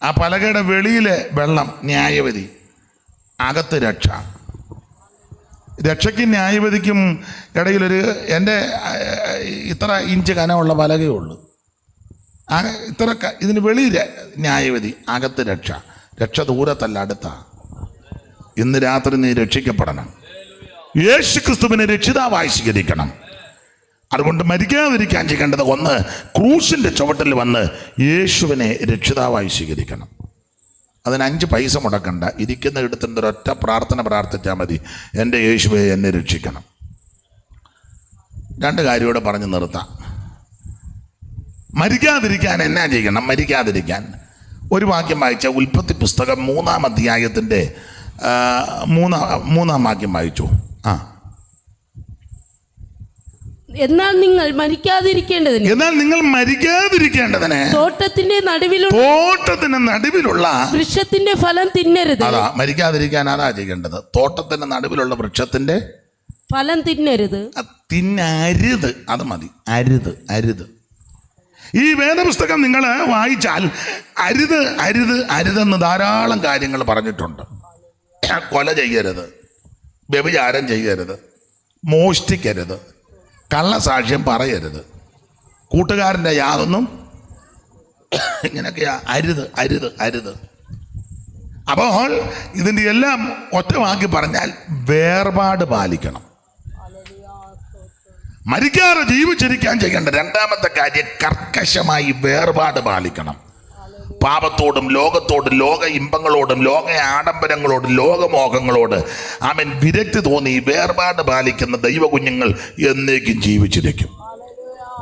ആ പലകയുടെ വെളിയിലെ വെള്ളം ന്യായവിധി, അകത്ത് രക്ഷ. രക്ഷയ്ക്കും ന്യായവിധിക്കും ഇടയിലൊരു എൻ്റെ ഇത്ര ഇഞ്ച് കനമുള്ള പലകയേ ഉള്ളൂ. ഇതിന് വെളിയിൽ ന്യായവിധി, അകത്ത് രക്ഷ. രക്ഷ ദൂരത്തല്ല, അടുത്താ. ഇന്ന് രാത്രി നീ രക്ഷിക്കപ്പെടണം, യേശു ക്രിസ്തുവിനെ രക്ഷിതാവായി സ്വീകരിക്കണം. അതുകൊണ്ട് മരിക്കാതിരിക്കാൻ ചെയ്യേണ്ടത് ഒന്ന്, ക്രൂശിൻ്റെ ചുവട്ടിൽ വന്ന് യേശുവിനെ രക്ഷിതാവായി സ്വീകരിക്കണം. അതിന് 5 പൈസ മുടക്കണ്ട, ഇരിക്കുന്ന ഇടത്തിൻ്റെ ഒരൊറ്റ പ്രാർത്ഥന പ്രാർത്ഥിച്ചാൽ മതി, എൻ്റെ യേശുവെ എന്നെ രക്ഷിക്കണം. 2 കാര്യമൂടെ പറഞ്ഞ് നിർത്താം. മരിക്കാതിരിക്കാൻ എന്നാ ചെയ്യണം? മരിക്കാതിരിക്കാൻ ഒരു വാക്യം വായിച്ച ഉൽപ്പത്തി പുസ്തകം 3-ാം അധ്യായത്തിൻ്റെ 3-ാം വാക്യം വായിച്ചു. എന്നാൽ നിങ്ങൾ മരിക്കാതിരിക്കേണ്ടതിന് തോട്ടത്തിന്റെ നടുവിലുള്ള വൃക്ഷത്തിന്റെ ഫലം തിന്നരുത്. അതാ മരിക്കാതിരിക്കാൻ അതാ ചെയ്യേണ്ടത്. തോട്ടത്തിന്റെ നടുവിലുള്ള വൃക്ഷത്തിന്റെ ഫലം തിന്നരുത്. തിന്നരുത്, അത് മതി. അരുത്. ഈ വേദപുസ്തകം നിങ്ങൾ വായിച്ചാൽ അരുത് അരുത് അരുതെന്ന് ധാരാളം കാര്യങ്ങൾ പറഞ്ഞിട്ടുണ്ട്. കൊല ചെയ്യരുത്, വ്യഭിചാരം ചെയ്യരുത്, മോഷ്ടിക്കരുത്, കള്ളസാക്ഷ്യം പറയരുത്, കൂട്ടുകാരൻ്റെ യാതൊന്നും ഇങ്ങനെയൊക്കെയാ അരുത്. അപ്പോൾ ഇതിൻ്റെ എല്ലാം ഒറ്റവാക്കി പറഞ്ഞാൽ വേർപാട് പാലിക്കണം. മരിക്കാതെ ജീവിച്ചിരിക്കാൻ ചെയ്യേണ്ട 2ാമത്തെ കാര്യം കർക്കശമായി വേർപാട് പാലിക്കണം. പാപത്തോടും ലോകത്തോടും ലോക ഇമ്പങ്ങളോടും ലോക ആഡംബരങ്ങളോടും ലോകമോഹങ്ങളോട് വിരക്തി തോന്നി വേർപാട് പാലിക്കുന്ന ദൈവകുഞ്ഞുങ്ങൾ എന്നേക്കും ജീവിച്ചിരിക്കും.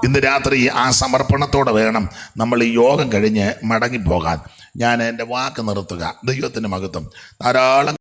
ഇന്ന് രാത്രി ആ സമർപ്പണത്തോടെ വേണം നമ്മൾ ഈ യോഗം കഴിഞ്ഞ് മടങ്ങിപ്പോകാൻ. ഞാൻ എൻ്റെ വാക്ക് നിർത്തുക. ദൈവത്തിൻ്റെ മഹത്വം. ധാരാളം